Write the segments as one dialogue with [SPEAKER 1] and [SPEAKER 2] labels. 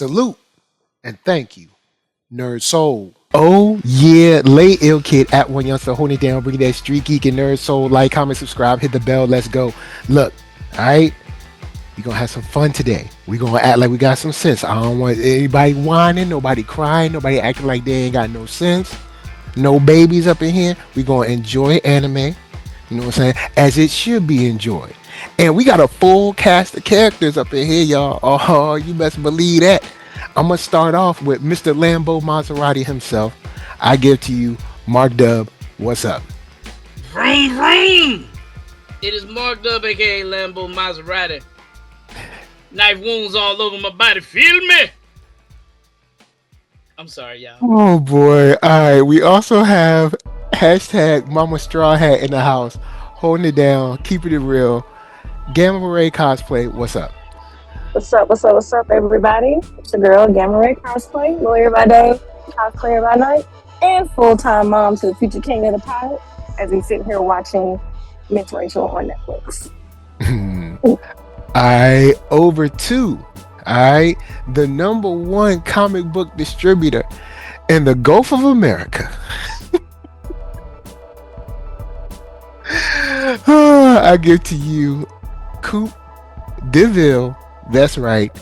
[SPEAKER 1] Salute and thank you, NERDSoul. Oh yeah, lay ill kid at OneYoungsta holding it down, bringing that StreetGeek and NERDSoul. Like, comment, subscribe, hit the bell. Let's go. Look, all right. We gonna have some fun today. We gonna act like we got some sense. I don't want anybody whining, nobody crying, nobody acting like they ain't got no sense. No babies up in here. We gonna enjoy anime. You know what I'm saying? As it should be enjoyed. And we got a full cast of characters up in here, y'all. Oh, you best believe that. I'm gonna start off with Mr. Lambo Maserati himself. I give to you Mark Dub. What's up?
[SPEAKER 2] Vroom, vroom. It is Mark Dub, aka Lambo Maserati. Knife wounds all over my body. Feel me? I'm sorry, y'all.
[SPEAKER 1] Oh boy. All right. We also have hashtag Mama Straw Hat in the house, holding it down, keeping it real. Gamma Ray Cosplay. What's up?
[SPEAKER 3] What's up, everybody? It's your girl, Gamma Ray Cosplay, lawyer by day, cosplayer by night, and full-time mom to the future king of the pilot as we sit here watching Miss Rachel on Netflix.
[SPEAKER 1] I over two. Alright, the number one comic book distributor in the Gulf of America. I give to you Coop DeVille. That's right.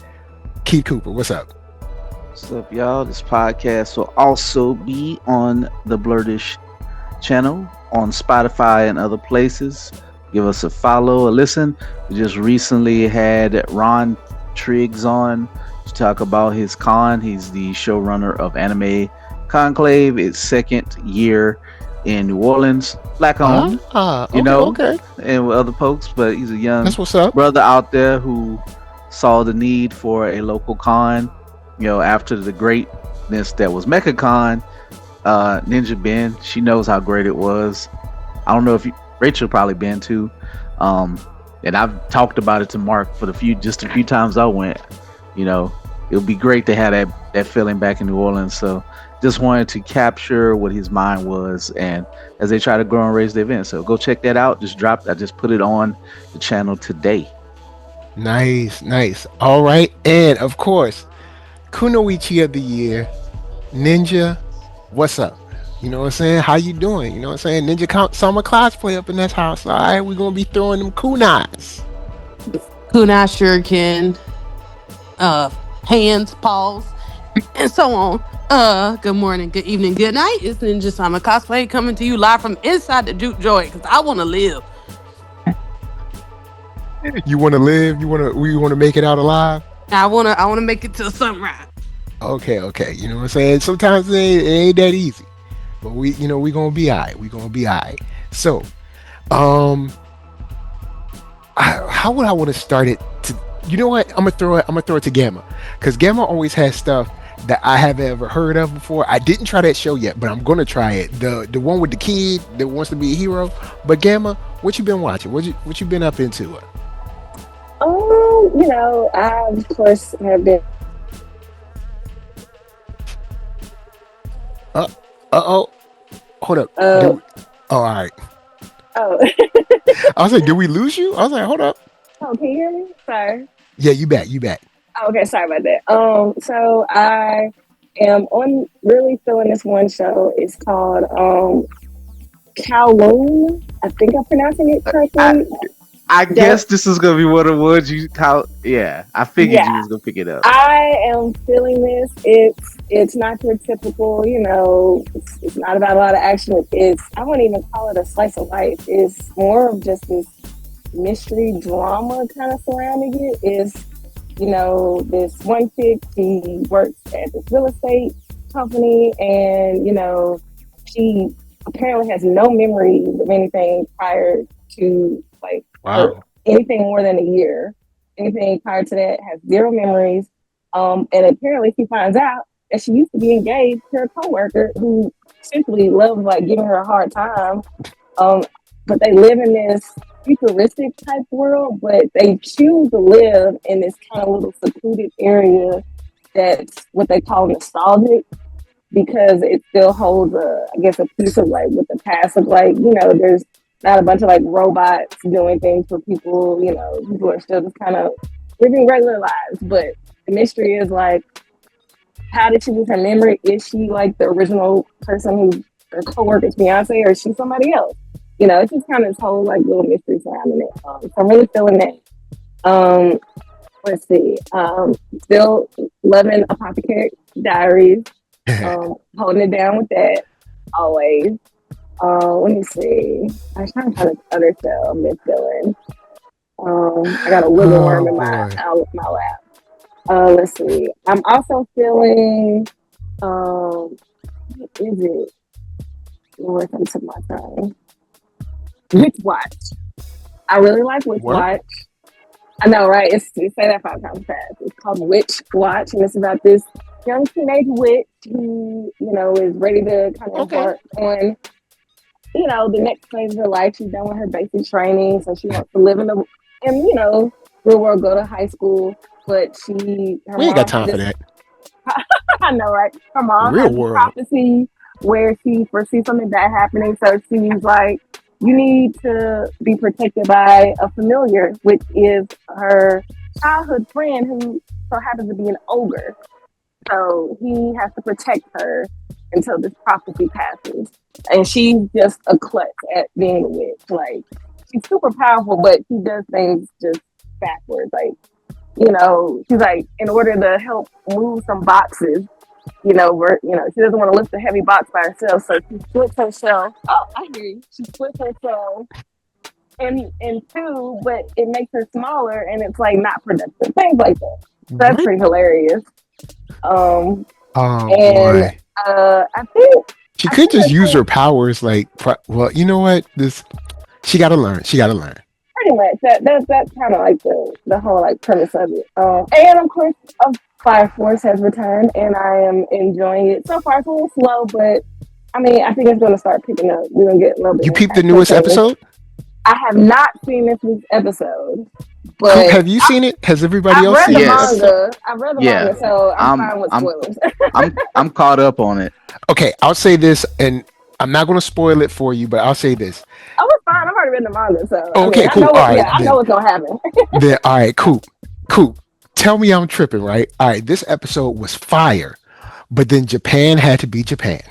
[SPEAKER 1] Keith Cooper. What's up?
[SPEAKER 4] What's up, y'all? This podcast will also be on the Blurtish channel on Spotify and other places. Give us a follow, a listen. We just recently had Ron Triggs on to talk about his con. He's the showrunner of Anime Conclave. It's second year in New Orleans, black owned, okay. And with other folks, but he's a young
[SPEAKER 1] That's what's up.
[SPEAKER 4] brother out there who saw the need for a local con, after the greatness that was MechaCon. Ninja Ben, she knows how great it was. I don't know if Rachel probably been too, and I've talked about it to Mark for a few times I went. It would be great to have that feeling back in New Orleans. So just wanted to capture what his mind was, and as they try to grow and raise the event. So go check that out. I just put it on the channel today.
[SPEAKER 1] Nice. All right, and of course, Kunoichi of the year, Ninja. What's up? You know what I'm saying? How you doing? You know what I'm saying? Ninja Summer Cosplay up in this house. All right, we're gonna be throwing them kunais.
[SPEAKER 5] Kunai shuriken, hands, paws, and so on. Good morning, good evening, good night. It's Ninja Summer Cosplay coming to you live from inside the Duke Joy because I want to live.
[SPEAKER 1] You want to live? You want to make it out alive?
[SPEAKER 5] I want to make it till sunrise.
[SPEAKER 1] Okay. You know what I'm saying? Sometimes it ain't that easy, but we gonna be alright. We gonna be alright. So, how would I want to start it? You know what? I'm gonna throw it to Gamma, because Gamma always has stuff that I haven't ever heard of before. I didn't try that show yet, but I'm gonna try it. The one with the kid that wants to be a hero. But Gamma, what you been watching? What you been up into?
[SPEAKER 3] I of course have been.
[SPEAKER 1] Hold up. All right.
[SPEAKER 3] Oh.
[SPEAKER 1] I was like, did we lose you? I was like, hold up.
[SPEAKER 3] Oh, can you hear me? Sorry.
[SPEAKER 1] Yeah, you back.
[SPEAKER 3] Oh, okay, sorry about that. So I am really feeling this one show. It's called Kowloon. I think I'm pronouncing it correctly.
[SPEAKER 4] I guess this is gonna be one of the words you call. Yeah, I figured you was gonna pick it up.
[SPEAKER 3] I am feeling this. It's not your typical, it's not about a lot of action. I wouldn't even call it a slice of life. It's more of just this mystery drama kind of surrounding it. Is this one chick, she works at this real estate company, and she apparently has no memories of anything prior to anything more than a year. Anything prior to that has zero memories. And apparently she finds out that she used to be engaged to her coworker who simply loved giving her a hard time. But they live in this futuristic type world, but they choose to live in this kind of little secluded area that's what they call nostalgic, because it still holds a piece of with the past of there's not a bunch of robots doing things for people. People are still just kind of living regular lives. But the mystery is How did she lose her memory? Is she like the original person who her co-worker's Beyonce, or is she somebody else? You know, it's just kind of this whole like little mystery surrounding it. So I'm really feeling that. Let's see. Still loving Apothecary Diaries. Holding it down with that always. Let me see. I was trying to find this other show I've been feeling. I got a wiggle worm in my lap. Let's see. I'm also feeling. What is it? Lord, I'm took my time. Witch Watch. I really like Witch Watch. I know, right? You say that 5 times fast. It's called Witch Watch, and it's about this young teenage witch who, you know, is ready to kind of embark on, you know, the next phase of her life. She's done with her basic training, so she wants to live in you know, real world, go to high school. But we
[SPEAKER 1] ain't got time for that.
[SPEAKER 3] I know, right? Her mom
[SPEAKER 1] Real
[SPEAKER 3] has
[SPEAKER 1] world.
[SPEAKER 3] a prophecy where she foresees something bad happening, so she's like, you need to be protected by a familiar, which is her childhood friend who so happens to be an ogre. So he has to protect her until this prophecy passes. And she's just a klutz at being a witch. Like, she's super powerful, but she does things just backwards. Like, you know, she's like, in order to help move some boxes, she doesn't want to lift a heavy box by herself, so she splits herself. Oh, I hear you. She splits herself in two, but it makes her smaller, and it's like not productive. Things like that. So that's pretty hilarious.
[SPEAKER 1] Boy.
[SPEAKER 3] I think
[SPEAKER 1] she could just use her powers. Like, well, you know what? She got to learn.
[SPEAKER 3] Pretty much. That's kind of like the whole like premise of it. And of course, Fire Force has returned, and I am enjoying it. So far, it's a little slow, but I mean, I think it's going to start picking up. We're going to get a little bit.
[SPEAKER 1] You peeped the newest episode?
[SPEAKER 3] I have not seen this week's episode, but
[SPEAKER 1] have you seen it? Has everybody else seen
[SPEAKER 3] it? I've read the manga, so I'm fine with spoilers.
[SPEAKER 4] I'm caught up on it.
[SPEAKER 1] Okay, I'll say this, and I'm not going to spoil it for you, but I'll say this.
[SPEAKER 3] Oh, it's fine. I've already read the manga, so
[SPEAKER 1] okay, cool.
[SPEAKER 3] I know what's going to happen.
[SPEAKER 1] Then, all right, cool. Tell me I'm tripping, right? All right, this episode was fire, but then Japan had to be Japan.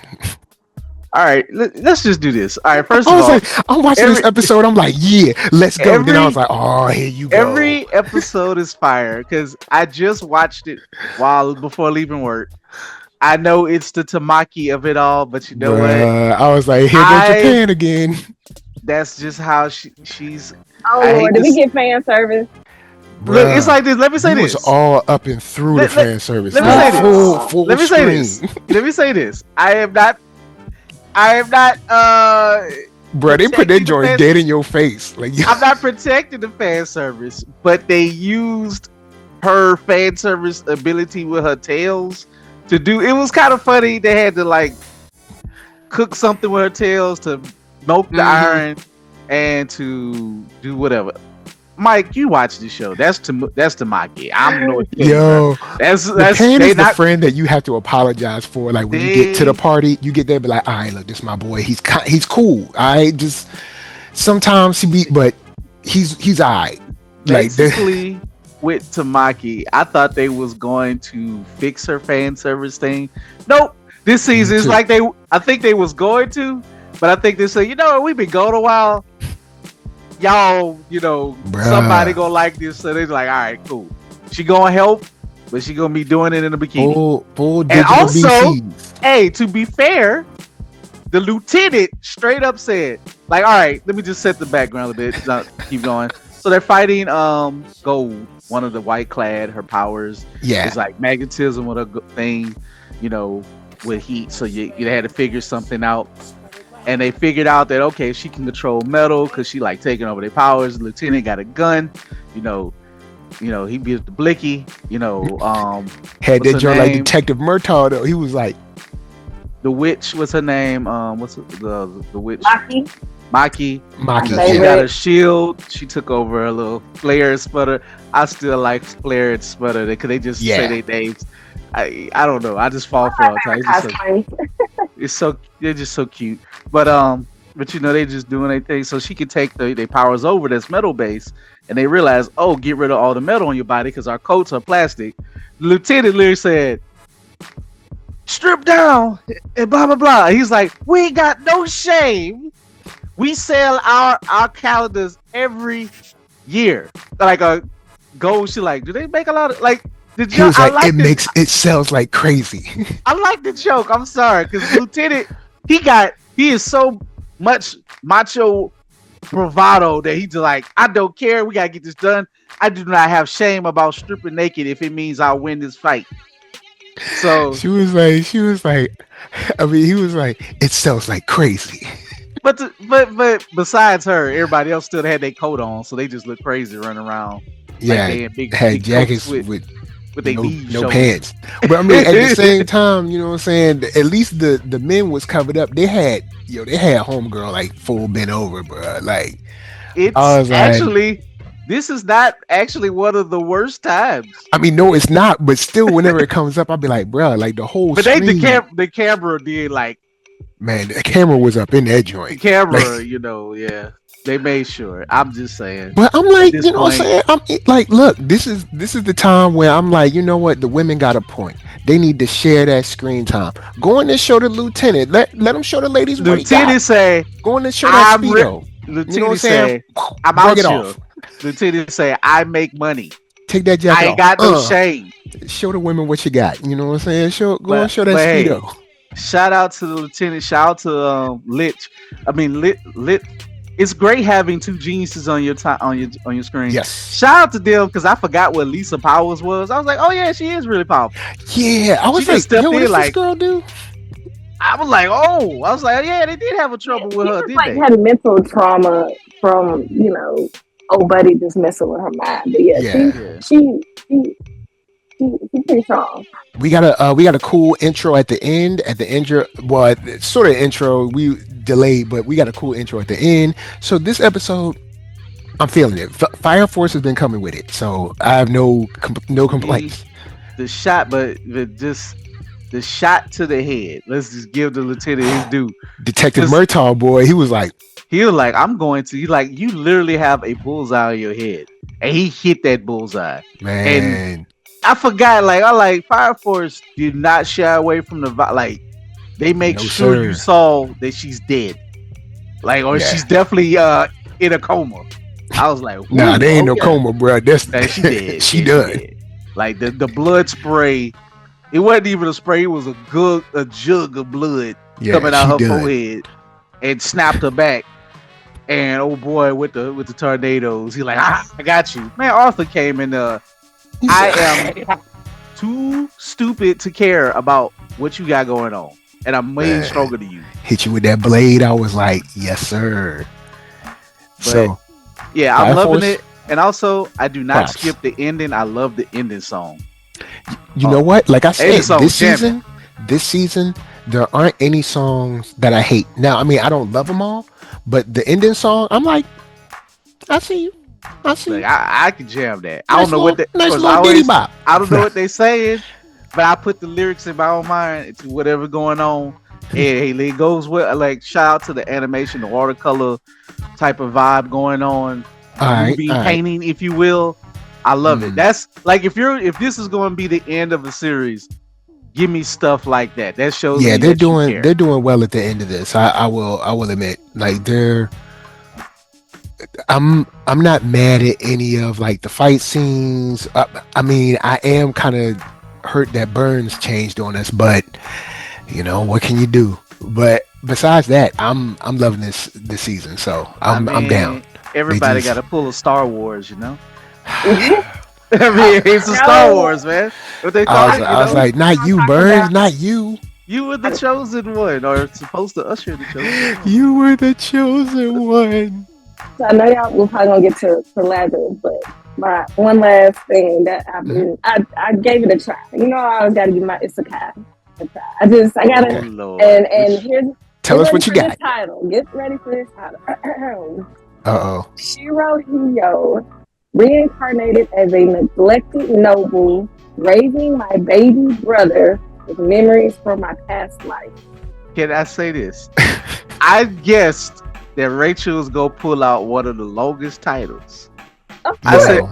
[SPEAKER 4] All right, let's just do this. All right, first of all,
[SPEAKER 1] like, I'm watching this episode. I'm like, yeah, let's go. Then I was like, oh, here you go.
[SPEAKER 4] Every episode is fire because I just watched it before leaving work. I know it's the Tamaki of it all, but you know what?
[SPEAKER 1] I was like, here goes Japan again.
[SPEAKER 4] That's just how she's.
[SPEAKER 3] Oh Lord, did we get fan service?
[SPEAKER 4] Look, it's like this. Let me say this.
[SPEAKER 1] It was all up and through the fan service.
[SPEAKER 4] Let me say this. Let me say this. Let me say this. I am not.
[SPEAKER 1] Bro, they put that joint dead in your face. Like,
[SPEAKER 4] I'm not protecting the fan service, but they used her fan service ability with her tails to do. It was kind of funny. They had to like cook something with her tails to milk the iron and to do whatever. Mike, you watch the show. That's Tamaki. I'm no.
[SPEAKER 1] Yo,
[SPEAKER 4] that's
[SPEAKER 1] Japan is the friend that you have to apologize for. Like when you get to the party, you get there, be like, all right, look, this is my boy. He's cool. I just sometimes but he's all right.
[SPEAKER 4] Basically, with Tamaki, I thought they was going to fix her fan service thing. Nope. This season is like I think they was going to, but I think they said, you know, we've been going a while. Y'all, somebody gonna like this, so they're like, all right, cool. She gonna help, but she gonna be doing it in a bikini.
[SPEAKER 1] Full
[SPEAKER 4] and also, hey, to be fair, the lieutenant straight up said, like, all right, let me just set the background a bit. Keep going. So they're fighting Gold, one of the white clad. Her powers is like magnetism with a thing, with heat. So you had to figure something out. And they figured out that, okay, she can control metal because she like taking over their powers. The lieutenant got a gun, he beat the blicky,
[SPEAKER 1] had that joint like Detective Murtaugh though. He was like,
[SPEAKER 4] the witch, what's her name? What's the witch? Maki. She got a shield. She took over a little flare sputter. I still like flare and sputter because they just say their names. I don't know. I just fall for it. They're just so cute. But they just doing their thing. So she can take their powers over that's metal based, and they realize, oh, get rid of all the metal on your body because our coats are plastic. The lieutenant literally said, strip down and blah blah blah. He's like, we ain't got no shame. We sell our calendars every year. Like a gold. She like, do they make a lot of like? The
[SPEAKER 1] He
[SPEAKER 4] joke.
[SPEAKER 1] was
[SPEAKER 4] I
[SPEAKER 1] like,
[SPEAKER 4] like
[SPEAKER 1] it sells like crazy.
[SPEAKER 4] I like the joke. I'm sorry, because Lieutenant, he is so much macho bravado that he's like, I don't care. We gotta get this done. I do not have shame about stripping naked if it means I'll win this fight. So
[SPEAKER 1] she was like, I mean, he was like, it sells like crazy.
[SPEAKER 4] But besides her, everybody else still had their coat on, so they just look crazy running around.
[SPEAKER 1] Yeah,
[SPEAKER 4] like they in big
[SPEAKER 1] jackets
[SPEAKER 4] coats with their knees
[SPEAKER 1] no
[SPEAKER 4] showing.
[SPEAKER 1] pants. But I mean, at the same time, you know what I'm saying? At least the men was covered up. They had homegirl like full bent over, bro. Like
[SPEAKER 4] It's
[SPEAKER 1] I was
[SPEAKER 4] actually this is not actually one of the worst times.
[SPEAKER 1] I mean, no, it's not. But still, whenever it comes up, I'll be like, bro, like the whole.
[SPEAKER 4] But
[SPEAKER 1] screen,
[SPEAKER 4] the camera did like.
[SPEAKER 1] Man, the camera was up in that joint.
[SPEAKER 4] The camera,
[SPEAKER 1] like,
[SPEAKER 4] yeah. They made sure. I'm just saying.
[SPEAKER 1] But I'm like, you know what I'm saying? I'm like, look, this is the time where I'm like, you know what? The women got a point. They need to share that screen time. Go in and show the lieutenant. Let them show the ladies what he got.
[SPEAKER 4] Lieutenant say,
[SPEAKER 1] go in and show that speedo.
[SPEAKER 4] Lieutenant
[SPEAKER 1] you know what I'm
[SPEAKER 4] say, I'm out here. Lieutenant say, I make money.
[SPEAKER 1] Take that jacket off.
[SPEAKER 4] I ain't got no shame.
[SPEAKER 1] Show the women what you got. You know what I'm saying? Go and show that speedo.
[SPEAKER 4] Hey, shout out to the lieutenant. Shout out to Lit. I mean, Lit. It's great having two geniuses on your screen.
[SPEAKER 1] Yes.
[SPEAKER 4] Shout out to them because I forgot what Lisa Powers was. I was like, oh yeah, she is really powerful.
[SPEAKER 1] Yeah, I was like, yo, what does this girl do?
[SPEAKER 4] I was like, yeah, they did have a trouble with her. Did
[SPEAKER 3] like
[SPEAKER 4] they?
[SPEAKER 3] Had mental trauma from old buddy just messing with her mind. But yeah. She pretty strong.
[SPEAKER 1] We got a cool intro at the end. Well, sort of intro. We delayed, but we got a cool intro at the end. So this episode, I'm feeling it. Fire Force has been coming with it, so I have no complaints.
[SPEAKER 4] The shot to the head. Let's just give the lieutenant his due.
[SPEAKER 1] Detective Murtaugh, boy, he was like,
[SPEAKER 4] I'm going to. You literally have a bullseye on your head, and he hit that bullseye,
[SPEAKER 1] man.
[SPEAKER 4] And I forgot. Fire Force did not shy away from the They make sure you saw that she's dead, she's definitely in a coma. I was like,
[SPEAKER 1] nah, there ain't no coma, bro.
[SPEAKER 4] She dead.
[SPEAKER 1] She done.
[SPEAKER 4] Dead. Like the blood spray, it wasn't even a spray. It was a jug of blood coming out her forehead and snapped her back. And oh boy, with the tornadoes, he's like, I got you, man. Arthur came in. I am too stupid to care about what you got going on, and I'm way stronger than you.
[SPEAKER 1] Hit you with that blade. I was like, yes, sir.
[SPEAKER 4] But, yeah, I'm loving it, and also I do not skip the ending. I love the ending song.
[SPEAKER 1] You know what? Like I said, this season, there aren't any songs that I hate. Now, I mean, I don't love them all, but the ending song, I'm like, I see you.
[SPEAKER 4] I can jam that.
[SPEAKER 1] I don't know what
[SPEAKER 4] they're saying, but I put the lyrics in my own mind to whatever going on. And it goes with shout out to the animation, the watercolor type of vibe going on, movie painting, if you will. I love it. That's if this is going to be the end of the series, give me stuff like that. That shows.
[SPEAKER 1] Yeah, they're doing well at the end of this. I will admit, I'm not mad at any of the fight scenes. I mean, I am kind of hurt that Burns changed on us, but what can you do? But besides that, I'm loving this season, so I'm down.
[SPEAKER 4] Everybody got to pull a Star Wars, I mean, it's a Star Wars, man. What they
[SPEAKER 1] I was like, not you, Burns, not you.
[SPEAKER 4] You were the chosen one, or supposed to usher the chosen one.
[SPEAKER 1] You were the chosen one.
[SPEAKER 3] So I know y'all will probably gonna get to Lazarus, but my one last thing that I gave it a try. I always gotta give my Isekai a try. I gotta and here's
[SPEAKER 1] tell us what you got.
[SPEAKER 3] Title. Get ready for this title.
[SPEAKER 1] Shirohyo,
[SPEAKER 3] reincarnated as a neglected noble, raising my baby brother with memories from my past life.
[SPEAKER 4] Can I say this? I guessed that Rachel was gonna pull out one of the longest titles. I said,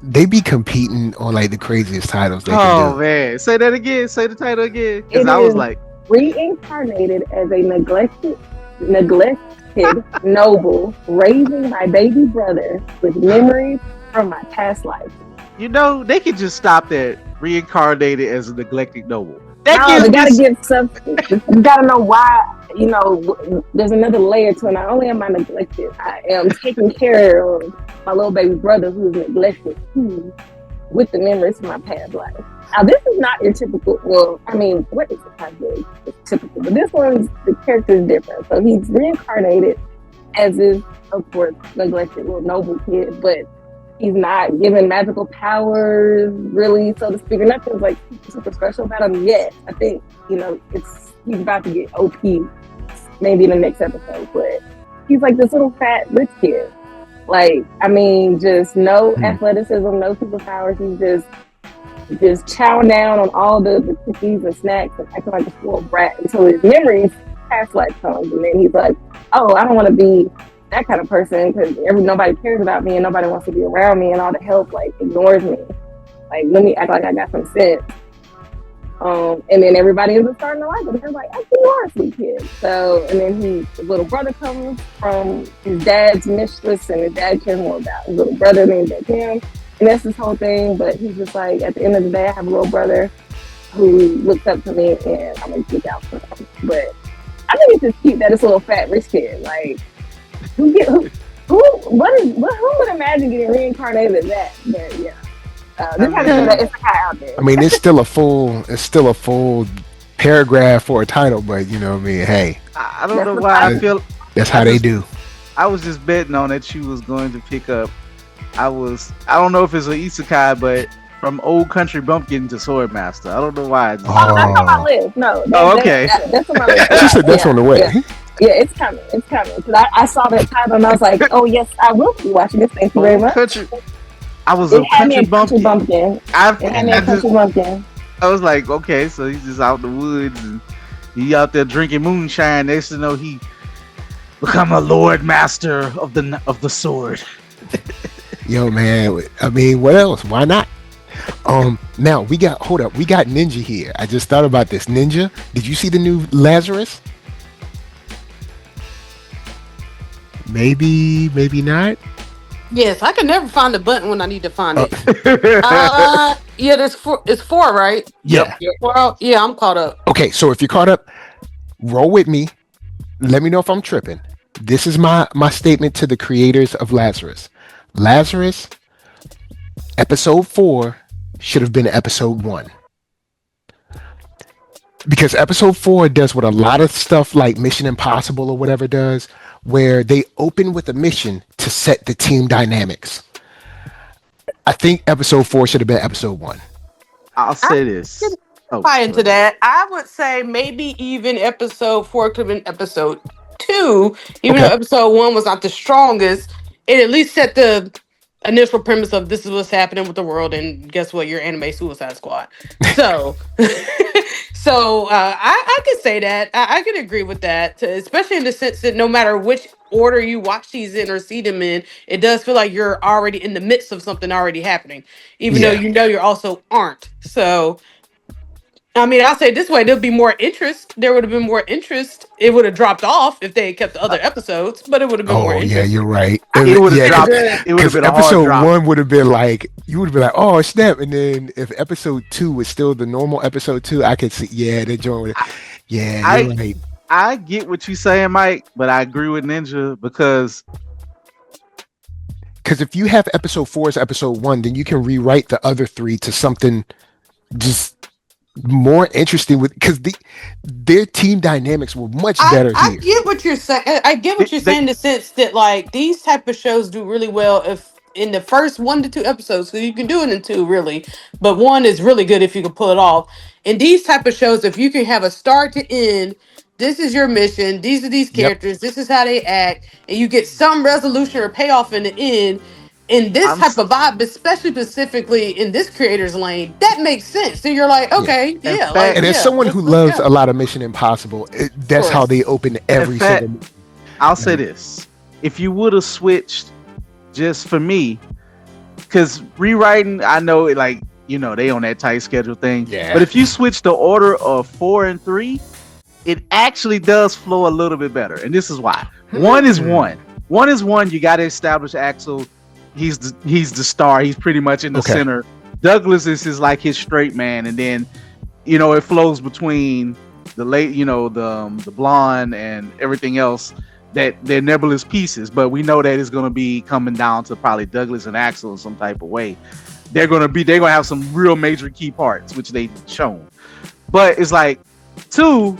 [SPEAKER 1] they be competing on like the craziest titles they can
[SPEAKER 4] Oh
[SPEAKER 1] do.
[SPEAKER 4] man, say that again. Say the title again, because
[SPEAKER 3] It
[SPEAKER 4] I was
[SPEAKER 3] is
[SPEAKER 4] like,
[SPEAKER 3] reincarnated as a neglected noble, raising my baby brother with memories from my past life.
[SPEAKER 4] they could just stop that. Reincarnated as a neglected noble. That
[SPEAKER 3] No,
[SPEAKER 4] gives
[SPEAKER 3] they
[SPEAKER 4] me.
[SPEAKER 3] gotta give substance. You gotta know why. There's another layer to it. Not only am I neglected, I am taking care of my little baby brother who is neglected too, with the memories from my past life. Now, this is not your typical. Well, I mean, what is it? It's typical, but this one's the character is different. So he's reincarnated as is, of course, neglected little noble kid, but he's not given magical powers, really, so to speak, or nothing's like super special about him yet. I think he's about to get OP, maybe in the next episode, but he's like this little fat rich kid. Like, I mean, just no athleticism, no superpowers. He's just chowing down on all the cookies and snacks and acting like a spoiled brat until his memories past life comes, and then he's like, "Oh, I don't want to be that kind of person because nobody cares about me and nobody wants to be around me and all the help like ignores me. Like, let me act like I got some sense." And then everybody ends up starting to like him. They're like, "Actually, you are a sweet kid." So, and then his little brother comes from his dad's mistress, and his dad cares more about his little brother than him. And that's this whole thing. But he's just like, at the end of the day, I have a little brother who looks up to me, and I'm gonna look out for him. But I think it's just cute that it's a little fat rich kid. Like, who would imagine getting reincarnated as that? But yeah. This has that isekai out there.
[SPEAKER 1] I mean, it's still a full paragraph for a title, but you know what I mean. Hey,
[SPEAKER 4] I don't know why I feel
[SPEAKER 1] that's how they do.
[SPEAKER 4] I was just betting on that you was going to pick up. I don't know if it's an isekai, but from Old Country Bumpkin to Swordmaster. I don't know why.
[SPEAKER 3] That's on my list. No.
[SPEAKER 4] Okay.
[SPEAKER 3] That's on my list.
[SPEAKER 1] She said that's on the way.
[SPEAKER 3] Yeah, it's coming. It's coming. Because I saw that title and I was like, oh yes, I will be watching this. Thank you very much.
[SPEAKER 4] I was a country bumpkin. I was like, okay, so he's just out in the woods and he out there drinking moonshine. Next to know, he become a Lord Master of the sword.
[SPEAKER 1] Yo, man. I mean, what else? Why not? Now we got Ninja here. I just thought about this. Ninja, did you see the new Lazarus? Maybe not.
[SPEAKER 5] Yes, I can never find the button when I need to find it. Yeah, it's 4, right?
[SPEAKER 1] Yeah.
[SPEAKER 5] Well, yeah, I'm caught up.
[SPEAKER 1] Okay, so if you're caught up, roll with me. Let me know if I'm tripping. This is my statement to the creators of Lazarus. Lazarus, episode 4 should have been episode 1. Because episode 4 does what a lot of stuff like Mission Impossible or whatever does, where they open with a mission to set the team dynamics. I think episode 4 should have been episode 1.
[SPEAKER 4] I'll say this.
[SPEAKER 5] Tie into that, I would say maybe even episode 4 could have been episode 2, even though episode 1 was not the strongest. It at least set the initial premise of this is what's happening with the world, and guess what? Your anime Suicide Squad. So, I could say that. I could agree with that, especially in the sense that no matter which order you watch these in or see them in, it does feel like you're already in the midst of something already happening, even though you also aren't. So, I mean, I'll say it this way: there'd be more interest. There would have been more interest. It would have dropped off if they had kept the other episodes, but it would have been more interest.
[SPEAKER 1] Yeah, you're right.
[SPEAKER 4] It would have dropped. It would have been a hard
[SPEAKER 1] episode
[SPEAKER 4] drop.
[SPEAKER 1] 1 would have been like, you would have been like, oh snap, and then if episode 2 was still the normal episode 2, I could see, that joint would. Yeah, you're right.
[SPEAKER 4] I get what you're saying, Mike, but I agree with Ninja because
[SPEAKER 1] if you have episode 4 as episode 1, then you can rewrite the other 3 to something just more interesting with, because their team dynamics were much better here.
[SPEAKER 5] I get what you're saying. I get what you're saying in the sense that like these type of shows do really well if in the first 1 to 2 episodes, so you can do it in 2 really, but 1 is really good if you can pull it off. In these type of shows, if you can have a start to end, this is your mission, these are these characters, this is how they act, and you get some resolution or payoff in the end. In this type of vibe, especially specifically in this creator's lane, that makes sense. So you're like, okay,
[SPEAKER 1] and as someone who loves a lot of Mission Impossible, that's how they open every single.
[SPEAKER 4] I'll say this: if you would have switched, just for me, because rewriting, I know it like they on that tight schedule thing.
[SPEAKER 1] Yeah.
[SPEAKER 4] But if you switch the order of 4 and 3, it actually does flow a little bit better, and this is why. One is one. One is one. You got to establish Axel. He's the star. He's pretty much in the center. Douglas is like his straight man, and then it flows between the the blonde and everything else. That they're nebulous pieces, but we know that it's going to be coming down to probably Douglas and Axel in some type of way. They're going to have some real major key parts, which they've shown. But it's like 2.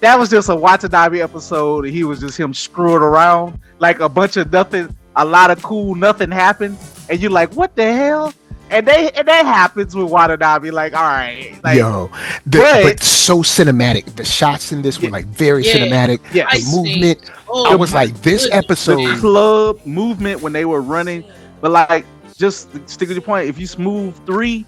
[SPEAKER 4] That was just a Watanabe episode. He was just him screwing around, like a bunch of nothing, a lot of cool nothing happened, and you're like, what the hell? And that happens with Watanabe. Like, all right, like,
[SPEAKER 1] but so cinematic. The shots in this were like very cinematic.
[SPEAKER 4] Yeah,
[SPEAKER 1] the movement. I was like, this episode,
[SPEAKER 4] the club movement when they were running. But like, just stick with your point. If you smooth 3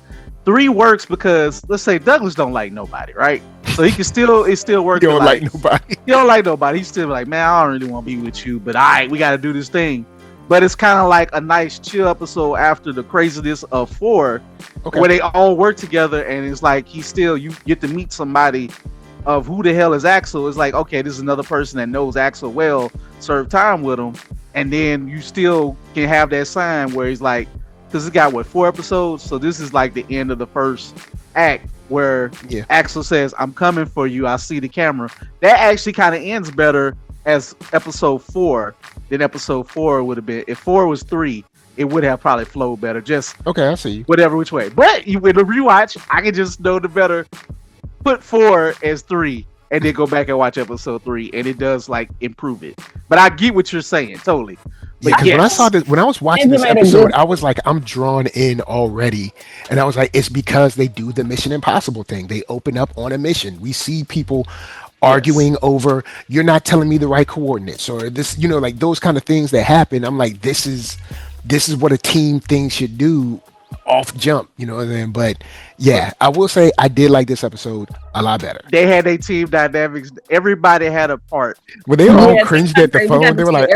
[SPEAKER 4] works because let's say Douglas don't like nobody, right? So he can still work.
[SPEAKER 1] He don't like nobody.
[SPEAKER 4] He don't like nobody. He's still like, man, I don't really want to be with you, but we got to do this thing. But it's kind of like a nice chill episode after the craziness of 4, where they all work together, and it's like you get to meet somebody of who the hell is Axel. It's like, okay, this is another person that knows Axel well, serve time with him, and then you still can have that sign where he's like, because it's got 4 episodes, so this is like the end of the first act where Axel says, I'm coming for you, I see the camera. That actually kind of ends better as episode 4 than episode 4 would have been. If 4 was 3, it would have probably flowed better. Just
[SPEAKER 1] I see you.
[SPEAKER 4] Whatever which way. But with a rewatch, I can just know the better. Put 4 as 3 and then go back and watch episode 3, and it does like improve it. But I get what you're saying totally.
[SPEAKER 1] But when I was watching this episode, I was like, I'm drawn in already, and I was like, it's because they do the Mission Impossible thing. They open up on a mission. We see people arguing over, you're not telling me the right coordinates, or this, like those kind of things that happen. I'm like, this is what a team thing should do off jump, you know what I mean? But yeah, I will say I did like this episode a lot better.
[SPEAKER 4] They had a team dynamics. Everybody had a part.
[SPEAKER 1] When they all cringed at the phone, they were like,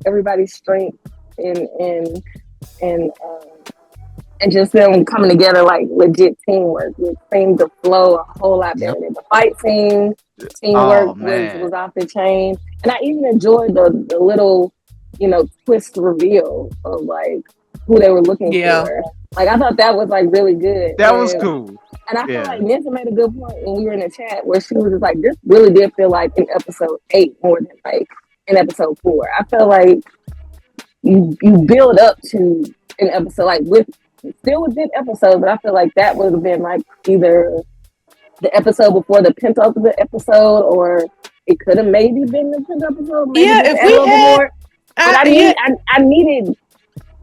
[SPEAKER 3] everybody's strength and just them coming together like legit teamwork. It seemed to flow a whole lot better than the fight scene. Teamwork was off the chain. And I even enjoyed the little, twist reveal of like who they were looking for. Like, I thought that was like really good.
[SPEAKER 4] That was cool.
[SPEAKER 3] And I feel like Nancy made a good point when we were in the chat where she was just like, this really did feel like in episode 8 more than like in episode 4. I feel like you build up to an episode like still within episode, but I feel like that would have been like either the episode before the penultimate episode, or it could have maybe been the penultimate episode. Maybe
[SPEAKER 5] if we had,
[SPEAKER 3] more. But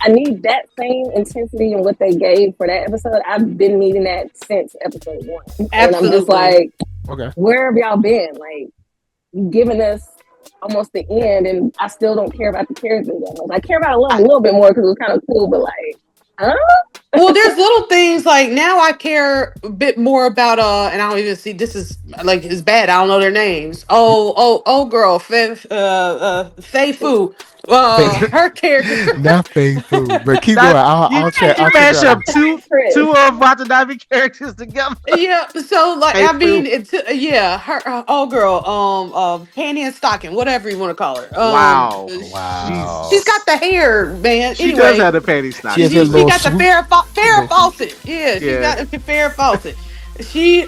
[SPEAKER 3] I need that same intensity in what they gave for that episode. I've been needing that since episode 1.
[SPEAKER 5] Absolutely.
[SPEAKER 3] And I'm just like, where have y'all been? Like, you giving us almost the end, and I still don't care about the characters that much. I care about a little bit more because it was kind of cool, but like,
[SPEAKER 5] well, there's little things like now I care a bit more about and I don't even see this is like it's bad. I don't know their names. Girl, Fei Fu. Her character,
[SPEAKER 1] not Fei Fu, but keep going. I'll check.
[SPEAKER 4] You mash up two of Watanabe characters together.
[SPEAKER 5] Yeah, so like I mean, it's her girl, panty and stocking, whatever you want to call her.
[SPEAKER 4] Wow.
[SPEAKER 5] She's got the hair, man.
[SPEAKER 4] She does have the panty stocking.
[SPEAKER 5] She got the Farrah Fawcett. Yeah, she got the Farrah Fawcett. She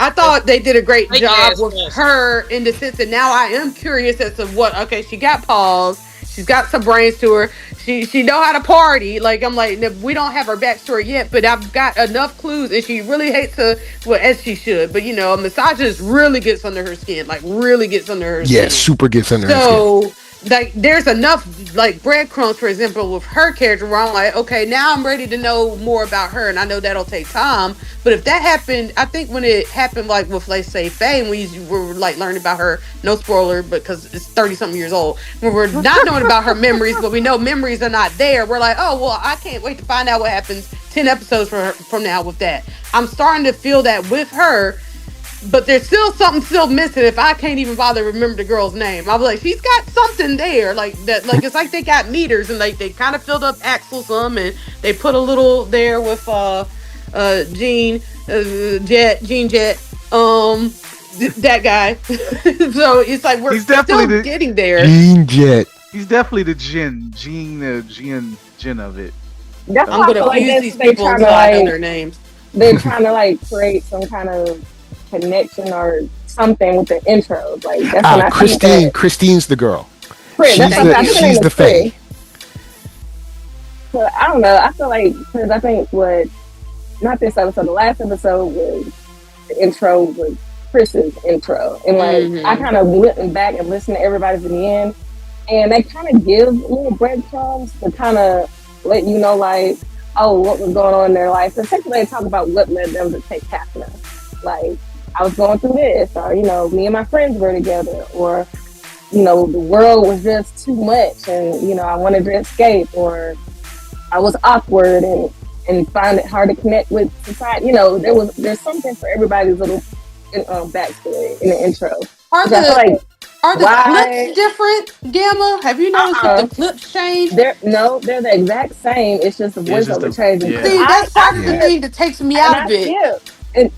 [SPEAKER 5] I thought they did a great job with her in the sense that now I am curious as to what. Okay, she got paws. She's got some brains to her. She know how to party. Like I'm like, we don't have her backstory yet, but I've got enough clues, and she really hates her, as she should. But a misogynist really gets under her skin, like really gets under her skin.
[SPEAKER 1] Yeah, super gets under her skin.
[SPEAKER 5] So like, there's enough like breadcrumbs, for example, with her character where I'm like, okay, now I'm ready to know more about her, and I know that'll take time. But if that happened, I think when it happened, like with, let's say, Faye, and we were like learning about her, no spoiler, because it's 30-something years old, when we're not knowing about her memories, but we know memories are not there, we're like, oh, well, I can't wait to find out what happens 10 episodes from now with that. I'm starting to feel that with her, but there's still something still missing if I can't even bother to remember the girl's name. I'm like, she's got something there. Like that, like it's like they got meters and like they kind of filled up Axel some and they put a little there with Gene Gene Jet. That guy. So it's like we're
[SPEAKER 4] He's definitely
[SPEAKER 5] still
[SPEAKER 4] the
[SPEAKER 5] getting there.
[SPEAKER 1] Gene Jet.
[SPEAKER 4] He's definitely the Gene of it.
[SPEAKER 3] That's
[SPEAKER 5] I'm
[SPEAKER 3] why I
[SPEAKER 5] gonna
[SPEAKER 3] feel like
[SPEAKER 5] fuse these
[SPEAKER 3] they
[SPEAKER 5] people
[SPEAKER 3] trying to
[SPEAKER 5] until I know
[SPEAKER 3] like
[SPEAKER 5] their names.
[SPEAKER 3] they're trying to like create some kind of connection or something with the intros. Like that's when I think
[SPEAKER 1] Christine.
[SPEAKER 3] that
[SPEAKER 1] Christine's the girl.
[SPEAKER 3] Chris. That's
[SPEAKER 5] Thank
[SPEAKER 3] what I
[SPEAKER 5] you.
[SPEAKER 3] think her name
[SPEAKER 1] She's
[SPEAKER 3] is
[SPEAKER 1] the
[SPEAKER 3] Chris.
[SPEAKER 1] Fae.
[SPEAKER 3] But I don't know. I feel like because I think what not this episode, the last episode was the intro was Chris's intro, and like I kind of went back and listened to everybody's in the end, and they kind of give little breadcrumbs to kind of let you know like, oh, what was going on in their life. Essentially, they talk about what led them to take Captain. Like I was going through this, or me and my friends were together, or the world was just too much, and I wanted to escape, or I was awkward and find it hard to connect with society. There's something for everybody's little backstory in the intro.
[SPEAKER 5] Are
[SPEAKER 3] I feel like
[SPEAKER 5] the clips different, Gamma? Have you noticed that the clips change?
[SPEAKER 3] they're the exact same. It's just the voiceover changing.
[SPEAKER 4] Yeah.
[SPEAKER 5] See, that's part of the thing that takes me out of it.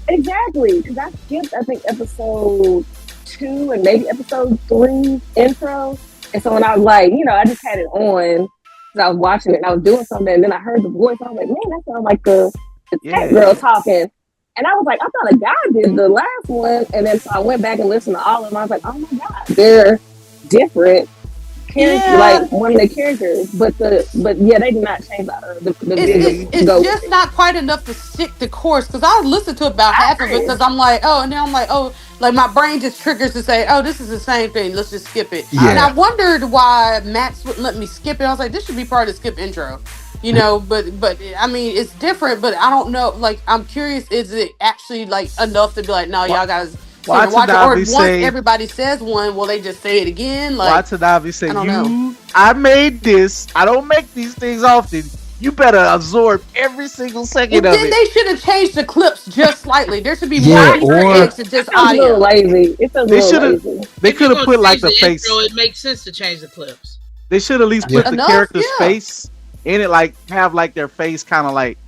[SPEAKER 3] Exactly, because I skipped, I think, episode 2 and maybe episode 3 intro. And so when I was like, I just had it on because I was watching it and I was doing something, and then I heard the voice. I was like, man, that sounds like the tech girl talking. And I was like, I thought a guy did the last one. And then so I went back and listened to all of them. I was like, oh my God, they're different characters, like one of the characters. But yeah, they did not change the
[SPEAKER 5] it's just not quite enough to stick the course. Because I listened to about half of it because I'm like, oh, and then I'm like, oh, like my brain just triggers to say, oh, this is the same thing. Let's just skip it.
[SPEAKER 1] Yeah.
[SPEAKER 5] And I wondered why Max wouldn't let me skip it. I was like, this should be part of the skip intro. But I mean, it's different, but I don't know. Like, I'm curious, is it actually like enough to be like, no, y'all guys watch it? Or once everybody says one, will they just say it again? Like,
[SPEAKER 4] Watanabe say,
[SPEAKER 5] I don't know.
[SPEAKER 4] I made this. I don't make these things often. You better absorb every single second of it.
[SPEAKER 5] Then they should have changed the clips just slightly. There should be more Easter eggs than just audio.
[SPEAKER 3] It's a little lazy. It's a little lazy.
[SPEAKER 4] They could have put like the face.
[SPEAKER 2] Intro, it makes sense to change the clips.
[SPEAKER 4] They should at least put the character's face in it, like have like their face kind of like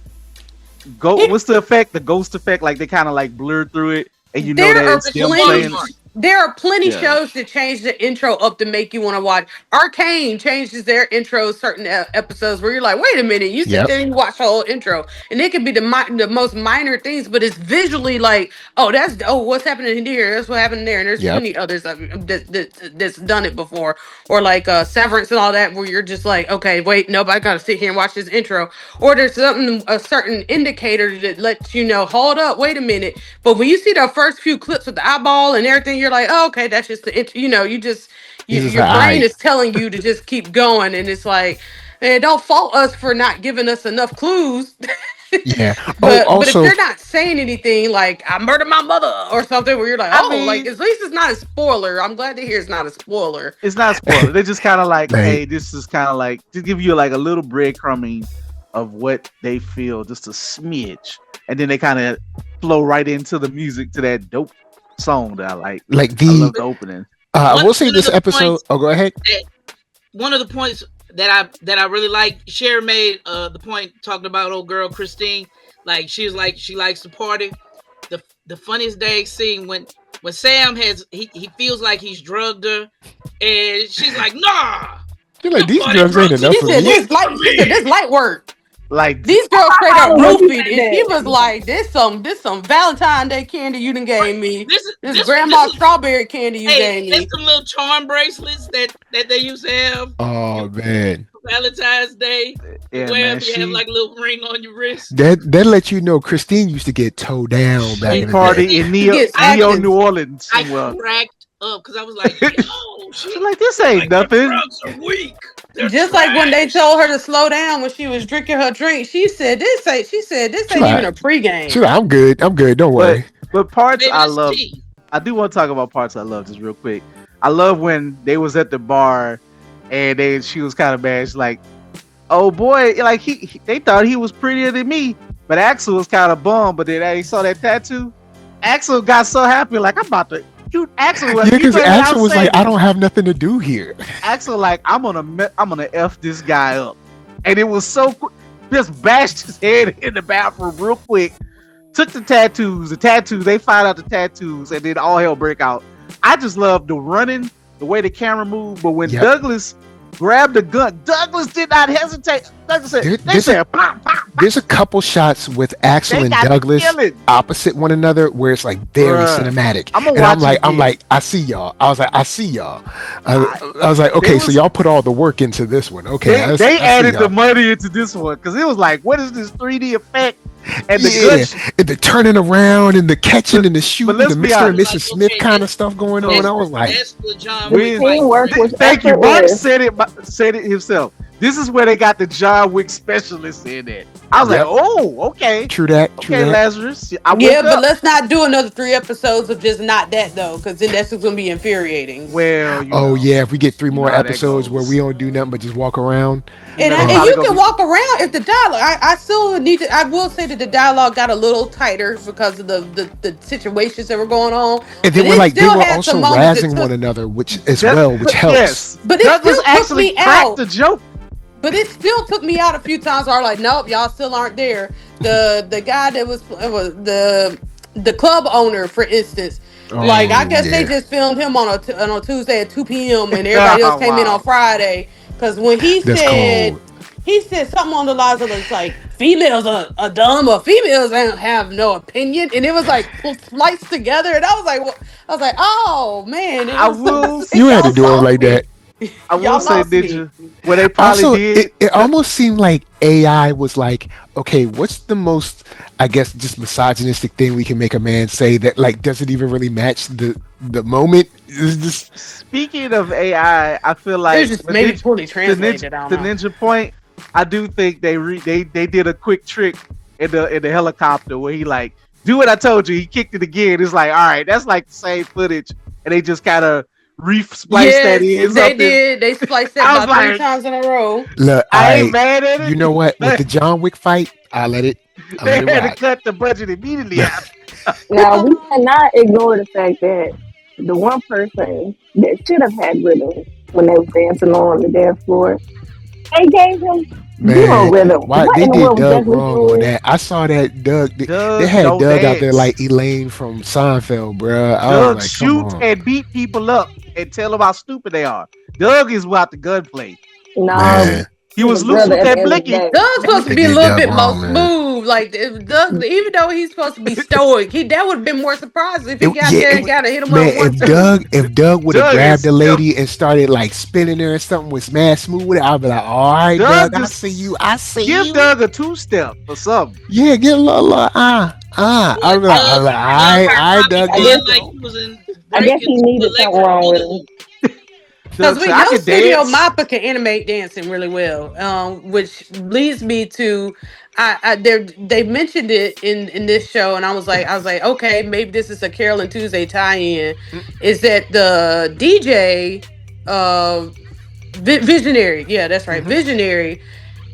[SPEAKER 4] go. What's the effect? The ghost effect, like they kind of like blur through it, and you know that it's them playing.
[SPEAKER 5] There are plenty shows that change the intro up to make you want to watch. Arcane changes their intro certain episodes where you're like, wait a minute, you sit there and you watch the whole intro, and it can be the most minor things, but it's visually like, what's happening here? That's what happened there, and there's plenty others that's done it before, or like Severance and all that, where you're just like, okay, wait, nope, I gotta sit here and watch this intro, or there's a certain indicator that lets you know, hold up, wait a minute. But when you see the first few clips with the eyeball and everything, you're like, oh, okay, that's just the intro. Your brain is telling you to just keep going, and it's like, man, don't fault us for not giving us enough clues.
[SPEAKER 1] Yeah.
[SPEAKER 5] But if they're not saying anything like I murdered my mother or something, where you're like, at least it's not a spoiler. I'm glad to hear it's not a spoiler.
[SPEAKER 4] It's not a spoiler. They're just kind of like, hey, this is kind of like to give you like a little breadcrumbing of what they feel, just a smidge, and then they kind of flow right into the music to that dope song that I like.
[SPEAKER 1] Like
[SPEAKER 4] I love the opening.
[SPEAKER 1] I will say this episode. Go ahead.
[SPEAKER 2] One of the points that I really like, Sharon made the point talking about old girl Christine. Like she was like she likes to party. The funniest day scene when Sam he feels like he's drugged her, and she's like, nah.
[SPEAKER 1] You're like, these drugs ain't enough for me.
[SPEAKER 5] This light work.
[SPEAKER 4] Like
[SPEAKER 5] these girls straight up roofied, and she was like, "This some Valentine's Day candy you done gave me. This grandma strawberry candy you gave me.
[SPEAKER 2] There's some little charm bracelets that they used to have.
[SPEAKER 1] Oh man,
[SPEAKER 2] Valentine's Day.
[SPEAKER 4] Yeah,
[SPEAKER 2] where you have like a little ring on your wrist.
[SPEAKER 1] That let you know Christine used to get towed down back in the
[SPEAKER 4] party
[SPEAKER 1] day.
[SPEAKER 4] in Neo New Orleans.
[SPEAKER 2] I cracked up because I was like, yo,
[SPEAKER 4] she's like, this ain't nothing.
[SPEAKER 2] Drugs are weak.
[SPEAKER 5] Just like when they told her to slow down when she was drinking her drink, she said this ain't even a pregame.
[SPEAKER 1] Sure, I'm good. Don't worry.
[SPEAKER 4] But parts I love. I do want to talk about parts I love just real quick. I love when they was at the bar and she was kind of bad. She's like, oh boy, like they thought he was prettier than me, but Axel was kind of bummed. But then they saw that tattoo, Axel got so happy, like I'm about to. You Axel,
[SPEAKER 1] Yeah,
[SPEAKER 4] was you
[SPEAKER 1] because
[SPEAKER 4] know
[SPEAKER 1] Axel was like,
[SPEAKER 4] saying
[SPEAKER 1] I don't have nothing to do here.
[SPEAKER 4] Axel like I'm gonna f this guy up, and it was so quick. Just bashed his head in the bathroom real quick. Took the tattoos. They find out the tattoos, and then all hell break out. I just love the running, the way the camera moved. But when Douglas grabbed the gun, Douglas did not hesitate. Douglas said, pop, pop, pop.
[SPEAKER 1] There's a couple shots with Axel and Douglas opposite one another where it's like very cinematic. I'm like, I see y'all. I was like, I see y'all. I was like, okay, so y'all put all the work into this one. Okay,
[SPEAKER 4] they added the money into this one because it was like, what is this 3D effect?
[SPEAKER 1] And the turning around and the catching and the shooting, the Mr. and Mrs. Smith kind of stuff going on. I was like,
[SPEAKER 2] that's what John Wick.
[SPEAKER 4] Thank you. Mark said it himself. This is where they got the John Wick specialist in it. I was like, oh, okay.
[SPEAKER 1] True that.
[SPEAKER 4] Lazarus.
[SPEAKER 5] But let's not do another 3 episodes of just not that though, because then that's going to be infuriating.
[SPEAKER 4] Well,
[SPEAKER 1] if we get 3 more episodes where we don't do nothing but just walk around.
[SPEAKER 5] And you can walk around if the dialogue. I still need to. I will say that the dialogue got a little tighter because of the situations that were going on.
[SPEAKER 1] And then they were also razzing one another, which helps.
[SPEAKER 4] Yes,
[SPEAKER 5] but it still took me out.
[SPEAKER 4] The joke.
[SPEAKER 5] But it still took me out a few times. I was like, nope, y'all still aren't there. The guy that was the club owner, for instance. I guess they just filmed him on a Tuesday at 2 p.m. and everybody else came in on Friday. Because when he said something on the lines of like females are dumb or females don't have no opinion, and it was like spliced together, and I was like, oh man,
[SPEAKER 1] you had to do it like that.
[SPEAKER 4] I will say, Ninja, where they probably
[SPEAKER 1] also,
[SPEAKER 4] did.
[SPEAKER 1] It almost seemed like AI was like, okay, what's the most, I guess, just misogynistic thing we can make a man say that like doesn't even really match the moment?
[SPEAKER 4] Speaking of AI, I feel like
[SPEAKER 5] it's just maybe poorly translated.
[SPEAKER 4] The ninja point, I do think they did a quick trick in the helicopter where he like, do what I told you. He kicked it again. It's like, all right, that's like the same footage, and they just kind of spliced that in.
[SPEAKER 5] They did. They spliced that about 3 times in a row.
[SPEAKER 1] Look,
[SPEAKER 4] I ain't mad at it.
[SPEAKER 1] You know what? With the John Wick fight, I let it.
[SPEAKER 4] They had to cut the budget immediately.
[SPEAKER 3] Now we cannot ignore the fact that the one person that should have had rhythm when they were dancing on the dance floor, they gave him zero rhythm.
[SPEAKER 1] Why they did Doug wrong on that? I saw that Doug. They had Doug out there like Elaine from Seinfeld, bro.
[SPEAKER 4] Doug shoot and beat people up and tell them how stupid they are. Doug is about the gunplay.
[SPEAKER 3] No.
[SPEAKER 4] He was loose with that blicky.
[SPEAKER 5] Doug's supposed to be a little bit more smooth. Like Doug, even though he's supposed to be stoic, that would have been more surprising if he got there and kind of hit him up one time.
[SPEAKER 1] If Doug would have grabbed the lady and started like spinning her and something was mad smooth with it, I'd be like, all right, Doug, I see you.
[SPEAKER 4] Give Doug a 2-step or something.
[SPEAKER 1] Yeah, get a little I'd be like, all right, Doug.
[SPEAKER 3] I guess he needed something wrong with him.
[SPEAKER 5] Because we know Studio Mappa can animate dancing really well, which leads me to, they mentioned it in this show, and I was like, okay, maybe this is a Carol and Tuesday tie-in. Is that the DJ, Visionary? Yeah, that's right, Visionary.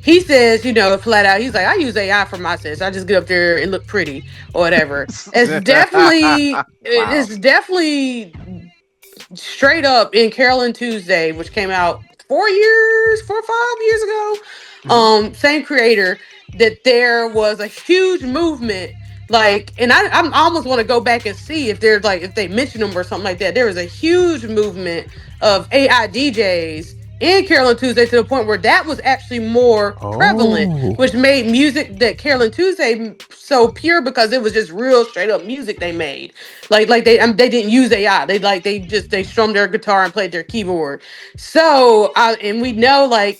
[SPEAKER 5] He says, flat out, he's like, I use AI for my sets. I just get up there and look pretty or whatever. It's definitely straight up in Carol and Tuesday, which came out 4 or 5 years ago. Same creator, that there was a huge movement. And I almost want to go back and see if there's if they mention them or something like that. There was a huge movement of AI DJs in Carol and Tuesday to the point where that was actually more prevalent, which made music that Carol and Tuesday so pure because it was just real straight up music they made. They didn't use AI. They strummed their guitar and played their keyboard. So and we know that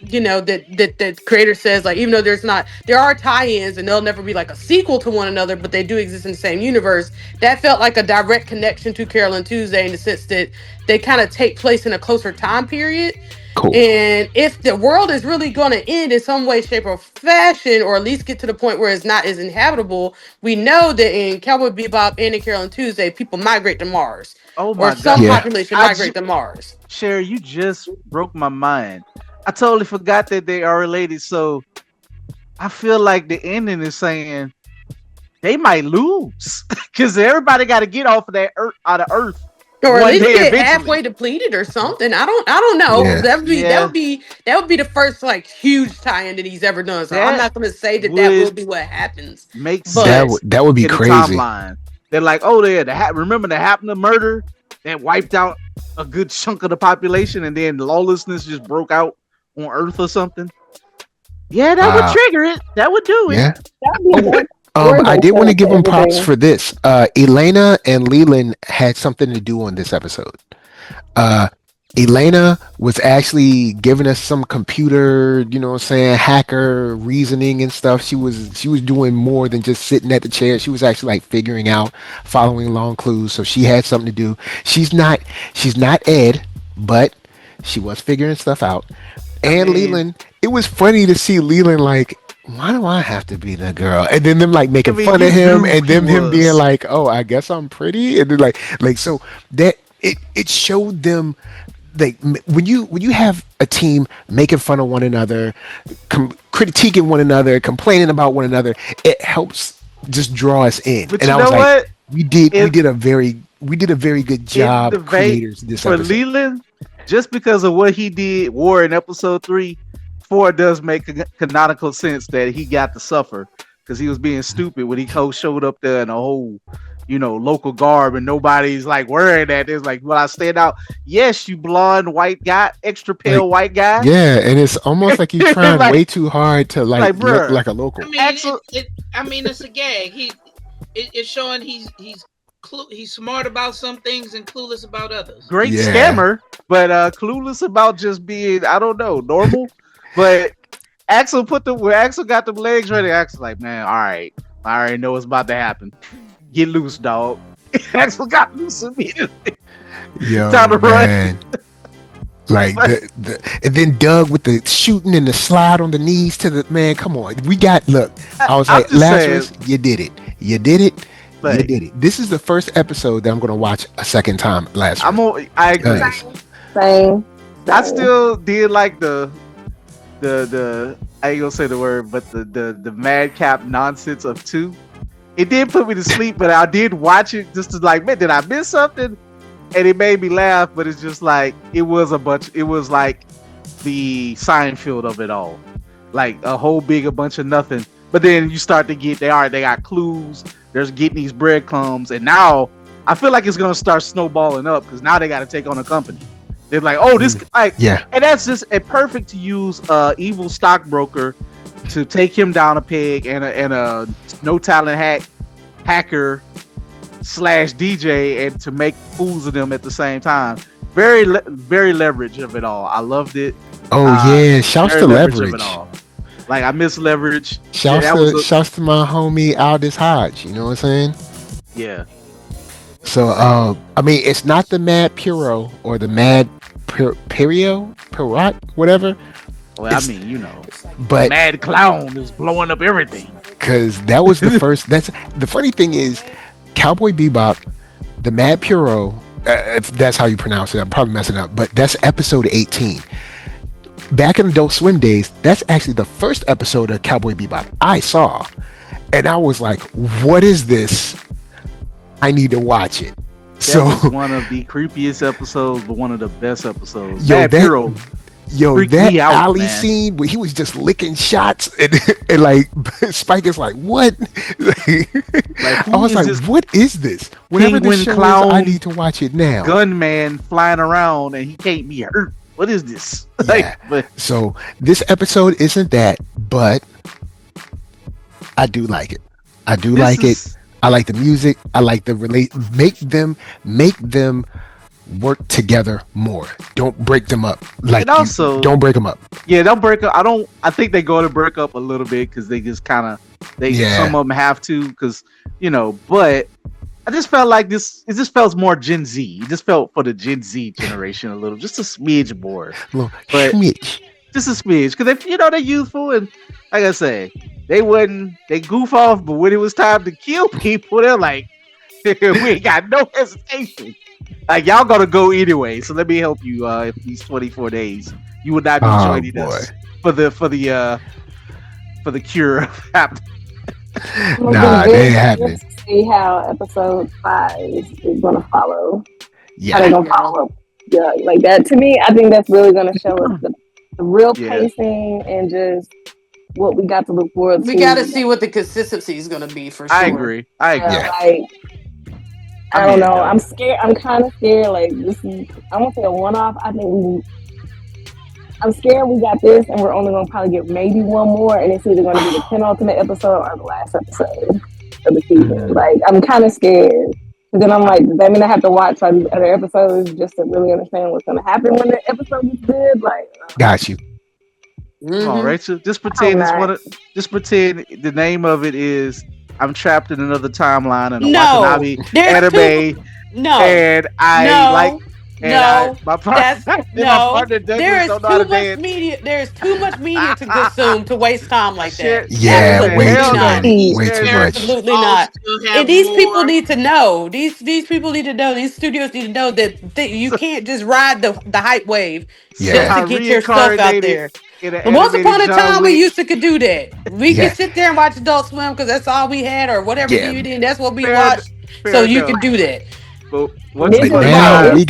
[SPEAKER 5] the creator says even though there are tie-ins and they'll never be a sequel to one another, but they do exist in the same universe. That felt like a direct connection to Carol and Tuesday in the sense that they kind of take place in a closer time period.
[SPEAKER 1] Cool.
[SPEAKER 5] And if the world is really going to end in some way, shape, or fashion, or at least get to the point where it's not as inhabitable, we know that in Cowboy Bebop and in Carol and Tuesday, people migrate to Mars.
[SPEAKER 4] Oh my God.
[SPEAKER 5] Some population migrate to Mars.
[SPEAKER 4] Sherry, you just broke my mind. I totally forgot that they are related. So I feel like the ending is saying they might lose because everybody got to get off of that earth, out of Earth
[SPEAKER 5] Or at
[SPEAKER 4] one
[SPEAKER 5] least
[SPEAKER 4] day
[SPEAKER 5] get
[SPEAKER 4] eventually.
[SPEAKER 5] halfway depleted or something. I don't know.
[SPEAKER 1] Yeah.
[SPEAKER 5] That would be the first like huge tie-in that he's ever done. So I'm
[SPEAKER 4] That
[SPEAKER 5] not going to say that will
[SPEAKER 4] would
[SPEAKER 5] be what happens.
[SPEAKER 4] make
[SPEAKER 5] But
[SPEAKER 4] sense
[SPEAKER 1] That would be
[SPEAKER 4] in the
[SPEAKER 1] crazy.
[SPEAKER 4] timeline. They're like, oh, remember the Happening murder that wiped out a good chunk of the population, and then lawlessness just broke out on Earth or something. Yeah, that would trigger it. That would do it.
[SPEAKER 1] Yeah.
[SPEAKER 3] That'd be good.
[SPEAKER 1] I did want to give them props
[SPEAKER 3] everything.
[SPEAKER 1] for this. Elena and Leland had something to do on this episode. Elena was actually giving us some computer, you know what I'm saying, hacker reasoning and stuff. She was doing more than just sitting at the chair. She was actually like figuring out, following along clues. So she had something to do. She's not Ed, but she was figuring stuff out. And Leland, it was funny to see Leland like, why do I have to be the girl? And then them like making fun of him, and then him being like, oh, I guess I'm pretty, and then like so that it showed them like when you have a team making fun of one another, critiquing one another, complaining about one another, it helps just draw us in.
[SPEAKER 4] But
[SPEAKER 1] and
[SPEAKER 4] you
[SPEAKER 1] I
[SPEAKER 4] know
[SPEAKER 1] was like,
[SPEAKER 4] what?
[SPEAKER 1] we did a very good job, creators, this
[SPEAKER 4] for
[SPEAKER 1] episode.
[SPEAKER 4] Leland. Just because of what he did, War in episode 3, 4 does make canonical sense that he got to suffer because he was being stupid when he showed up there in a whole, local garb and nobody's like wearing that. It's like, will I stand out? Yes, you blonde white guy, extra pale white guy.
[SPEAKER 1] Yeah, and it's almost like you're trying way too hard to look like a local.
[SPEAKER 2] I mean, it's a gag. It's showing he's smart about some things and clueless about others.
[SPEAKER 4] Great scammer, but clueless about just being, I don't know, normal. But Axel Axel got them legs ready. Axel like, man, all right, I already know what's about to happen. Get loose, dog. Axel got loose immediately.
[SPEAKER 1] Yo,
[SPEAKER 4] time to
[SPEAKER 1] man.
[SPEAKER 4] run.
[SPEAKER 1] Like and then Doug with the shooting and the slide on the knees to the man. Come on, look. I was like, Lazarus, saying, you did it. You did it. You did it. This is the first episode that I'm gonna watch a second time. Lazarus.
[SPEAKER 4] I agree.
[SPEAKER 3] Same.
[SPEAKER 4] I still did like the I ain't gonna say the word, but the madcap nonsense of 2. It did put me to sleep, but I did watch it just to like, man, did I miss something? And it made me laugh, but it's just like it was like the Seinfeld of it all, like a whole bunch of nothing. But then you start to get they got clues. There's getting these breadcrumbs, and now I feel like it's gonna start snowballing up because now they got to take on a company. They're like, oh, this and that's just perfect to use evil stockbroker to take him down a peg and a no talent hacker / DJ and to make fools of them at the same time. Very leverage of it all. I loved it.
[SPEAKER 1] Oh yeah, shouts to leverage.
[SPEAKER 4] Like I miss leverage.
[SPEAKER 1] Shouts to my homie Aldous Hodge. You know what I'm saying?
[SPEAKER 4] Yeah.
[SPEAKER 1] So I mean, it's not the Mad Puro or the Mad Pirot, whatever.
[SPEAKER 4] Well, I mean,
[SPEAKER 1] but
[SPEAKER 4] Mad Clown is blowing up everything.
[SPEAKER 1] Because that was the first. That's the funny thing is, Cowboy Bebop, the Mad Puro. If that's how you pronounce it, I'm probably messing up. But that's episode 18. Back in Adult Swim days, that's actually the first episode of Cowboy Bebop I saw, and I was like, "What is this? I need to watch it."
[SPEAKER 4] That was one of the creepiest episodes, but one of the best episodes.
[SPEAKER 1] That alley scene where he was just licking shots and like Spike is like, what? I was like, what is this? Whatever this show
[SPEAKER 4] clown
[SPEAKER 1] is, I need to watch it now.
[SPEAKER 4] Gunman flying around and he can't be hurt. What is this?
[SPEAKER 1] Yeah. So this episode isn't that, but I do like it. I like the music. I like the make them work together more. Don't break them up. Like, and also, don't break them up.
[SPEAKER 4] Yeah, don't break up. I think they go to break up a little bit because they just kind of some of them have to because but I just felt like this. It just felt more Gen Z. It just felt for the Gen Z generation a little, just a smidge more. Just a smidge because they're youthful and like I say, they goof off, but when it was time to kill people, they're like, we ain't got no hesitation. Like y'all gotta go anyway, so let me help you. These 24 days, you would not be joining us for the cure of
[SPEAKER 3] I'm gonna
[SPEAKER 1] Nah,
[SPEAKER 3] be
[SPEAKER 1] they
[SPEAKER 3] very
[SPEAKER 1] ain't
[SPEAKER 3] curious
[SPEAKER 1] happening.
[SPEAKER 3] to see how episode 5 is gonna follow. How
[SPEAKER 1] Yeah,
[SPEAKER 3] they gonna follow up? Yeah, like that. To me, I think that's really gonna show us the real
[SPEAKER 4] Yeah,
[SPEAKER 3] pacing and just what we got to look forward
[SPEAKER 5] We
[SPEAKER 3] to.
[SPEAKER 5] got to see what the consistency is going to be for
[SPEAKER 4] I
[SPEAKER 5] sure.
[SPEAKER 4] agree. I
[SPEAKER 3] Yeah,
[SPEAKER 4] agree.
[SPEAKER 1] yeah.
[SPEAKER 3] like I
[SPEAKER 4] I'm
[SPEAKER 3] don't
[SPEAKER 4] in
[SPEAKER 3] know.
[SPEAKER 4] though.
[SPEAKER 3] I'm scared. I'm kind of scared. Like this is. I won't say a one-off. I think I'm scared we got this, and we're only gonna probably get maybe one more, and it's either gonna be the penultimate episode or the last episode of the season.
[SPEAKER 1] Mhm.
[SPEAKER 3] Like I'm kind of scared. But then I'm like, does that mean I have to watch like these other episodes just to really understand what's gonna happen when the episode is good? Like,
[SPEAKER 1] Got you.
[SPEAKER 4] Come on,
[SPEAKER 5] Mm-hmm.
[SPEAKER 4] Rachel. Just
[SPEAKER 3] I hope
[SPEAKER 4] pretend it's
[SPEAKER 3] not.
[SPEAKER 4] one of. Just pretend the name of it is I'm trapped in another timeline and a
[SPEAKER 5] No,
[SPEAKER 4] Watanabe
[SPEAKER 5] there's two.
[SPEAKER 4] anime,
[SPEAKER 5] No,
[SPEAKER 4] and I like,
[SPEAKER 5] no,
[SPEAKER 4] and I
[SPEAKER 5] no.
[SPEAKER 4] my
[SPEAKER 5] That's
[SPEAKER 4] partner and my
[SPEAKER 5] no.
[SPEAKER 4] partner Douglas
[SPEAKER 5] There is
[SPEAKER 4] don't know how
[SPEAKER 5] too
[SPEAKER 4] to
[SPEAKER 5] much
[SPEAKER 4] dance.
[SPEAKER 5] media. There's too much media to consume to waste time like that.
[SPEAKER 4] Sherry
[SPEAKER 1] Yeah,
[SPEAKER 4] said,
[SPEAKER 1] way
[SPEAKER 5] Absolutely
[SPEAKER 1] too
[SPEAKER 4] hell
[SPEAKER 5] not.
[SPEAKER 4] no.
[SPEAKER 1] many.
[SPEAKER 3] Please.
[SPEAKER 1] Way
[SPEAKER 4] Sherry
[SPEAKER 1] too
[SPEAKER 4] said,
[SPEAKER 1] much.
[SPEAKER 5] Absolutely
[SPEAKER 2] Also
[SPEAKER 5] not. And
[SPEAKER 2] have
[SPEAKER 5] these people
[SPEAKER 2] more.
[SPEAKER 5] need to know. These people need to know. These studios need to know that you
[SPEAKER 4] so,
[SPEAKER 5] can't just ride the hype wave
[SPEAKER 4] so
[SPEAKER 5] just
[SPEAKER 1] Yeah,
[SPEAKER 5] to
[SPEAKER 4] I
[SPEAKER 5] get your stuff out
[SPEAKER 4] reincarnated
[SPEAKER 5] there.
[SPEAKER 4] in an
[SPEAKER 5] And once
[SPEAKER 4] animated
[SPEAKER 5] upon a
[SPEAKER 4] John
[SPEAKER 5] time, we
[SPEAKER 4] Wick.
[SPEAKER 5] used to could do that. We could
[SPEAKER 1] yeah,
[SPEAKER 5] sit there and watch Adult Swim because that's all we had, or whatever
[SPEAKER 1] yeah.
[SPEAKER 5] DVD. And that's what we
[SPEAKER 4] Fair,
[SPEAKER 5] watched. So
[SPEAKER 4] fair
[SPEAKER 5] you
[SPEAKER 4] enough.
[SPEAKER 5] can do that.
[SPEAKER 4] But once
[SPEAKER 3] This
[SPEAKER 1] But
[SPEAKER 3] is
[SPEAKER 4] upon a
[SPEAKER 3] why
[SPEAKER 1] now
[SPEAKER 4] time,
[SPEAKER 3] it's
[SPEAKER 1] we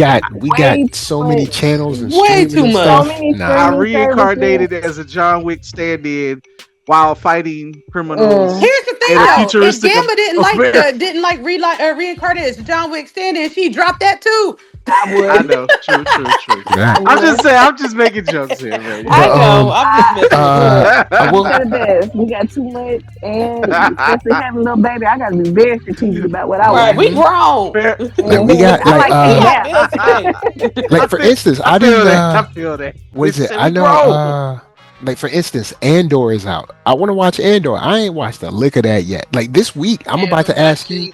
[SPEAKER 1] got
[SPEAKER 3] way
[SPEAKER 1] so
[SPEAKER 3] too
[SPEAKER 1] many
[SPEAKER 3] much.
[SPEAKER 1] channels and
[SPEAKER 5] Way
[SPEAKER 1] streaming
[SPEAKER 5] too
[SPEAKER 1] and
[SPEAKER 3] So
[SPEAKER 5] much.
[SPEAKER 1] stuff.
[SPEAKER 3] many
[SPEAKER 1] Nah.
[SPEAKER 4] I
[SPEAKER 3] streaming services.
[SPEAKER 4] reincarnated as a John Wick stand-in while fighting criminals
[SPEAKER 3] Mm.
[SPEAKER 5] Here's the thing
[SPEAKER 4] in a
[SPEAKER 3] I
[SPEAKER 5] though, if
[SPEAKER 4] futuristic
[SPEAKER 5] Gamma didn't like
[SPEAKER 4] America.
[SPEAKER 5] the didn't like reincarnate as John Wick stand-in, she dropped that too.
[SPEAKER 3] I
[SPEAKER 4] I
[SPEAKER 3] would.
[SPEAKER 4] know, true, true, true.
[SPEAKER 3] I
[SPEAKER 1] Right.
[SPEAKER 4] I'm just
[SPEAKER 3] would.
[SPEAKER 4] saying, I'm just making jokes here, man.
[SPEAKER 5] I
[SPEAKER 1] But
[SPEAKER 5] know. I'm just messing with you.
[SPEAKER 3] Look,
[SPEAKER 1] I
[SPEAKER 3] you
[SPEAKER 1] will.
[SPEAKER 3] said it best. We got too much, and especially having a little baby, I got to be very strategic about what I
[SPEAKER 5] Right,
[SPEAKER 3] watch.
[SPEAKER 5] we
[SPEAKER 1] Mhm.
[SPEAKER 5] grown.
[SPEAKER 4] Fair.
[SPEAKER 1] Like we got
[SPEAKER 3] I
[SPEAKER 1] like
[SPEAKER 3] like
[SPEAKER 5] We
[SPEAKER 3] taking
[SPEAKER 5] have
[SPEAKER 3] naps.
[SPEAKER 5] bills to pay.
[SPEAKER 4] I
[SPEAKER 1] for
[SPEAKER 4] feel,
[SPEAKER 1] instance,
[SPEAKER 4] I
[SPEAKER 1] I
[SPEAKER 4] feel
[SPEAKER 1] didn't
[SPEAKER 4] that. I feel that.
[SPEAKER 1] what
[SPEAKER 4] Bitch
[SPEAKER 1] is it?
[SPEAKER 4] said
[SPEAKER 1] I
[SPEAKER 4] we
[SPEAKER 1] know
[SPEAKER 4] grown.
[SPEAKER 1] like for instance, Andor is out. I want to watch Andor. I ain't watched a lick of that yet. Like this week,
[SPEAKER 2] Haven't watched it either.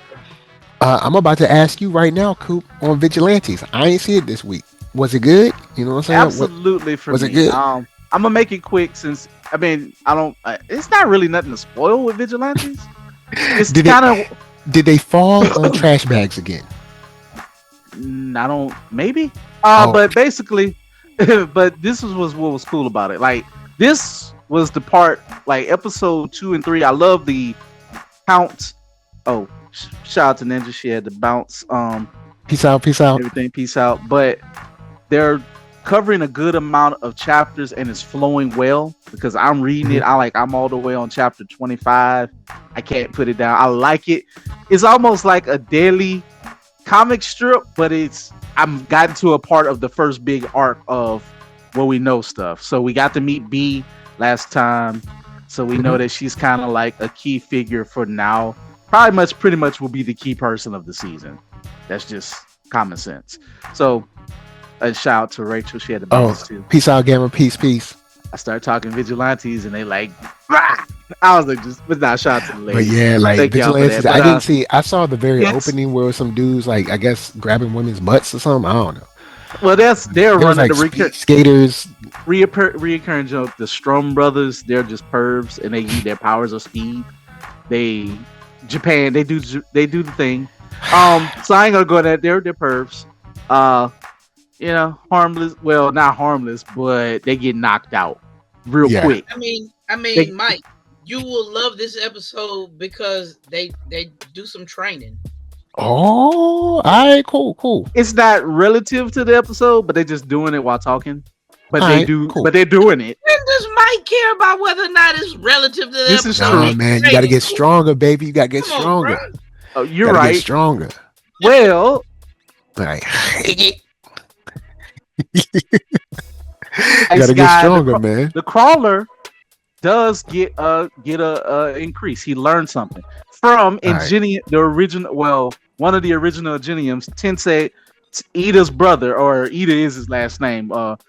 [SPEAKER 1] I'm about to ask you right now, Coop, on Vigilantes. I ain't see it this week. Was it good? You know what I'm saying? What
[SPEAKER 4] Absolutely for
[SPEAKER 1] was it
[SPEAKER 4] me.
[SPEAKER 1] good?
[SPEAKER 4] I'm gonna make it quick since I mean I don't. It's not really nothing to spoil with Vigilantes. It's
[SPEAKER 1] Did
[SPEAKER 4] kind
[SPEAKER 1] it
[SPEAKER 4] of.
[SPEAKER 1] did they fall on trash bags again?
[SPEAKER 4] I don't. Maybe.
[SPEAKER 1] Oh,
[SPEAKER 4] But basically, but this was what was cool about it. Like this was the part, like episode 2 and 3. I love the count. Oh, shout out to Ninja. She had the bounce.
[SPEAKER 1] peace out, peace out.
[SPEAKER 4] Everything. Peace out. But they're covering a good amount of chapters and it's flowing well because I'm reading it. I'm all the way on chapter 25. I can't put it down. I like it. It's almost like a daily comic strip, but I'm gotten to a part of the first big arc of where we know stuff. So we got to meet B last time. So we know that she's kind of like a key figure for now. Pretty much will be the key person of the season. That's just common sense. So a shout out to Rachel. She had the
[SPEAKER 1] Oh,
[SPEAKER 4] bounce too.
[SPEAKER 1] peace out, Gamma. Peace.
[SPEAKER 4] I started talking Vigilantes and they like, "Rah!" I was like, but not shout out to the
[SPEAKER 1] But
[SPEAKER 4] ladies.
[SPEAKER 1] yeah, like
[SPEAKER 4] Thank y'all for
[SPEAKER 1] Vigilantes,
[SPEAKER 4] that.
[SPEAKER 1] I
[SPEAKER 4] But,
[SPEAKER 1] didn't see. I saw the very
[SPEAKER 4] yes.
[SPEAKER 1] opening where some dudes, like I guess, grabbing women's butts or something. I don't know.
[SPEAKER 4] Well, they're
[SPEAKER 1] There was
[SPEAKER 4] running
[SPEAKER 1] like
[SPEAKER 4] the
[SPEAKER 1] skaters.
[SPEAKER 4] reoccurring joke. The Strom brothers, they're just pervs, and they use their powers of speed. Japan, they do the thing. So I ain't gonna go there. They're pervs. Harmless. Well, not harmless, but they get knocked out real
[SPEAKER 1] Yeah.
[SPEAKER 4] quick.
[SPEAKER 2] I mean,
[SPEAKER 4] They-
[SPEAKER 2] Mike, you will love this episode because they do some training.
[SPEAKER 1] Oh, all right, cool.
[SPEAKER 4] It's not relative to the episode, but they're just doing it while talking. But
[SPEAKER 1] All
[SPEAKER 4] they
[SPEAKER 1] right,
[SPEAKER 4] do.
[SPEAKER 1] cool.
[SPEAKER 4] But they're doing it.
[SPEAKER 2] Then does Mike care about whether or not it's relative to the
[SPEAKER 4] This is
[SPEAKER 2] episode?
[SPEAKER 4] true.
[SPEAKER 1] Nah, man, you got to get stronger, baby. You got to get
[SPEAKER 2] Come on,
[SPEAKER 1] stronger.
[SPEAKER 2] bro.
[SPEAKER 4] Oh, you're
[SPEAKER 1] Gotta
[SPEAKER 4] right.
[SPEAKER 1] Get stronger.
[SPEAKER 4] Well,
[SPEAKER 1] Like,
[SPEAKER 4] nice
[SPEAKER 1] you got to get
[SPEAKER 4] guy,
[SPEAKER 1] stronger, man.
[SPEAKER 4] the crawler does get a increase. He learned something from Ingenium, the original. Well, one of the original Ingeniums, Tensei Ida's brother, or Ida is his last name. But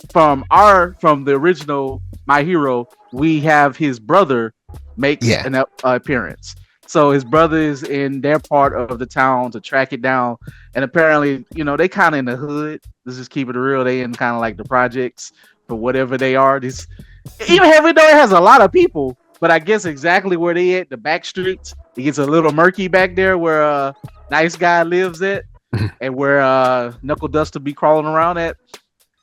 [SPEAKER 4] from the original My Hero, we have his brother makes an appearance. So his brother is in their part of the town to track it down, and apparently, they kind of in the hood. Let's just keep it real. They in kind of like the projects for whatever they are. This, even though it has a lot of people, but I guess exactly where they at, the back streets, it gets a little murky back there where Nice Guy lives at, and where Knuckle Duster be crawling around at.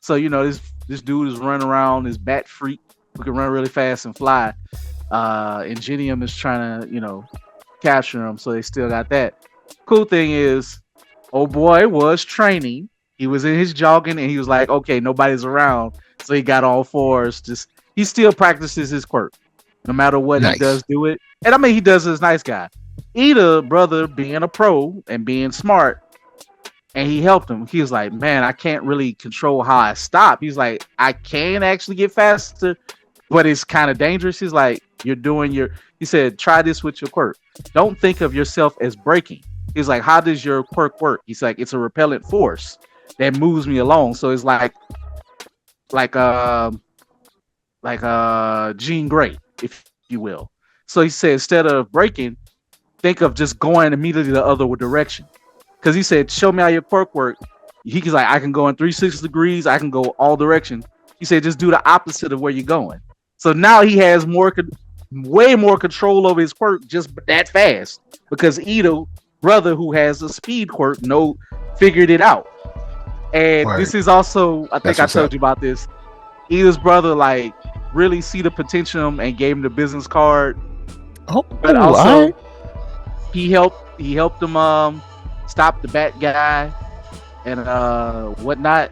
[SPEAKER 4] So this dude is running around, this bat freak who can run really fast and fly. Ingenium is trying to, capture him, so they still got that. Cool thing is, old boy was training. He was in his jogging, and he was like, "Okay, nobody's around," so he got all fours. Just he still practices his quirk, no matter what he
[SPEAKER 1] Nice.
[SPEAKER 4] does. Do it, and I mean, he does as nice guy. Ida, brother, being a pro and being smart, and he helped him. He was like, "Man, I can't really control how I stop." He's like, "I can actually get faster, but it's kind of dangerous." He's like, "You're doing your," he said, "Try this with your quirk. Don't think of yourself as breaking." He's like, "How does your quirk work?" He's like, "It's a repellent force that moves me along." So it's like Jean Grey, if you will. So he said, instead of breaking, think of just going immediately the other direction. Because he said, "Show me how your quirk work." He's like, "I can go in 360 degrees. I can go all directions." He said, "Just do the opposite of where you're going." So now he has way more control over his quirk just that fast, because Ito, brother, who has a speed quirk, figured it out. And
[SPEAKER 1] Word.
[SPEAKER 4] this is also, I think
[SPEAKER 1] That's
[SPEAKER 4] I
[SPEAKER 1] what's
[SPEAKER 4] told
[SPEAKER 1] up.
[SPEAKER 4] you about this. Ito's brother like really see the potential and gave him the business card,
[SPEAKER 1] Oh,
[SPEAKER 4] but
[SPEAKER 1] all
[SPEAKER 4] also
[SPEAKER 1] right.
[SPEAKER 4] he helped him stop the bad guy and whatnot.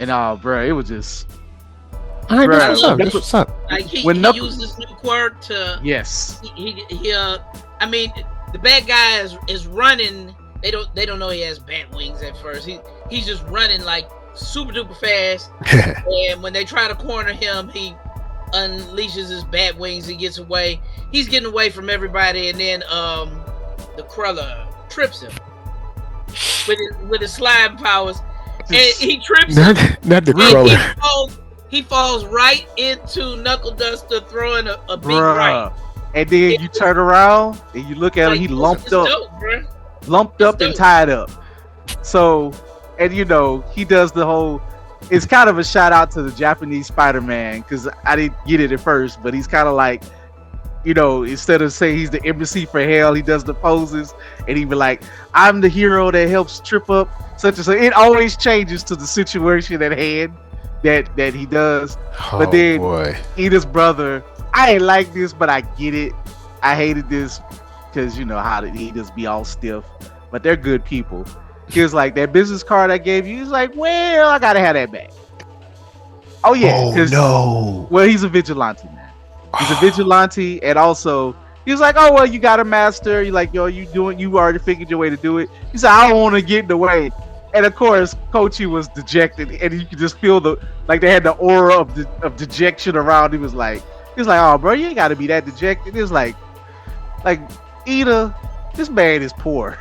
[SPEAKER 4] And bro, it was just
[SPEAKER 1] All right, that's
[SPEAKER 2] I
[SPEAKER 1] what's
[SPEAKER 4] bro.
[SPEAKER 1] up.
[SPEAKER 2] love
[SPEAKER 1] That's what's up.
[SPEAKER 2] like he
[SPEAKER 4] When
[SPEAKER 2] he
[SPEAKER 4] Knuckles,
[SPEAKER 2] used this new quirk to
[SPEAKER 4] yes,
[SPEAKER 2] he I mean the bad guy is running. They don't know he has bat wings at first. He's just running like super duper fast. And when they try to corner him, he unleashes his bat wings. He gets away. He's getting away from everybody, and then the Cruller trips him with his slime powers, and he trips him,
[SPEAKER 1] not the
[SPEAKER 2] and
[SPEAKER 1] crawler.
[SPEAKER 2] he falls right into Knuckle Duster throwing a big right.
[SPEAKER 4] bruh. And then you turn around and you look at him.
[SPEAKER 2] Like
[SPEAKER 4] He
[SPEAKER 2] it's dope, bro.
[SPEAKER 4] lumped
[SPEAKER 2] It's
[SPEAKER 4] up and
[SPEAKER 2] dope.
[SPEAKER 4] tied up. So, and he does the whole. It's kind of a shout out to the Japanese Spider-Man, because I didn't get it at first, but he's kind of like, instead of saying he's the embassy for hell, he does the poses, and he be like, "I'm the hero that helps trip up such and such." It always changes to the situation at hand that he does. But
[SPEAKER 1] Oh
[SPEAKER 4] then
[SPEAKER 1] boy.
[SPEAKER 4] Edith's brother, I ain't like this, but I get it. I hated this because how did he just be all stiff, but they're good people. He was like, "That business card I gave you." He's like, "Well, I gotta have that back." Oh yeah,
[SPEAKER 1] Oh
[SPEAKER 4] because
[SPEAKER 1] no.
[SPEAKER 4] he's a vigilante, man. He's a vigilante, and also he was like, "Oh well, you got a master." You're like, "Yo, you already figured your way to do it." He said, "I don't want to get in the way." And of course, Kochi was dejected, and you could just feel they had the aura of dejection around. He was like, "Oh, bro, you ain't got to be that dejected." It's like Ida, this man is poor.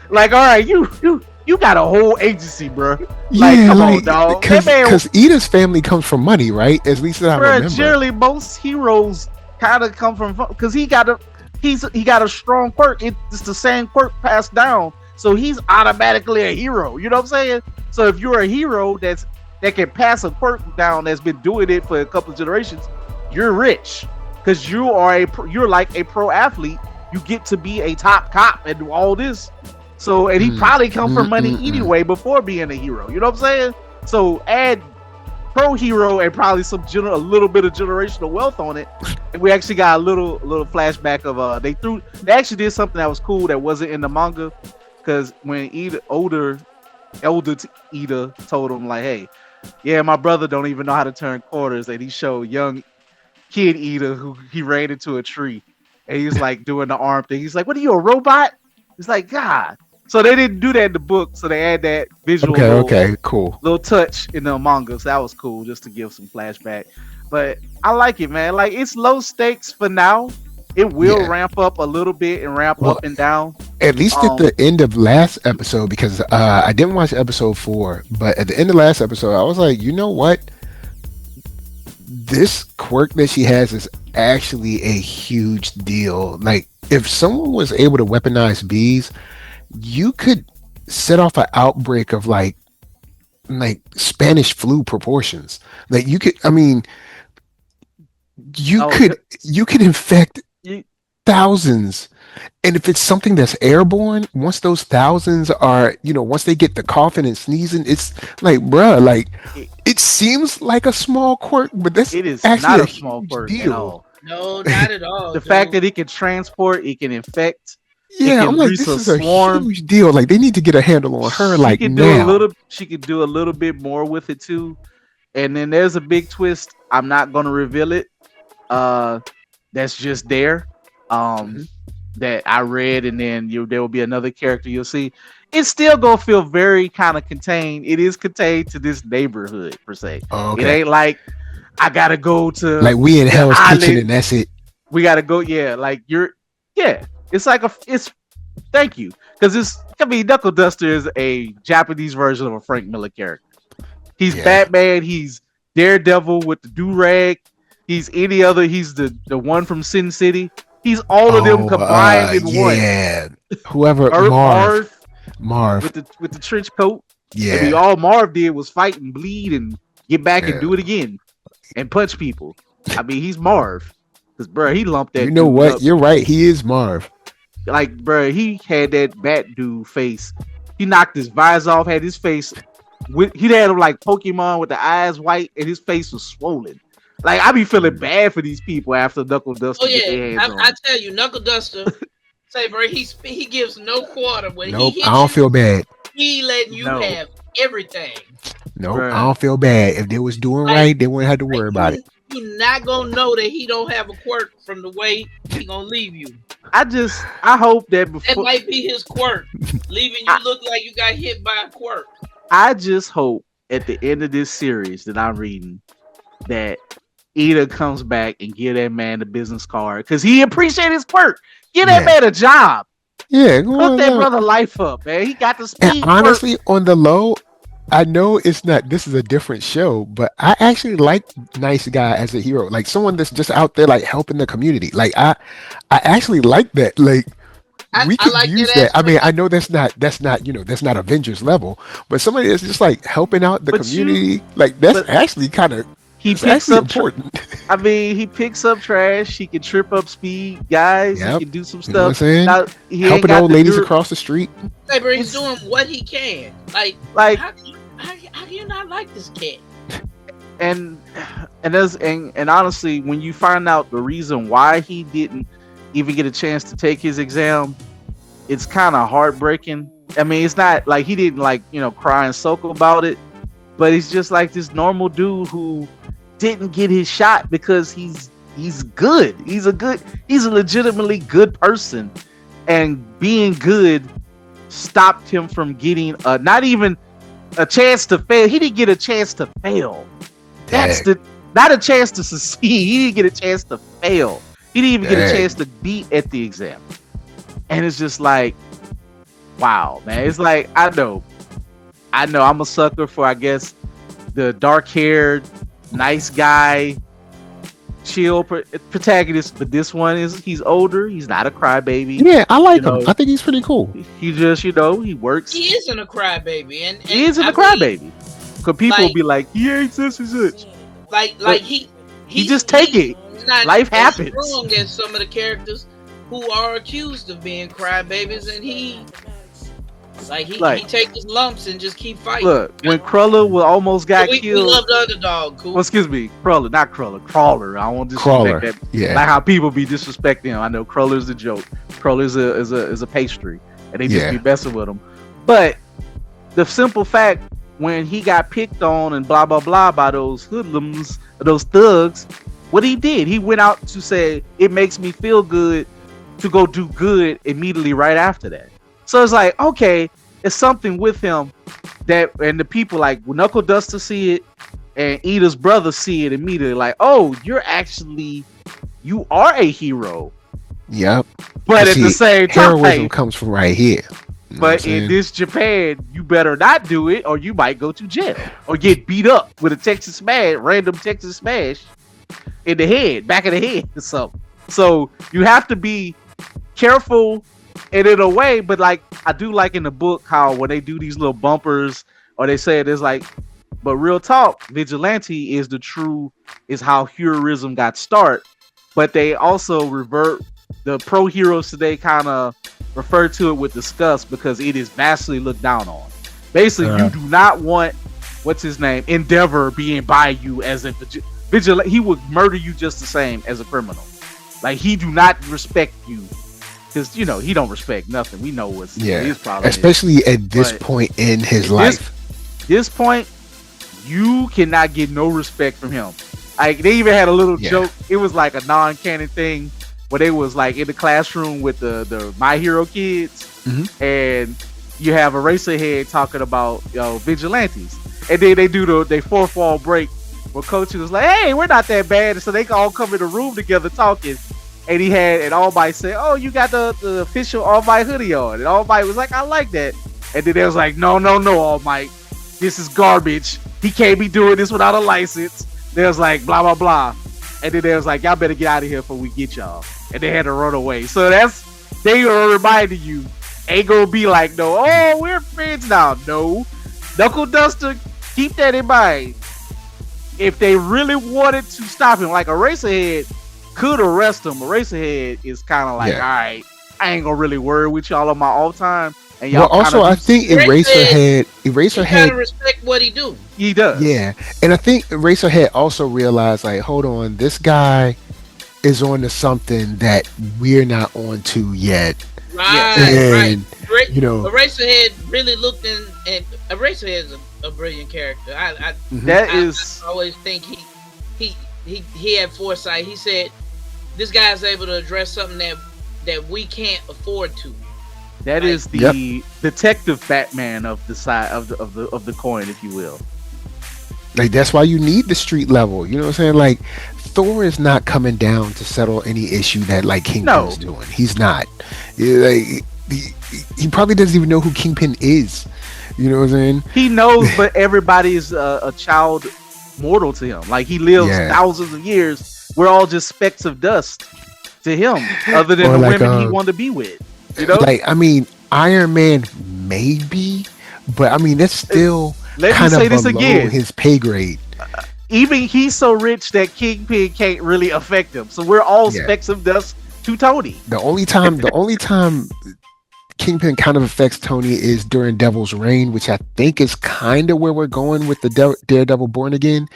[SPEAKER 4] Like, all right, you got a whole agency, bro. Like,
[SPEAKER 1] Yeah,
[SPEAKER 4] come on,
[SPEAKER 1] like
[SPEAKER 4] dog. That
[SPEAKER 1] because
[SPEAKER 4] man,
[SPEAKER 1] because Ida's family comes from money, right? At least I
[SPEAKER 4] bro.
[SPEAKER 1] remember.
[SPEAKER 4] Generally, most heroes kind of come from, because he got a strong quirk. It's the same quirk passed down, so he's automatically a hero. You know what I'm saying? So if you're a hero that can pass a quirk down, that's been doing it for a couple of generations, you're rich, because you're like a pro athlete. You get to be a top cop and do all this. So, and he probably come from money anyway before being a hero. You know what I'm saying? So add pro hero and probably a little bit of generational wealth on it, and we actually got a little flashback of they actually did something that was cool that wasn't in the manga, because when elder Ida told him like, "Hey, yeah, my brother don't even know how to turn quarters," and he showed young kid Ida who he ran into a tree, and he's like doing the arm thing. He's like, "What are you, a robot?" He's like, "God." So they didn't do that in the book, so they had that visual
[SPEAKER 1] Okay, cool.
[SPEAKER 4] little touch in the manga. So that was cool, just to give some flashback. But I like it, man. Like, it's low stakes for now. It will
[SPEAKER 1] Yeah.
[SPEAKER 4] ramp up a little bit and ramp
[SPEAKER 1] Well,
[SPEAKER 4] up and down.
[SPEAKER 1] at least at the end of last episode, because I didn't watch episode 4, but at the end of last episode, I was like, you know what? This quirk that she has is actually a huge deal. Like, if someone was able to weaponize bees, you could set off an outbreak of like Spanish flu proportions. Like you could, I mean, you
[SPEAKER 4] Oh,
[SPEAKER 1] could you could infect
[SPEAKER 4] you-
[SPEAKER 1] thousands. And if it's something that's airborne, once those thousands are, once they get the coughing and sneezing, it's like, bruh, like
[SPEAKER 4] it,
[SPEAKER 1] it seems like a small quirk, but that's
[SPEAKER 4] it is
[SPEAKER 1] actually
[SPEAKER 4] not
[SPEAKER 1] a
[SPEAKER 4] a small
[SPEAKER 1] huge
[SPEAKER 4] quirk at
[SPEAKER 1] deal.
[SPEAKER 4] all.
[SPEAKER 2] No, not at all.
[SPEAKER 4] The fact that it can transport, it can infect, it
[SPEAKER 1] Yeah, I'm
[SPEAKER 4] can
[SPEAKER 1] like,
[SPEAKER 4] reach
[SPEAKER 1] this
[SPEAKER 4] a
[SPEAKER 1] is a
[SPEAKER 4] swarm.
[SPEAKER 1] huge deal. Like, they need to get a handle on her, like, now.
[SPEAKER 4] She could do a little bit more with it too. And then there's a big twist. I'm not gonna reveal it. That's just there.
[SPEAKER 1] Mhm.
[SPEAKER 4] That I read, and then there will be another character you'll see. It's still gonna feel very kind of contained. It is contained to this neighborhood per se.
[SPEAKER 1] Oh,
[SPEAKER 4] It
[SPEAKER 1] okay.
[SPEAKER 4] ain't like I gotta go to
[SPEAKER 1] Like, we in
[SPEAKER 4] the
[SPEAKER 1] Hell's Kitchen
[SPEAKER 4] island.
[SPEAKER 1] and that's it.
[SPEAKER 4] We gotta go. Yeah, like it's like it's thank you, because Knuckle Duster is a Japanese version of a Frank Miller character. He's
[SPEAKER 1] Yeah.
[SPEAKER 4] Batman. He's Daredevil with the do rag. He's any other. He's the one from Sin City. He's all of them combined in one.
[SPEAKER 1] Yeah. Whoever,
[SPEAKER 4] Marv
[SPEAKER 1] Marv.
[SPEAKER 4] with the trench coat.
[SPEAKER 1] Yeah.
[SPEAKER 4] I mean, all Marv did was fight and bleed and get back
[SPEAKER 1] Yeah.
[SPEAKER 4] and do it again and punch people. I mean, he's Marv. Because, bro, he lumped that.
[SPEAKER 1] You know
[SPEAKER 4] dude
[SPEAKER 1] what?
[SPEAKER 4] up.
[SPEAKER 1] You're right. He is Marv.
[SPEAKER 4] Like, bro, he had that bat dude face. He knocked his visor off, had his face. He had him like Pokemon with the eyes white, and his face was swollen. Like, I be feeling bad for these people after Knuckle Duster.
[SPEAKER 2] Oh yeah, I tell you, Knuckle Duster, say, bro, he gives no quarter when
[SPEAKER 1] Nope,
[SPEAKER 2] he
[SPEAKER 1] I don't feel bad.
[SPEAKER 2] He letting you have everything.
[SPEAKER 1] Nope,
[SPEAKER 4] Bruh.
[SPEAKER 1] I don't feel bad. If they was doing right, they wouldn't have to worry about it.
[SPEAKER 2] You're not gonna know that he don't have a quirk from the way he gonna leave you.
[SPEAKER 4] I hope that before
[SPEAKER 2] That might be his quirk, leaving you look like you got hit by a quirk.
[SPEAKER 4] I just hope at the end of this series that I'm reading that Ida comes back and give that man the business card because he appreciates his quirk. Give that man a job.
[SPEAKER 1] Yeah,
[SPEAKER 4] hook that brother life up, man. He got the speed.
[SPEAKER 1] And honestly, on the low, I know it's not. This is a different show, but I actually like Nice Guy as a hero, like someone that's just out there, like helping the community. Like I actually like that. Like we could
[SPEAKER 2] like
[SPEAKER 1] use
[SPEAKER 2] that.
[SPEAKER 1] I mean, I know that's not that's not Avengers level, but somebody that's just like helping out the community. Like that's actually kind of.
[SPEAKER 4] He picks up important. I mean, he picks up trash. He can trip up speed guys. He can do some stuff.
[SPEAKER 1] You know what I'm saying?
[SPEAKER 4] Now,
[SPEAKER 1] helping old ladies across the street.
[SPEAKER 2] Hey, bro, he's doing what he can. Like how do you not like this kid?
[SPEAKER 4] And honestly, when you find out the reason why he didn't even get a chance to take his exam, it's kind of heartbreaking. I mean, it's not like he didn't cry and sulk about it, but he's just like this normal dude who didn't get his shot because he's good. He's a legitimately good person, and being good stopped him from getting not even a chance to fail. He didn't get a chance to fail. That's not a chance to succeed. He didn't get a chance to fail. He didn't even get a chance to be at the exam. And it's just like, wow, man. It's like, I know I'm a sucker for, I guess, the dark-haired, nice guy, chill protagonist, but this one he's older. He's not a crybaby.
[SPEAKER 1] Yeah, I like him. I think he's pretty cool.
[SPEAKER 4] He just, he works.
[SPEAKER 2] He isn't a crybaby, and
[SPEAKER 4] he isn't a crybaby. Because people will be like, he ain't such and such.
[SPEAKER 2] Like he
[SPEAKER 4] just take it. Life happens.
[SPEAKER 2] Wrong as some of the characters who are accused of being crybabies, and he take his lumps and just keep fighting.
[SPEAKER 4] Look, when Cruller almost got killed,
[SPEAKER 2] we love the underdog. Cool.
[SPEAKER 4] Well, excuse me, Cruller, not Cruller, Crawler. I don't want to disrespect that.
[SPEAKER 1] Yeah.
[SPEAKER 4] Like how people be disrespecting him. I know Cruller's a joke. Cruller's is a pastry, and they just be messing with him. But the simple fact, when he got picked on and blah blah blah by those hoodlums, those thugs, what he did, he went out to say, it makes me feel good to go do good immediately right after that. So it's like, okay, it's something with him that, and the people like Knuckle Duster see it, and Ida's brother see it immediately, like, oh, you are a hero.
[SPEAKER 1] Yep.
[SPEAKER 4] But at the same time,
[SPEAKER 1] heroism comes from right here. You know
[SPEAKER 4] but in this Japan, you better not do it, or you might go to jail or get beat up with a random Texas smash in the head, back of the head or something. So you have to be careful, and in a way, but like I do like in the book how when they do these little bumpers, or they say it is like, but real talk, Vigilante is how heroism got started. But they also revert, the pro heroes today kind of refer to it with disgust because it is vastly looked down on. Basically, you do not want, what's his name, Endeavor being by you as a vigilante. He would murder you just the same as a criminal. Like he do not respect you because he don't respect nothing. We know what his problem
[SPEAKER 1] especially
[SPEAKER 4] is.
[SPEAKER 1] at this point in his life.
[SPEAKER 4] This point, you cannot get no respect from him. Like they even had a little joke. It was like a non-canon thing where they was like in the classroom with the My Hero kids, and you have Eraserhead talking about Vigilantes, and then they do they fourth wall break where Coach was like, "Hey, we're not that bad," and so they all come in the room together talking. And All Might said, "Oh, you got the official All Might hoodie on," and All Might was like, "I like that," and then they was like, "No, All Might, this is garbage. He can't be doing this without a license." They was like, blah, blah, blah. And then they was like, y'all better get out of here before we get y'all. And they had to run away. So they are reminding you, ain't gonna be like, no, oh, we're friends now. No. Knuckle Duster, keep that in mind. If they really wanted to stop him, like Eraserhead could arrest him. Eraserhead is kind of like, all right, I ain't gonna really worry with y'all on my off time. And y'all
[SPEAKER 1] also, I think Eraserhead
[SPEAKER 2] gotta respect what he do.
[SPEAKER 4] He does.
[SPEAKER 1] Yeah, and I think Eraserhead also realized, like, hold on, this guy is on to something that we're not on to yet.
[SPEAKER 2] Right,
[SPEAKER 1] and,
[SPEAKER 2] right. Eraserhead really looked in, and Eraserhead is a brilliant character. I always think he had foresight. He said, "This guy's able to address something that we can't afford to."
[SPEAKER 4] That is the detective Batman of the side of the coin, if you will.
[SPEAKER 1] Like that's why you need the street level. You know what I'm saying? Like Thor is not coming down to settle any issue that like Kingpin's doing. He's not. Like he probably doesn't even know who Kingpin is. You know what I'm saying?
[SPEAKER 4] He knows, but everybody is a child mortal to him. Like he lives thousands of years. We're all just specks of dust to him, other than the women he wanted to be with.
[SPEAKER 1] Like, I mean, Iron Man maybe, but I mean, that's still kind of below his pay grade.
[SPEAKER 4] Even he's so rich that Kingpin can't really affect him. So we're all specks of dust to Tony.
[SPEAKER 1] The only time Kingpin kind of affects Tony is during Devil's Reign, which I think is kind of where we're going with the Daredevil Born Again.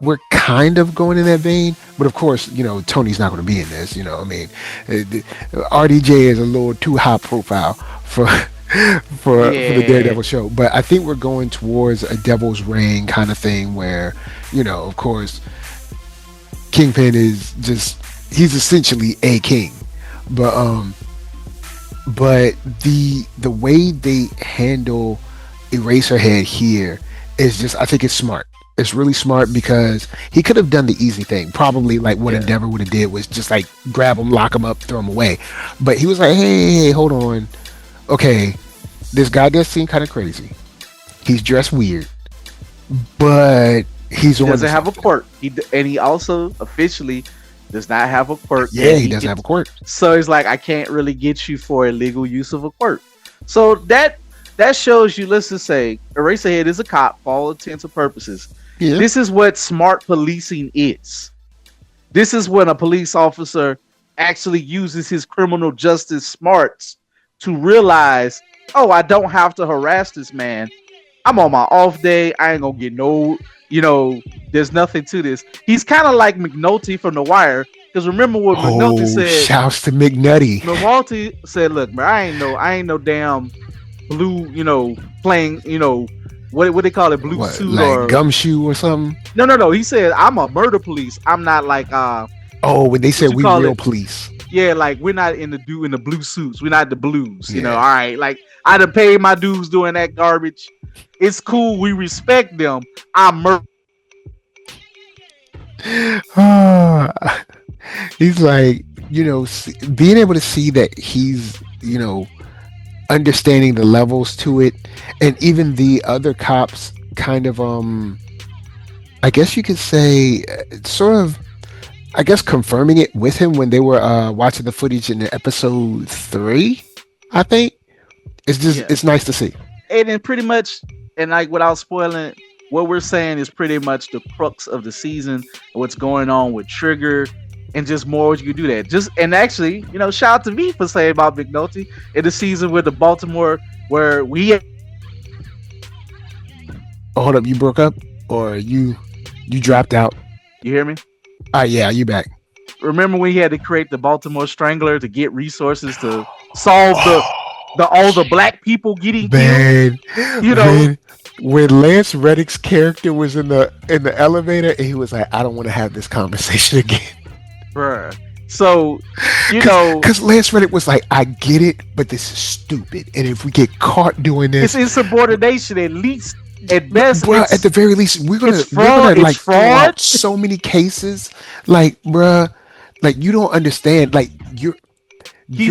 [SPEAKER 1] We're kind of going in that vein, but of course, Tony's not going to be in this. I mean, RDJ is a little too high profile for the Daredevil show. But I think we're going towards a Devil's Reign kind of thing where, of course, Kingpin is he's essentially a king, but the way they handle Eraserhead here is just, I think it's smart. It's really smart because he could have done the easy thing. Probably like what Endeavor would have did was just like grab him, lock him up, throw him away. But he was like, hey, hold on. Okay, this guy does seem kind of crazy. He's dressed weird, but he
[SPEAKER 4] doesn't have a quirk. He also officially does not have a quirk.
[SPEAKER 1] Yeah, he doesn't have a quirk.
[SPEAKER 4] So he's like, I can't really get you for illegal use of a quirk. So that shows you, let's just say, Eraserhead is a cop for all intents and purposes. Yeah. This is what smart policing is. This is when a police officer actually uses his criminal justice smarts to realize, oh, I don't have to harass this man. I'm on my off day. I ain't gonna get there's nothing to this. He's kind of like McNulty from The Wire. Because remember what McNulty said.
[SPEAKER 1] Shouts to McNutty.
[SPEAKER 4] McNulty said, look, man, I ain't no damn blue, playing, what they call it, blue suit
[SPEAKER 1] like
[SPEAKER 4] or
[SPEAKER 1] gumshoe or something.
[SPEAKER 4] No. He said, I'm a murder police. I'm not like
[SPEAKER 1] when they said we real police.
[SPEAKER 4] Yeah, like we're not in the blue suits. We're not the blues. All right. Like I'd have paid my dues doing that garbage. It's cool. We respect them. I'm murder.
[SPEAKER 1] He's like, being able to see that he's, understanding the levels to it, and even the other cops kind of I guess you could say sort of confirming it with him when they were watching the footage in episode 3, I think. It's just it's nice to see.
[SPEAKER 4] And then pretty much, and like without spoiling, what we're saying is pretty much the crux of the season, what's going on with Trigger, and just more you can do that. And actually, shout out to me for saying about McNulty in the season with the Baltimore where we.
[SPEAKER 1] Oh, hold up, you broke up or you dropped out?
[SPEAKER 4] You hear me?
[SPEAKER 1] Yeah, you back.
[SPEAKER 4] remember when he had to create the Baltimore Strangler to get resources to solve the all the black people getting
[SPEAKER 1] Man,
[SPEAKER 4] killed? You know,
[SPEAKER 1] when Lance Reddick's character was in the elevator, and he was like, "I don't want to have this conversation again."
[SPEAKER 4] bruh. So,
[SPEAKER 1] Because Lance Reddick was like, "I get it, but this is stupid, and if we get caught doing this,
[SPEAKER 4] it's insubordination at least. At best,
[SPEAKER 1] bruh, at the very least, we're gonna like throw out so many cases, like, bruh, like you don't understand, like you're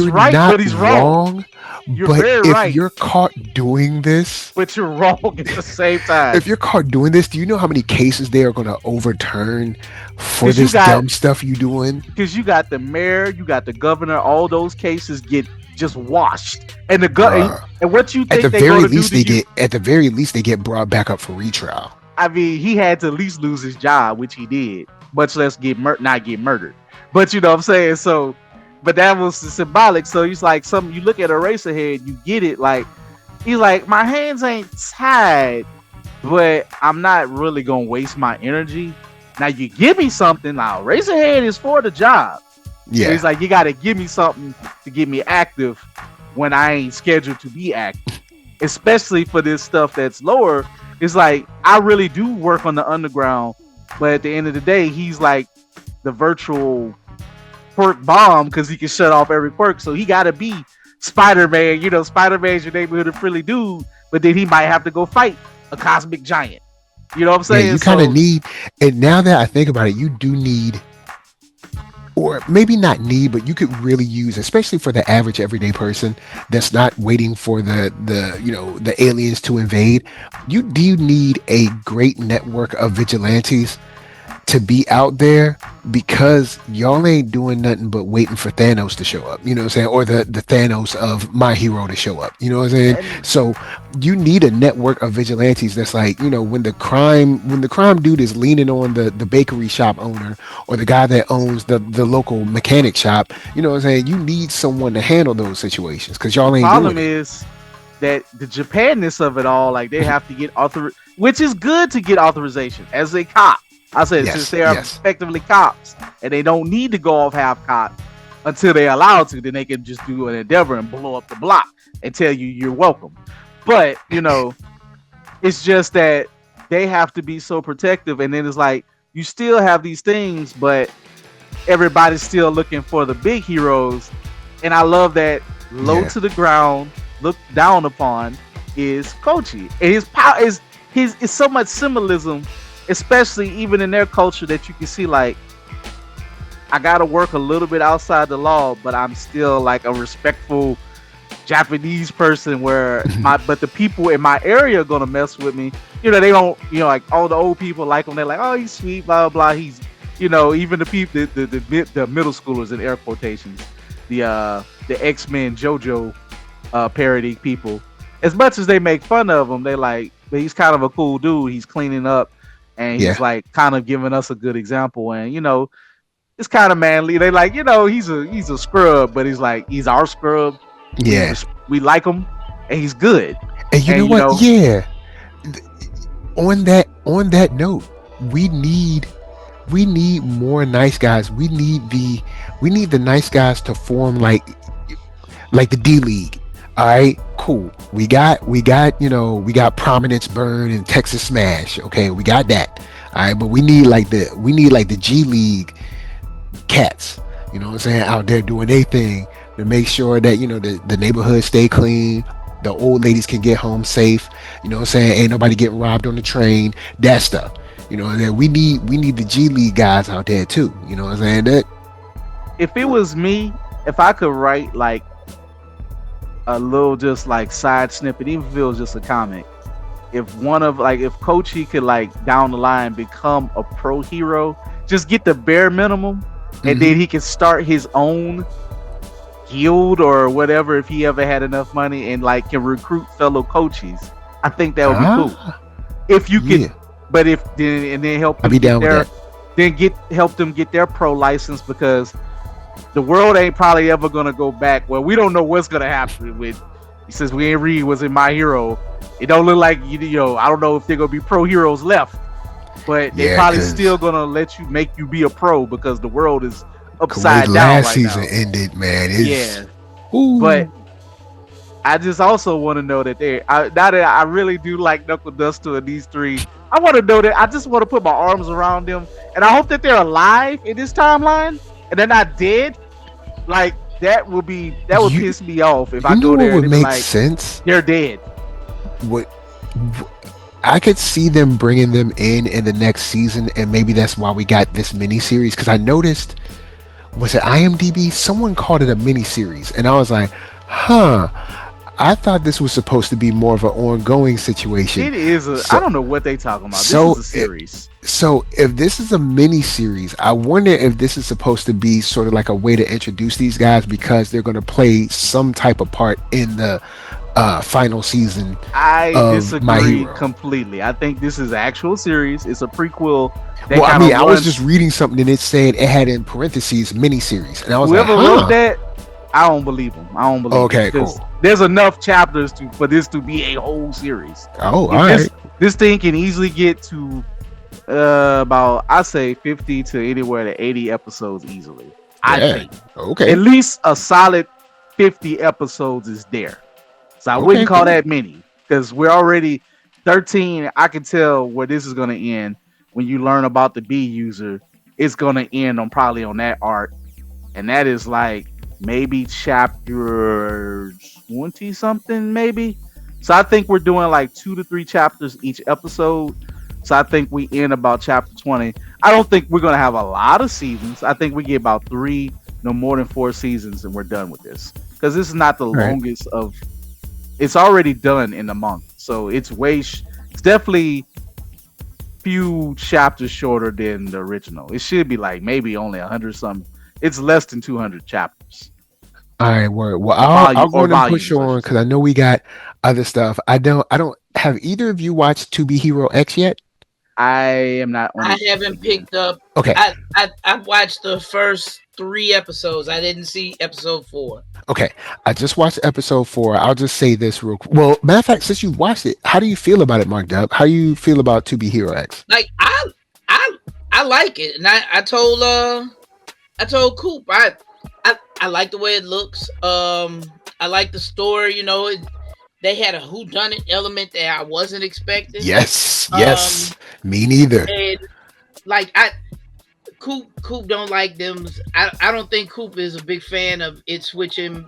[SPEAKER 4] right,
[SPEAKER 1] not
[SPEAKER 4] but he's wrong. You're
[SPEAKER 1] but
[SPEAKER 4] very
[SPEAKER 1] if
[SPEAKER 4] right.
[SPEAKER 1] you're caught doing this,
[SPEAKER 4] but you're wrong at the same time.
[SPEAKER 1] If you're caught doing this, do you know how many cases they are going to overturn for this dumb stuff you doing?
[SPEAKER 4] Because you got the mayor, you got the governor, all those cases get just washed, and and what you think
[SPEAKER 1] at the very least they get brought back up for retrial.
[SPEAKER 4] I mean, he had to at least lose his job, which he did, much less not get murdered. But you know what I'm saying? So, but that was symbolic. So he's like, you look at Eraserhead, you get it. Like, he's like, my hands ain't tied, but I'm not really gonna waste my energy. Now you give me something. Now Eraserhead is for the job.
[SPEAKER 1] Yeah.
[SPEAKER 4] So he's like, you got to give me something to get me active when I ain't scheduled to be active, especially for this stuff that's lower. It's like, I really do work on the underground, but at the end of the day, he's like the virtual quirk bomb because he can shut off every quirk. So he got to be Spider-Man. You know, Spider-Man's your neighborhood friendly dude, but then he might have to go fight a cosmic giant. You know what I'm saying?
[SPEAKER 1] Yeah, you kind of need, and now that I think about it, you do need, or maybe not need, but you could really use, especially for the average everyday person that's not waiting for the aliens to invade. You do need a great network of vigilantes to be out there, because y'all ain't doing nothing but waiting for Thanos to show up, you know what I'm saying, or the Thanos of My Hero to show up, you know what I'm saying. So you need a network of vigilantes that's like, you know, when the crime dude is leaning on the bakery shop owner or the guy that owns the local mechanic shop, you know what I'm saying, you need someone to handle those situations, because y'all ain't doing it.
[SPEAKER 4] The problem is that the Japanness of it all, like they have to get which is good to get authorization as a cop. I said, since they are effectively cops and they don't need to go off half cop until they're allowed to, then they can just do an endeavor and blow up the block and tell you you're welcome. But, you know, it's just that they have to be so protective. And then it's like, you still have these things, but everybody's still looking for the big heroes. And I love that low to the ground, looked down upon is Kochi. And his power is so much symbolism, especially even in their culture, that you can see, like, I gotta work a little bit outside the law, but I'm still like a respectful Japanese person where but the people in my area are gonna mess with me. You know, they don't, you know, like all the old people like him, they're like, oh, he's sweet, blah blah blah. He's, you know, even the people, the middle schoolers in air quotations, the X-Men JoJo parody people, as much as they make fun of him, they like, but he's kind of a cool dude. He's cleaning up. And he's like kind of giving us a good example, and you know, it's kind of manly. They like, you know, he's a scrub, but he's like, he's our scrub.
[SPEAKER 1] Yeah,
[SPEAKER 4] we like him, and he's good.
[SPEAKER 1] And you know what? Yeah. On that note, we need more nice guys. We need the nice guys to form like the D League. All right, cool. We got Prominence Burn and Texas Smash. Okay, we got that. All right, but we need like the G League cats. You know what I'm saying? Out there doing their thing to make sure that, you know, the neighborhood stay clean. The old ladies can get home safe. You know what I'm saying? Ain't nobody getting robbed on the train. That stuff. You know, that we need the G League guys out there too. You know what I'm saying? That
[SPEAKER 4] if it was me, if I could write like a little just like side snippet, even if it was just a comic, if Kochi could like down the line become a pro hero, just get the bare minimum, and then he can start his own guild or whatever if he ever had enough money, and like can recruit fellow coaches. I think that would be cool if you could. But if then help them help them get their pro license, because the world ain't probably ever gonna go back. Well, we don't know what's gonna happen with, since we ain't read what's in My Hero. It don't look like, you know, I don't know if they're gonna be pro heroes left, but they probably still gonna make you be a pro, because the world is
[SPEAKER 1] The way
[SPEAKER 4] upside down
[SPEAKER 1] last
[SPEAKER 4] right
[SPEAKER 1] season
[SPEAKER 4] now.
[SPEAKER 1] ended, man, is
[SPEAKER 4] Yeah, but
[SPEAKER 1] ooh.
[SPEAKER 4] I just also want to know that now that I really do like Knuckle Duster and these three, I want to know that I just want to put my arms around them, and I hope that they're alive in this timeline and they're not dead. Like that would
[SPEAKER 1] You
[SPEAKER 4] piss me off if I
[SPEAKER 1] you know
[SPEAKER 4] go
[SPEAKER 1] what
[SPEAKER 4] there and
[SPEAKER 1] would
[SPEAKER 4] they be
[SPEAKER 1] make
[SPEAKER 4] like
[SPEAKER 1] sense?
[SPEAKER 4] they're dead.
[SPEAKER 1] What I could see them bringing them in the next season, and maybe that's why we got this mini series. Because I noticed, was it IMDb? Someone called it a mini series, and I was like, huh. I thought this was supposed to be more of an ongoing situation.
[SPEAKER 4] It is I
[SPEAKER 1] So,
[SPEAKER 4] don't know what they talking about. This is
[SPEAKER 1] so,
[SPEAKER 4] a series.
[SPEAKER 1] so if this is a mini series, I wonder if this is supposed to be sort of like a way to introduce these guys because they're going to play some type of part in the final season
[SPEAKER 4] I
[SPEAKER 1] of My
[SPEAKER 4] disagree
[SPEAKER 1] Hero.
[SPEAKER 4] completely. I think this is an actual series. It's a prequel that
[SPEAKER 1] Well, I
[SPEAKER 4] kind
[SPEAKER 1] mean,
[SPEAKER 4] of
[SPEAKER 1] I was
[SPEAKER 4] runs.
[SPEAKER 1] just reading something and it said it had in parentheses miniseries, and I was like,
[SPEAKER 4] Whoever wrote
[SPEAKER 1] huh.
[SPEAKER 4] that, I don't believe him. I don't believe it
[SPEAKER 1] Okay,
[SPEAKER 4] because
[SPEAKER 1] cool.
[SPEAKER 4] there's enough chapters for this to be a whole series.
[SPEAKER 1] Oh, all
[SPEAKER 4] If
[SPEAKER 1] right.
[SPEAKER 4] this thing can easily get to about I say 50 to anywhere to 80 episodes easily. I
[SPEAKER 1] Yeah.
[SPEAKER 4] think
[SPEAKER 1] Okay.
[SPEAKER 4] at least a solid 50 episodes is there. So I
[SPEAKER 1] Okay,
[SPEAKER 4] wouldn't call
[SPEAKER 1] cool.
[SPEAKER 4] that many because we're already 13. I can tell where this is going to end when you learn about the B user. It's going to end on probably on that arc, and that is like maybe chapter 20 something, maybe. So I think we're doing like 2 to 3 chapters each episode. So I think we end about chapter 20. I don't think we're going to have a lot of seasons. I think we get about 3, no more than 4 seasons, and we're done with this because this is not the
[SPEAKER 1] All right.
[SPEAKER 4] longest of. It's already done in a month, so it's it's definitely few chapters shorter than the original. It should be like maybe only 100 something. It's less than 200 chapters
[SPEAKER 1] All right, word. Well,
[SPEAKER 4] or
[SPEAKER 1] I'll go
[SPEAKER 4] or
[SPEAKER 1] ahead and push
[SPEAKER 4] volumes, I
[SPEAKER 1] on
[SPEAKER 4] should
[SPEAKER 1] because
[SPEAKER 4] say.
[SPEAKER 1] I know we got other stuff. I don't have either of you watched To Be Hero X yet?
[SPEAKER 4] I am not on
[SPEAKER 2] I
[SPEAKER 4] it
[SPEAKER 2] haven't
[SPEAKER 4] again.
[SPEAKER 2] picked up.
[SPEAKER 1] Okay.
[SPEAKER 2] I watched the first 3 episodes. I didn't see episode 4.
[SPEAKER 1] Okay. I just watched episode 4. I'll just say this real quick. Well, matter of fact, since you've watched it, how do you feel about it, Mark Dub? How do you feel about To Be Hero X?
[SPEAKER 2] Like I like it, and I told Coop I like the way it looks. I like the story. You know, they had a whodunit element that I wasn't expecting.
[SPEAKER 1] Yes.
[SPEAKER 2] Um,
[SPEAKER 1] Yes. Me neither.
[SPEAKER 2] and like Coop don't like them. I don't think Coop is a big fan of it switching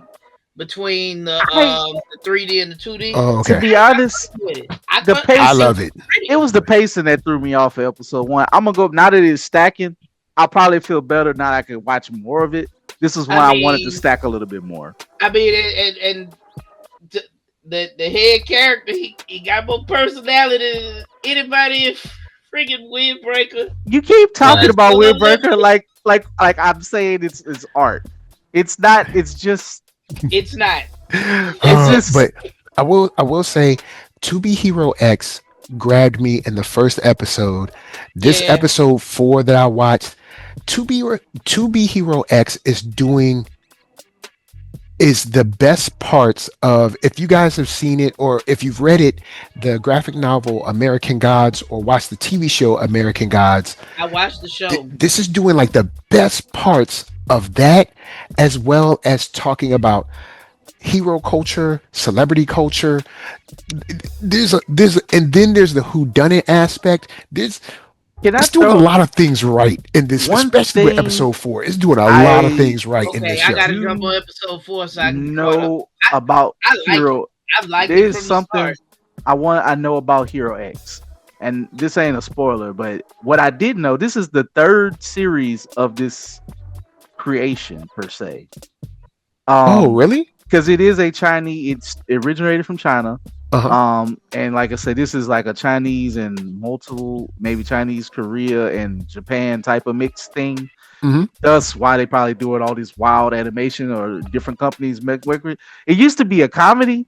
[SPEAKER 2] between
[SPEAKER 4] I
[SPEAKER 2] the 3D and the 2D.
[SPEAKER 1] Oh,
[SPEAKER 4] To
[SPEAKER 1] okay.
[SPEAKER 4] be honest,
[SPEAKER 2] With it.
[SPEAKER 4] the
[SPEAKER 2] I
[SPEAKER 1] I
[SPEAKER 4] pacing
[SPEAKER 2] think
[SPEAKER 1] love it.
[SPEAKER 2] it's pretty.
[SPEAKER 4] it was the pacing that threw me off for episode 1. I'm gonna go now that it's stacking. I'll probably feel better now that I can watch more of it. This is why I wanted to
[SPEAKER 2] mean,
[SPEAKER 4] stack a little bit more.
[SPEAKER 2] and the head character he got more personality than anybody in freaking Windbreaker.
[SPEAKER 4] You keep talking
[SPEAKER 2] I
[SPEAKER 4] about
[SPEAKER 2] still don't love
[SPEAKER 4] Windbreaker
[SPEAKER 2] it.
[SPEAKER 4] like I'm saying it's art. It's not. It's just.
[SPEAKER 2] It's not.
[SPEAKER 4] It's just.
[SPEAKER 1] But I will say To Be Hero X grabbed me in the first episode. This
[SPEAKER 2] Yeah,
[SPEAKER 1] episode 4 that I watched, To Be Hero X is the best parts of, if you guys have seen it or if you've read it, the graphic novel American Gods or watched the TV show American Gods.
[SPEAKER 2] I watched the show.
[SPEAKER 1] This is doing like the best parts of that, as well as talking about hero culture, celebrity culture. And then there's the whodunit aspect.
[SPEAKER 4] Can I
[SPEAKER 1] It's doing a
[SPEAKER 4] throw
[SPEAKER 1] lot of things right in this,
[SPEAKER 4] one
[SPEAKER 1] especially with
[SPEAKER 4] thing
[SPEAKER 1] episode 4. It's doing a lot of
[SPEAKER 4] I
[SPEAKER 1] things right in this
[SPEAKER 2] Okay, I
[SPEAKER 1] show.
[SPEAKER 2] gotta jump on
[SPEAKER 4] do
[SPEAKER 2] episode 4 so I can be caught up.
[SPEAKER 4] know about
[SPEAKER 2] I like it.
[SPEAKER 4] Hero?
[SPEAKER 2] I've liked it
[SPEAKER 4] There's
[SPEAKER 2] from the
[SPEAKER 4] something
[SPEAKER 2] start.
[SPEAKER 4] I know about Hero X, and this ain't a spoiler, but what I did know, this is the 3rd series of this creation per se.
[SPEAKER 1] Oh, really?
[SPEAKER 4] Because it is a Chinese. It originated from China.
[SPEAKER 1] Uh-huh.
[SPEAKER 4] And like I said, this is like a Chinese and multiple, maybe Chinese, Korea, and Japan type of mixed thing.
[SPEAKER 1] Mm-hmm.
[SPEAKER 4] That's why they probably do it all these wild animation or different companies make it. It used to be a comedy.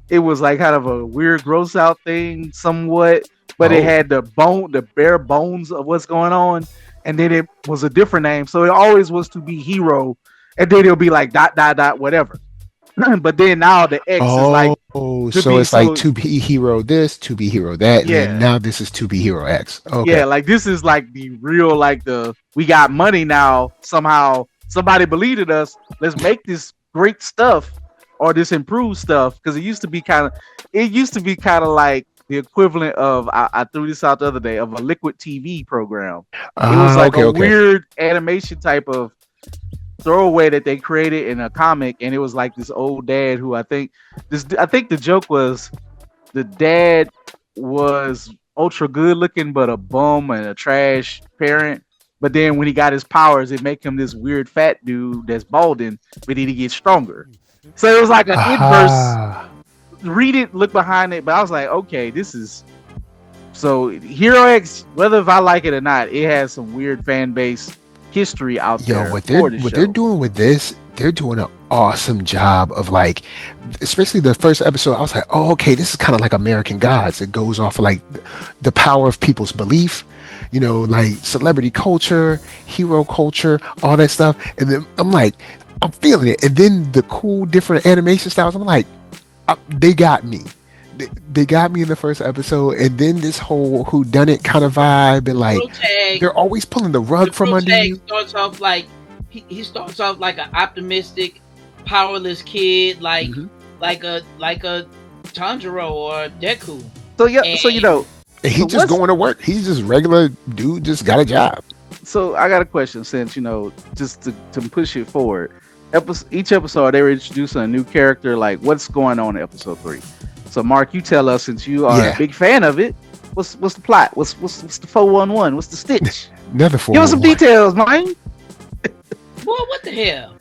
[SPEAKER 4] It was like kind of a weird, gross out thing, somewhat, but it
[SPEAKER 1] Oh.
[SPEAKER 4] had the bare bones of what's going on, and then it was a different name. So it always was To Be Hero, and then it'll be like dot dot dot whatever. But then now the X is like
[SPEAKER 1] Oh,
[SPEAKER 4] to
[SPEAKER 1] so
[SPEAKER 4] be
[SPEAKER 1] it's like
[SPEAKER 4] so
[SPEAKER 1] To Be Hero this, To Be Hero that, and then
[SPEAKER 4] yeah.
[SPEAKER 1] now this is To Be Hero X. Okay.
[SPEAKER 4] Yeah, like this is like the real, like we got money now somehow somebody believed in us. Let's make this great stuff or this improved stuff, because it used to be kind of like the equivalent of I threw this out the other day of a liquid TV program. It was like
[SPEAKER 1] Okay,
[SPEAKER 4] a
[SPEAKER 1] okay.
[SPEAKER 4] weird animation type of throwaway that they created in a comic, and it was like this old dad who I think the joke was the dad was ultra good looking but a bum and a trash parent. But then when he got his powers, it make him this weird fat dude that's balding, but then he gets stronger. So it was like an inverse. Read it, look behind it, but I was like, okay, this is so Hero X. Whether if I like it or not, it has some weird fan base history out there.
[SPEAKER 1] What they're doing with this, they're doing an awesome job of like, especially the first episode. I was like, oh, okay, this is kind of like American Gods. It goes off of like the power of people's belief, like celebrity culture, hero culture, all that stuff. And then I'm like, I'm feeling it. And then the cool different animation styles. I'm like, they got me. They got me in the first episode, and then this whole whodunit kind of vibe, and like they're always pulling the rug from under you.
[SPEAKER 2] Starts off like he starts off like an optimistic, powerless kid, like a Tanjiro or Deku.
[SPEAKER 4] So and
[SPEAKER 1] he's just going to work. He's just regular dude, just got a job.
[SPEAKER 4] So I got a question, since just to push it forward. Each episode they were introducing a new character. Like, what's going on in episode 3? So Mark, you tell us, since you are a big fan of it. What's the plot? What's the 411? What's the stitch?
[SPEAKER 1] Never 411.
[SPEAKER 4] Give us some details, man.
[SPEAKER 2] Boy, what the hell?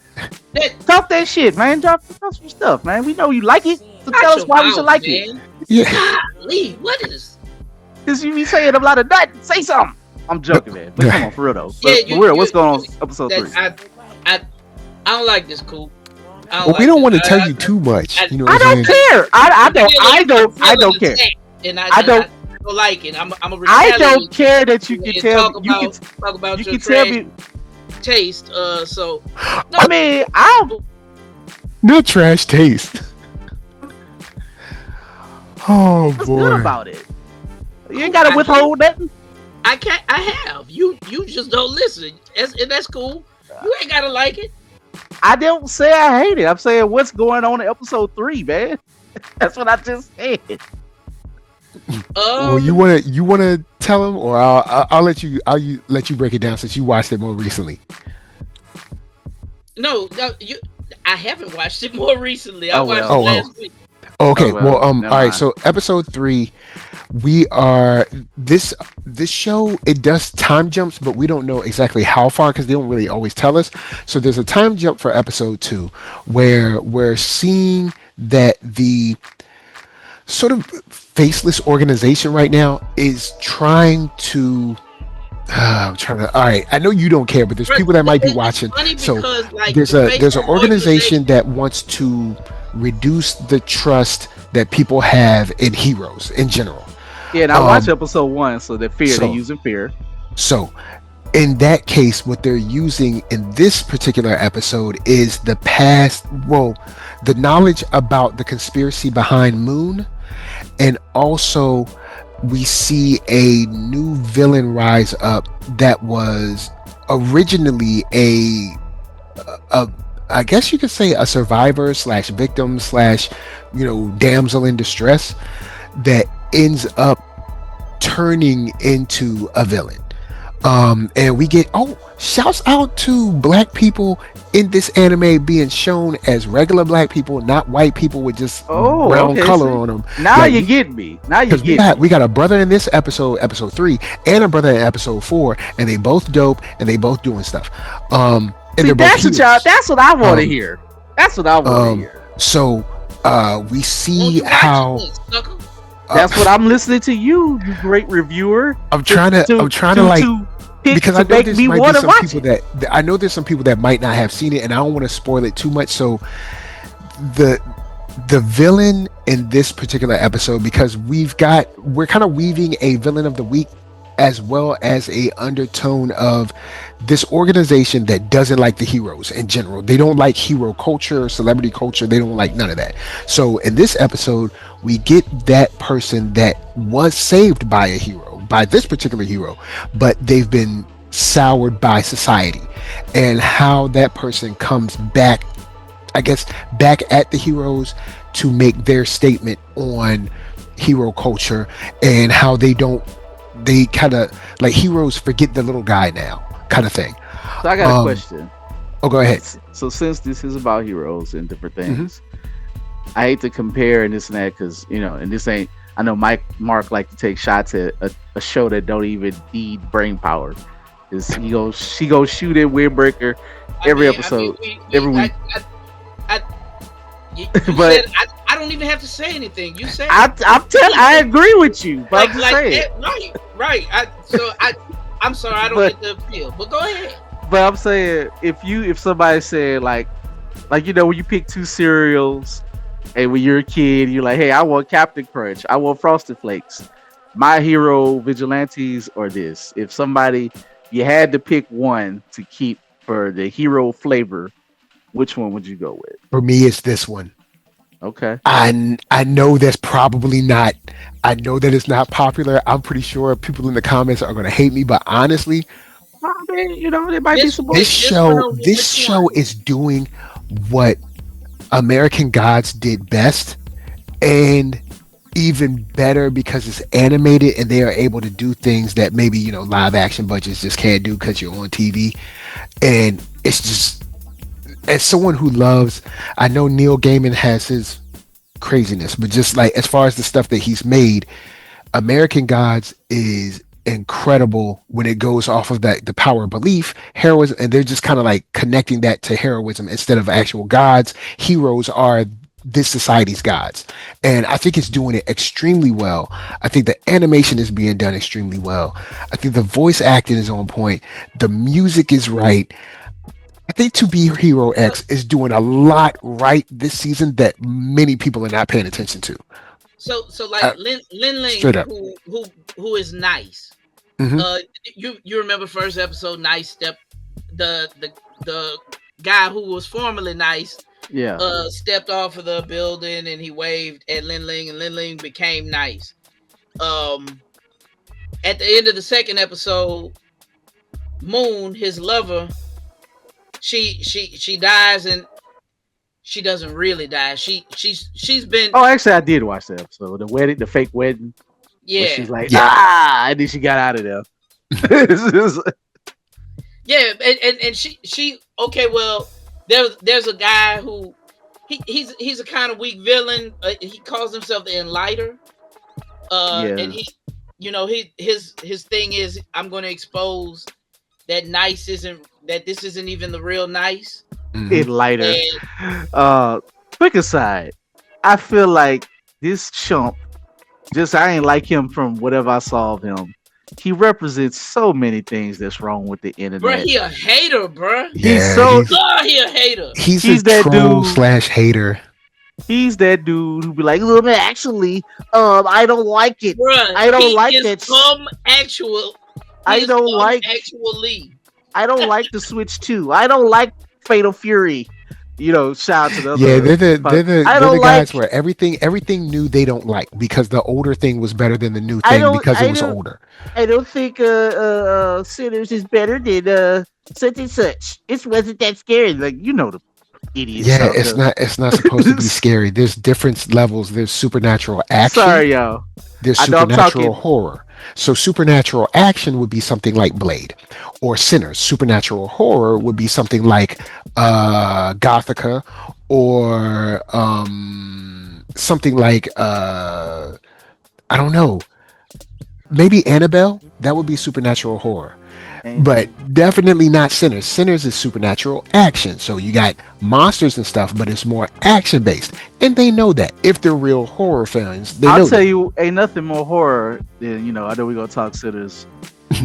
[SPEAKER 4] Talk that shit, man. Drop some stuff, man. We know you like it, so tell us why we should like it.
[SPEAKER 2] Yeah. Golly, what is?
[SPEAKER 4] Because you be saying a lot of that. Say something. I'm joking, man. But come on, for real though. What's going on episode 3?
[SPEAKER 2] I don't like this, Cool.
[SPEAKER 1] We don't want to tell you too much.
[SPEAKER 4] I don't care. I don't care.
[SPEAKER 2] And I don't like it.
[SPEAKER 4] I don't care that you can tell.
[SPEAKER 2] Talk about your
[SPEAKER 4] tell me
[SPEAKER 2] taste. So no,
[SPEAKER 4] I mean,
[SPEAKER 1] no trash taste. Oh
[SPEAKER 4] what's
[SPEAKER 1] boy.
[SPEAKER 4] good about it? You ain't gotta withhold nothing.
[SPEAKER 2] I can't. I have. You just don't listen. And that's cool. You ain't gotta like it.
[SPEAKER 4] I don't say I hate it. I'm saying what's going on in episode 3, man. That's what I just said.
[SPEAKER 1] Well, you wanna tell him, or I'll let you break it down since you watched it more recently.
[SPEAKER 2] No, I haven't watched it more recently. I watched it last week.
[SPEAKER 1] Okay, all right. So episode 3, we are this show. It does time jumps, but we don't know exactly how far because they don't really always tell us. So there's a time jump for episode 2 where we're seeing that the sort of faceless organization right now is trying to. All right, I know you don't care, but there's people that might be watching. So there's an organization that wants to reduce the trust that people have in heroes in general.
[SPEAKER 4] Yeah, and I watched episode 1, so they're using fear.
[SPEAKER 1] So in that case, what they're using in this particular episode is the knowledge about the conspiracy behind Moon, and also we see a new villain rise up that was originally I guess you could say a survivor / victim / damsel in distress that ends up turning into a villain. And we get shouts out to black people in this anime being shown as regular black people, not white people with just brown color on them.
[SPEAKER 4] Now you get me.
[SPEAKER 1] We got a brother in this episode 3, and a brother in episode 4, and they both dope and they both doing stuff.
[SPEAKER 4] That's what I want to hear. That's what I want to hear.
[SPEAKER 1] So we see how.
[SPEAKER 4] That's what I'm listening to you great reviewer.
[SPEAKER 1] I'm trying to because I know there's might be some people that I know there's some people that might not have seen it, and I don't want to spoil it too much. So the villain in this particular episode, because we're kind of weaving a villain of the week as well as a undertone of this organization that doesn't like the heroes in general. They don't like hero culture, celebrity culture. They don't like none of that. So in this episode, we get that person that was saved by a hero, by this particular hero, but they've been soured by society, and how that person comes back, I guess, back at the heroes to make their statement on hero culture, and how they kind of like heroes forget the little guy now, kind of thing.
[SPEAKER 4] So I got a
[SPEAKER 1] Um,
[SPEAKER 4] question.
[SPEAKER 1] oh, go ahead.
[SPEAKER 4] So since this is about heroes and different
[SPEAKER 1] Hmm.
[SPEAKER 4] things, I hate to compare and this and that because and this ain't. I know Mark like to take shots at a show that don't even need brain power. Is she goes shoot at Windbreaker every episode, every week.
[SPEAKER 2] I you
[SPEAKER 4] But
[SPEAKER 2] said I don't even have to say anything. You said
[SPEAKER 4] I agree with you, but I'm just
[SPEAKER 2] like
[SPEAKER 4] saying.
[SPEAKER 2] that, right. I'm sorry, I don't
[SPEAKER 4] But
[SPEAKER 2] get the appeal. But go ahead.
[SPEAKER 4] but I'm saying if somebody said like when you pick two cereals and when you're a kid you're like, hey, I want Captain Crunch, I want Frosted Flakes, my hero Vigilantes or this. If somebody you had to pick one to keep for the hero flavor, which one would you go with?
[SPEAKER 1] For me, it's this one.
[SPEAKER 4] Okay.
[SPEAKER 1] I know that's probably not. I know that it's not popular. I'm pretty sure people in the comments are going to hate me, but honestly,
[SPEAKER 4] I mean, there might be some more.
[SPEAKER 1] this
[SPEAKER 2] Which
[SPEAKER 1] show
[SPEAKER 2] one?
[SPEAKER 1] is doing what American Gods did best, and even better because it's animated and they are able to do things that maybe live action budgets just can't do because you're on TV, and it's just, as someone who loves, I know Neil Gaiman has his craziness, but just like as far as the stuff that he's made, American Gods is incredible when it goes off of that, the power of belief, heroism, and they're just kind of like connecting that to heroism instead of actual gods. Heroes are this society's gods, and I think it's doing it extremely well. I think the animation is being done extremely well. I think the voice acting is on point. The music is right. I think To Be Hero X is doing a lot right this season that many people are not paying attention to.
[SPEAKER 2] So like
[SPEAKER 1] Uh,
[SPEAKER 2] Lin Ling,
[SPEAKER 1] Straight up.
[SPEAKER 2] who is nice.
[SPEAKER 1] Hmm.
[SPEAKER 2] You remember first episode, Nice step the guy who was formerly Nice
[SPEAKER 4] Yeah.
[SPEAKER 2] stepped off of the building and he waved at Lin Ling and Lin Ling became Nice. Um at the end of the second episode, Moon, his lover, she dies, and she doesn't really die. She's been,
[SPEAKER 4] Oh, actually, I did watch that episode. The wedding, the fake wedding, where
[SPEAKER 2] yeah.
[SPEAKER 4] she's like,
[SPEAKER 1] Yeah.
[SPEAKER 4] and then she got out of there.
[SPEAKER 2] Yeah, and she okay. Well, there's a guy who he's a kind of weak villain. He calls himself the Enlighter.
[SPEAKER 4] Yeah.
[SPEAKER 2] And his thing is, I'm going to expose that this isn't even the real Nice.
[SPEAKER 4] It lighter.
[SPEAKER 2] And
[SPEAKER 4] Quick aside, I feel like this chump, I ain't like him from whatever I saw of him. He represents so many things that's wrong with the
[SPEAKER 2] bro,
[SPEAKER 4] internet.
[SPEAKER 2] he a hater, bro.
[SPEAKER 4] He's
[SPEAKER 2] He a hater.
[SPEAKER 1] He's a
[SPEAKER 4] that
[SPEAKER 1] troll
[SPEAKER 4] dude.
[SPEAKER 1] slash hater.
[SPEAKER 4] He's that dude who be like, "Look, man, actually, I don't like it.
[SPEAKER 2] Bruh,
[SPEAKER 4] I don't like
[SPEAKER 2] it.
[SPEAKER 4] it.
[SPEAKER 2] I don't
[SPEAKER 4] like the Switch 2. I don't like Fatal Fury." Shout out to the other.
[SPEAKER 1] Yeah, they're the guys
[SPEAKER 4] like,
[SPEAKER 1] where everything new they don't like because the older thing was better than the new thing because it was older.
[SPEAKER 4] I don't think Sinners is better than such and such. It wasn't that scary. Like the idiots.
[SPEAKER 1] Yeah, it's not supposed to be scary. There's different levels. There's supernatural action.
[SPEAKER 4] Sorry, y'all.
[SPEAKER 1] There's supernatural horror. So supernatural action would be something like Blade or Sinners. Supernatural horror would be something like Gothica or something like I don't know, maybe Annabelle. That would be supernatural horror. But definitely not Sinners. Sinners is supernatural action. So you got monsters and stuff, but it's more action based. And they know that. If they're real horror fans, they know
[SPEAKER 4] I'll tell you, ain't nothing more horror than, I know we're going to talk Sinners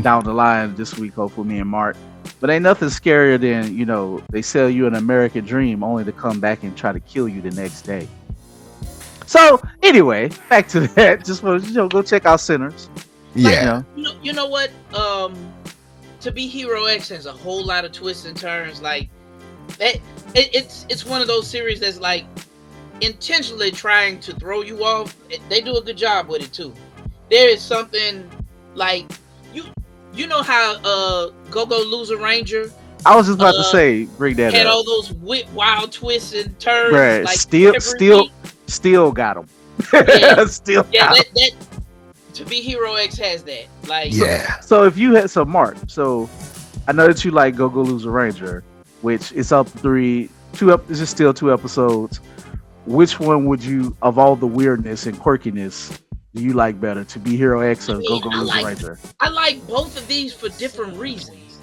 [SPEAKER 4] down the line this week, hopefully me and Mark. But ain't nothing scarier than, they sell you an American dream only to come back and try to kill you the next day. So, anyway, back to that. Just want to, go check out Sinners.
[SPEAKER 1] Yeah.
[SPEAKER 2] You know what? To Be Hero X has a whole lot of twists and turns. Like that, it's one of those series that's like intentionally trying to throw you off. They do a good job with it too. There is something like you know how Go-Go Loser Ranger
[SPEAKER 4] I was just about to
[SPEAKER 2] uh
[SPEAKER 4] say, bring that
[SPEAKER 2] had
[SPEAKER 4] up,
[SPEAKER 2] all those wild twists and turns
[SPEAKER 4] bruh.
[SPEAKER 2] like
[SPEAKER 4] Still,
[SPEAKER 2] every
[SPEAKER 4] still,
[SPEAKER 2] week.
[SPEAKER 4] still got him.
[SPEAKER 2] Yeah,
[SPEAKER 4] Still
[SPEAKER 2] yeah.
[SPEAKER 4] got him.
[SPEAKER 2] That To Be Hero X has that. Like,
[SPEAKER 4] So,
[SPEAKER 1] Yeah.
[SPEAKER 4] so if you had so Mark, so I know that you like Go Go Loser Ranger, which is up this is still 2 episodes. Which one would you, of all the weirdness and quirkiness, do you like better, To Be Hero X
[SPEAKER 2] I
[SPEAKER 4] or Go
[SPEAKER 2] mean,
[SPEAKER 4] Go Loser Ranger?
[SPEAKER 2] I like both of these for different reasons,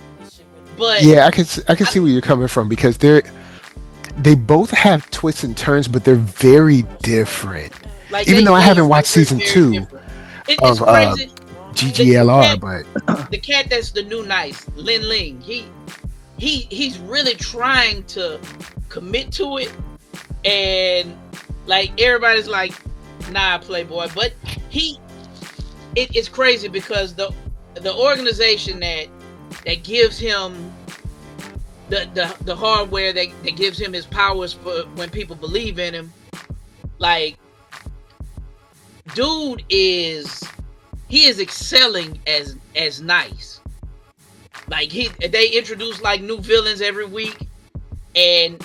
[SPEAKER 2] but
[SPEAKER 1] Yeah, I can
[SPEAKER 2] I,
[SPEAKER 1] see where you're coming from because they both have twists and turns, but they're very different.
[SPEAKER 2] like
[SPEAKER 1] Even though I haven't
[SPEAKER 2] they're
[SPEAKER 1] watched season
[SPEAKER 2] very
[SPEAKER 1] two
[SPEAKER 2] different. It's
[SPEAKER 1] of
[SPEAKER 2] crazy. The
[SPEAKER 1] GGLR,
[SPEAKER 2] cat,
[SPEAKER 1] but
[SPEAKER 2] the cat that's the new nice Lin Ling. He's really trying to commit to it, and like everybody's like, nah, Playboy. But it's crazy because the organization that gives him the hardware that gives him his powers for when people believe in him, like, dude is excelling as nice. Like, they introduce like new villains every week, and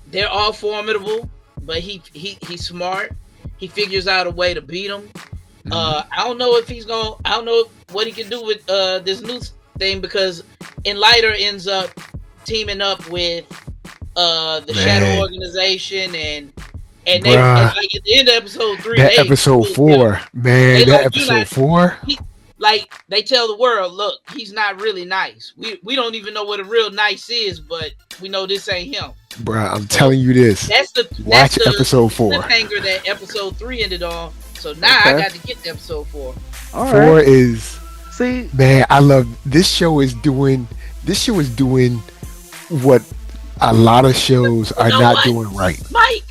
[SPEAKER 2] they're all formidable, but he's smart. He figures out a way to beat them. I don't know if I don't know what he can do with this new thing, because Enlighter ends up teaming up with the Shadow Organization, and
[SPEAKER 1] bruh,
[SPEAKER 2] like at the end of episode 3,
[SPEAKER 1] that episode four, man,
[SPEAKER 2] they
[SPEAKER 1] that
[SPEAKER 2] like, you not
[SPEAKER 1] episode four.
[SPEAKER 2] like, they tell the world, look, he's not really nice. We don't even know what a real nice is, but we know this ain't him.
[SPEAKER 1] Bruh, I'm telling you this. Watch episode 4.
[SPEAKER 2] Cliffhanger that episode 3 ended on. So now I got to get to episode 4.
[SPEAKER 4] All
[SPEAKER 1] 4
[SPEAKER 4] right.
[SPEAKER 1] is,
[SPEAKER 4] See,
[SPEAKER 1] man, I love this show is doing what a lot of shows are not doing right.
[SPEAKER 2] Mike,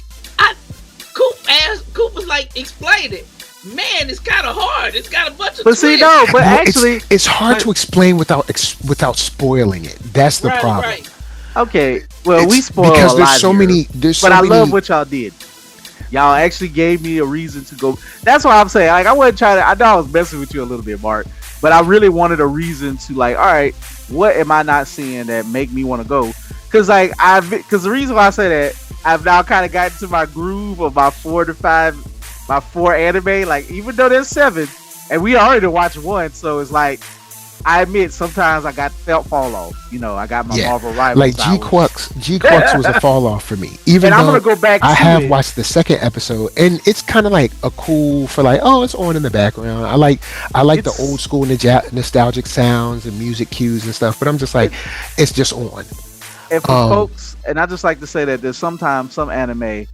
[SPEAKER 2] Coop was like, explain it. Man, it's kind of hard. It's got a bunch of twists.
[SPEAKER 4] see, no, but
[SPEAKER 1] No,
[SPEAKER 4] actually,
[SPEAKER 1] it's hard to explain without spoiling it. That's the problem.
[SPEAKER 2] Right.
[SPEAKER 4] okay. Well, we
[SPEAKER 1] It's
[SPEAKER 4] spoiled
[SPEAKER 1] because
[SPEAKER 4] a
[SPEAKER 1] there's
[SPEAKER 4] lot
[SPEAKER 1] so
[SPEAKER 4] here,
[SPEAKER 1] many. There's so
[SPEAKER 4] but I
[SPEAKER 1] many.
[SPEAKER 4] love what y'all did. Y'all actually gave me a reason to go. That's what I'm saying. Like, I wasn't trying to. I know I was messing with you a little bit, Mark, but I really wanted a reason to, like, all right, what am I not seeing that make me want to go? Because the reason why I say that, I've now kind of gotten to my groove of my 4 anime. Like, even though there's 7, and we already watched 1, so it's like, I admit sometimes I got felt fall off. You know, I got my Marvel rivals.
[SPEAKER 1] Like G-Quux was a fall off for me. Even
[SPEAKER 4] and
[SPEAKER 1] though
[SPEAKER 4] I'm gonna go back.
[SPEAKER 1] I
[SPEAKER 4] to
[SPEAKER 1] have
[SPEAKER 4] it.
[SPEAKER 1] watched the second episode, and it's kind of like a cool for like, oh, it's on in the background. I like the old school nostalgic sounds and music cues and stuff. But I'm just like, it's just on.
[SPEAKER 4] And for folks, and I just like to say that there's sometimes some anime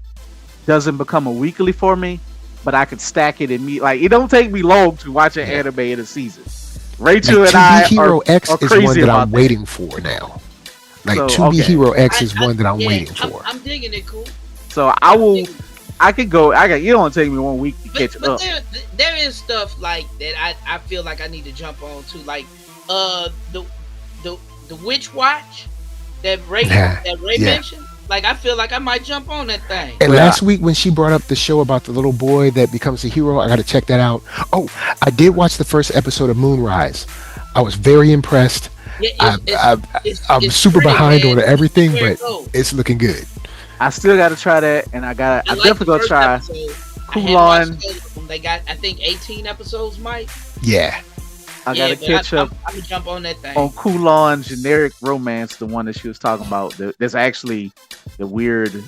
[SPEAKER 4] doesn't become a weekly for me, but I could stack it and like, it don't take me long to watch an anime in a season. Rachel
[SPEAKER 1] like,
[SPEAKER 4] and I
[SPEAKER 1] Hero X
[SPEAKER 4] are
[SPEAKER 1] is
[SPEAKER 4] crazy
[SPEAKER 1] one that
[SPEAKER 4] about
[SPEAKER 1] I'm waiting for now. Like,
[SPEAKER 4] So,
[SPEAKER 1] 2B
[SPEAKER 4] okay.
[SPEAKER 1] Hero X is one that I'm waiting for.
[SPEAKER 2] I'm digging it, cool.
[SPEAKER 4] So I could go. You don't take me 1 week to catch up.
[SPEAKER 2] There is stuff like that I feel like I need to jump on to, like the Witch Watch that Ray mentioned. Like, I feel like I might jump on that thing.
[SPEAKER 1] And last week when she brought up the show about the little boy that becomes a hero, I got to check that out. Oh, I did watch the first episode of Moonrise. I was very impressed. I'm super
[SPEAKER 2] pretty,
[SPEAKER 1] behind
[SPEAKER 2] man.
[SPEAKER 1] on everything,
[SPEAKER 2] There
[SPEAKER 1] but
[SPEAKER 2] it goes.
[SPEAKER 1] it's looking good.
[SPEAKER 4] I still got to try that, and I'm
[SPEAKER 2] like
[SPEAKER 4] definitely gonna try
[SPEAKER 2] Kulon. They got, I think, 18 episodes, Mike.
[SPEAKER 1] Yeah.
[SPEAKER 4] I gotta catch up
[SPEAKER 2] I'm gonna jump on that thing.
[SPEAKER 4] on Kulon Generic Romance, the one that she was talking about. There's actually the weird,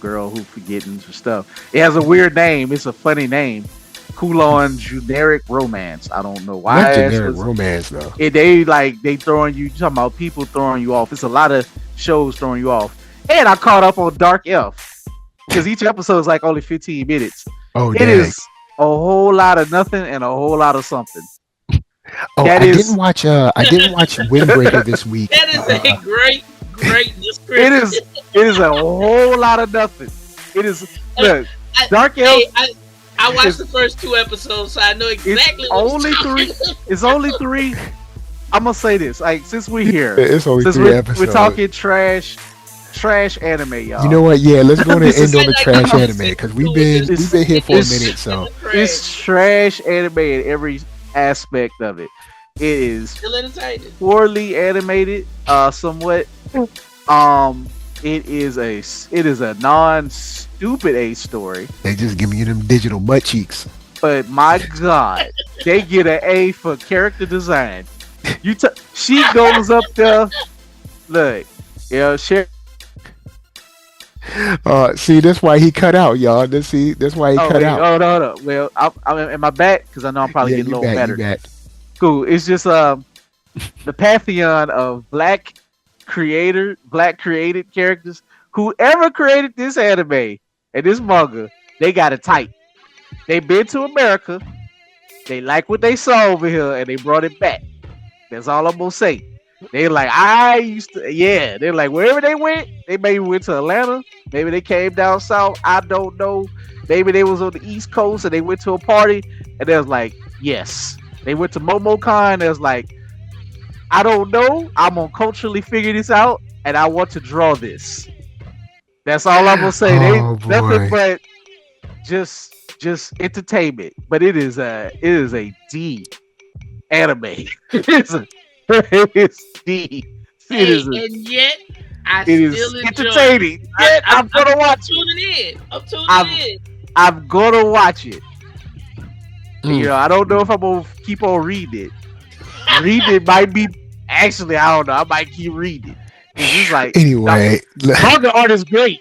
[SPEAKER 4] girl who forgetting her stuff. It has a weird name. It's a funny name. Kulon Generic Romance. I don't know why.
[SPEAKER 1] Not generic romance though.
[SPEAKER 4] They throwing you talking about people throwing you off. It's a lot of shows throwing you off. And I caught up on Dark Elf because each episode is like only 15 minutes.
[SPEAKER 1] Oh,
[SPEAKER 4] it is a whole lot of nothing and a whole lot of something.
[SPEAKER 1] Oh, I didn't watch Windbreaker this week.
[SPEAKER 2] That is a great description.
[SPEAKER 4] It is a whole lot of nothing. It is look, Dark Elf.
[SPEAKER 2] I watched the first 2 episodes, so I know exactly what
[SPEAKER 4] only
[SPEAKER 2] three.
[SPEAKER 4] It's only 3. I'm gonna say this, like, since we're here,
[SPEAKER 1] it's only 3 episodes.
[SPEAKER 4] We're talking trash anime, y'all.
[SPEAKER 1] You know what? Yeah, let's go and end on the trash anime because we've been here for a minute. So
[SPEAKER 4] it's trash anime in every aspect of it. It is
[SPEAKER 2] Still entertaining.
[SPEAKER 4] poorly animated, somewhat. It is a non-stupid A story,
[SPEAKER 1] They just giving you them digital butt cheeks.
[SPEAKER 4] but my God, they get an A for character design. She goes up there, look, share.
[SPEAKER 1] See, that's why he cut out, y'all. That's why he
[SPEAKER 4] Oh
[SPEAKER 1] cut
[SPEAKER 4] wait,
[SPEAKER 1] out.
[SPEAKER 4] oh no, no. Well, I'm am I back? Because I know I'm probably
[SPEAKER 1] Yeah,
[SPEAKER 4] getting a
[SPEAKER 1] you
[SPEAKER 4] little
[SPEAKER 1] back, you
[SPEAKER 4] better.
[SPEAKER 1] back.
[SPEAKER 4] Cool. It's just the pantheon of black created characters. Whoever created this anime and this manga, they got it tight. They been to America. They like what they saw over here, and they brought it back. That's all I'm gonna say. They like I used to, yeah. They're like wherever they went, they maybe went to Atlanta, maybe they came down south. I don't know. Maybe they was on the East Coast and they went to a party, and they was like, yes. They went to MomoCon. They was like, I don't know. I'm gonna culturally figure this out, and I want to draw this. That's all I'm gonna say. They
[SPEAKER 1] Oh
[SPEAKER 4] nothing
[SPEAKER 1] boy.
[SPEAKER 4] but just entertainment. But it is a D anime. It's D. It
[SPEAKER 2] Hey,
[SPEAKER 4] is
[SPEAKER 2] and yet I
[SPEAKER 4] it is
[SPEAKER 2] still enjoy it.
[SPEAKER 4] entertaining. Yet I'm gonna watch it.
[SPEAKER 2] tuning in. I'm tuning
[SPEAKER 4] I'm-
[SPEAKER 2] in.
[SPEAKER 4] I'm gonna watch it.
[SPEAKER 1] Mm.
[SPEAKER 4] You know, I don't know if I'm gonna keep on reading it. Reading it might be actually I don't know. I might keep reading it. It's just like
[SPEAKER 1] Anyway,
[SPEAKER 4] the manga art is great.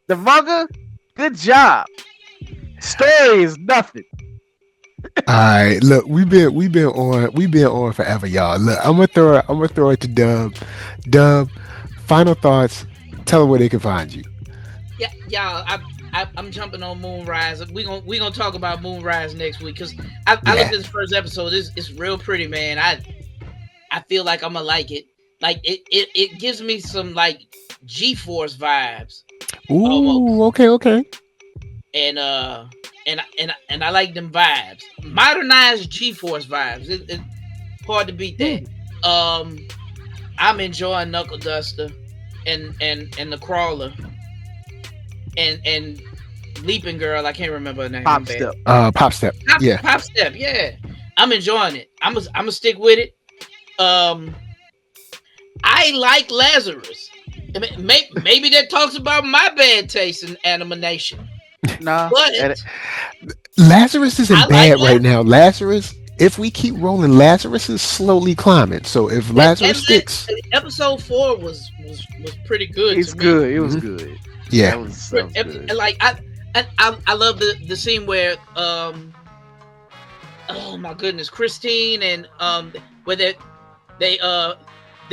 [SPEAKER 4] The manga, good job. Story is nothing.
[SPEAKER 1] all right. Look, we've been on forever, y'all. Look, I'm gonna throw it to Dub. Dub, final thoughts. Tell them where they can find you.
[SPEAKER 2] Yeah, y'all. I'm jumping on Moonrise. We gonna talk about Moonrise next week because I looked at this first episode. It's real pretty, man. I feel like I'm gonna like it. Like it gives me some like G-Force vibes.
[SPEAKER 1] Ooh,
[SPEAKER 2] Almost.
[SPEAKER 1] okay.
[SPEAKER 2] And I like them vibes. Modernized G-Force vibes. It's hard to beat that. I'm enjoying Knuckle Duster and the Crawler and Leaping Girl. I can't remember her name.
[SPEAKER 4] Pop step.
[SPEAKER 1] Pop Step. Yeah.
[SPEAKER 2] Pop Step. Yeah, I'm enjoying it. I'm gonna stick with it. I like Lazarus. Maybe that talks about my bad taste in animation.
[SPEAKER 4] Nah.
[SPEAKER 2] But
[SPEAKER 1] Lazarus isn't
[SPEAKER 2] I like
[SPEAKER 1] bad
[SPEAKER 2] Lazarus.
[SPEAKER 1] right now. Lazarus, if we keep rolling, Lazarus is slowly climbing. So if Lazarus sticks,
[SPEAKER 2] episode 4 was pretty good.
[SPEAKER 4] It's
[SPEAKER 2] to
[SPEAKER 4] good.
[SPEAKER 2] Me.
[SPEAKER 4] It was
[SPEAKER 1] Mhm.
[SPEAKER 4] good.
[SPEAKER 1] yeah.
[SPEAKER 4] That was good.
[SPEAKER 2] Like I love the scene where oh my goodness, Christine and where they're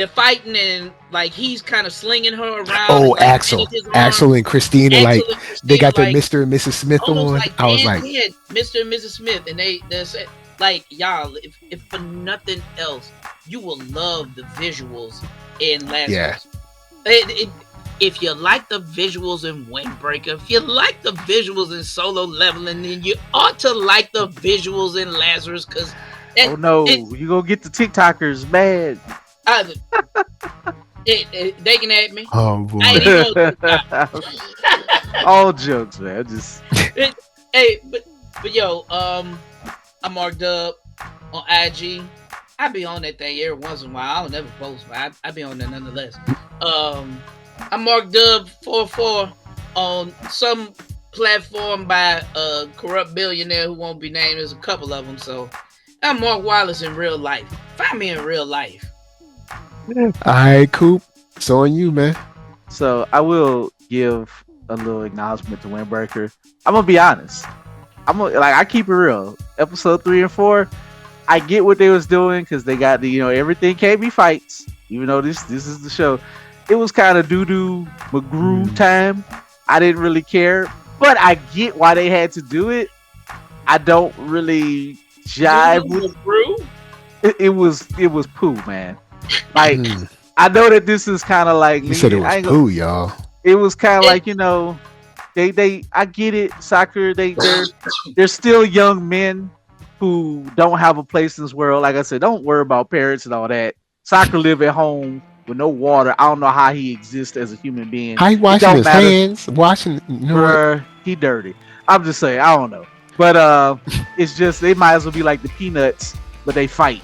[SPEAKER 2] fighting and like he's kind of slinging her around.
[SPEAKER 1] Oh,
[SPEAKER 2] and, like,
[SPEAKER 1] Axel,
[SPEAKER 2] bending his arm.
[SPEAKER 1] Axel and Christina,
[SPEAKER 2] Axel
[SPEAKER 1] like
[SPEAKER 2] and Christine,
[SPEAKER 1] they got their
[SPEAKER 2] like,
[SPEAKER 1] Mr. and Mrs. Smith
[SPEAKER 2] almost
[SPEAKER 1] on.
[SPEAKER 2] like
[SPEAKER 1] I was
[SPEAKER 2] Dan
[SPEAKER 1] like,
[SPEAKER 2] Head, Mr. and Mrs. Smith, and they said like y'all, if for nothing else, you will love the visuals in Lazarus.
[SPEAKER 1] Yeah.
[SPEAKER 2] If you like the visuals in Windbreaker, if you like the visuals in Solo Leveling, then you ought to like the visuals in Lazarus because
[SPEAKER 4] Oh no, you gonna get the TikTokers mad.
[SPEAKER 2] they can at me.
[SPEAKER 1] oh boy.
[SPEAKER 2] I ain't even gonna
[SPEAKER 4] All jokes, man. Just
[SPEAKER 2] Hey, but yo, I'm marked up on IG. I be on that thing every once in a while. I don't never post, but I be on there nonetheless. I'm marked up 44 on some platform by a corrupt billionaire who won't be named. There's a couple of them, so I'm Mark Wallace in real life. Find me in real life.
[SPEAKER 1] All right, Coop. It's on you, man.
[SPEAKER 4] so I will give a little acknowledgement to Windbreaker. I'm gonna be honest. I keep it real. Episode 3 and 4, I get what they was doing because they got the everything can't be fights. Even though this is the show, it was kind of doo-doo McGrew time. I didn't really care, but I get why they had to do it. I don't really jive with it. It was poo, man. Like I know that this is kind of like
[SPEAKER 1] You said it was poo, y'all.
[SPEAKER 4] it was kind of like they I get it, soccer, they're still young men who don't have a place in this world. Like I said, don't worry about parents and all that. Soccer live at home with no water. I don't know how he exists as a human being.
[SPEAKER 1] How he
[SPEAKER 4] It
[SPEAKER 1] washing
[SPEAKER 4] don't
[SPEAKER 1] his
[SPEAKER 4] matter.
[SPEAKER 1] hands? Washing, you know what?
[SPEAKER 4] Bruh, he dirty. I'm just saying, I don't know. But it's just they might as well be like the Peanuts, but they fight.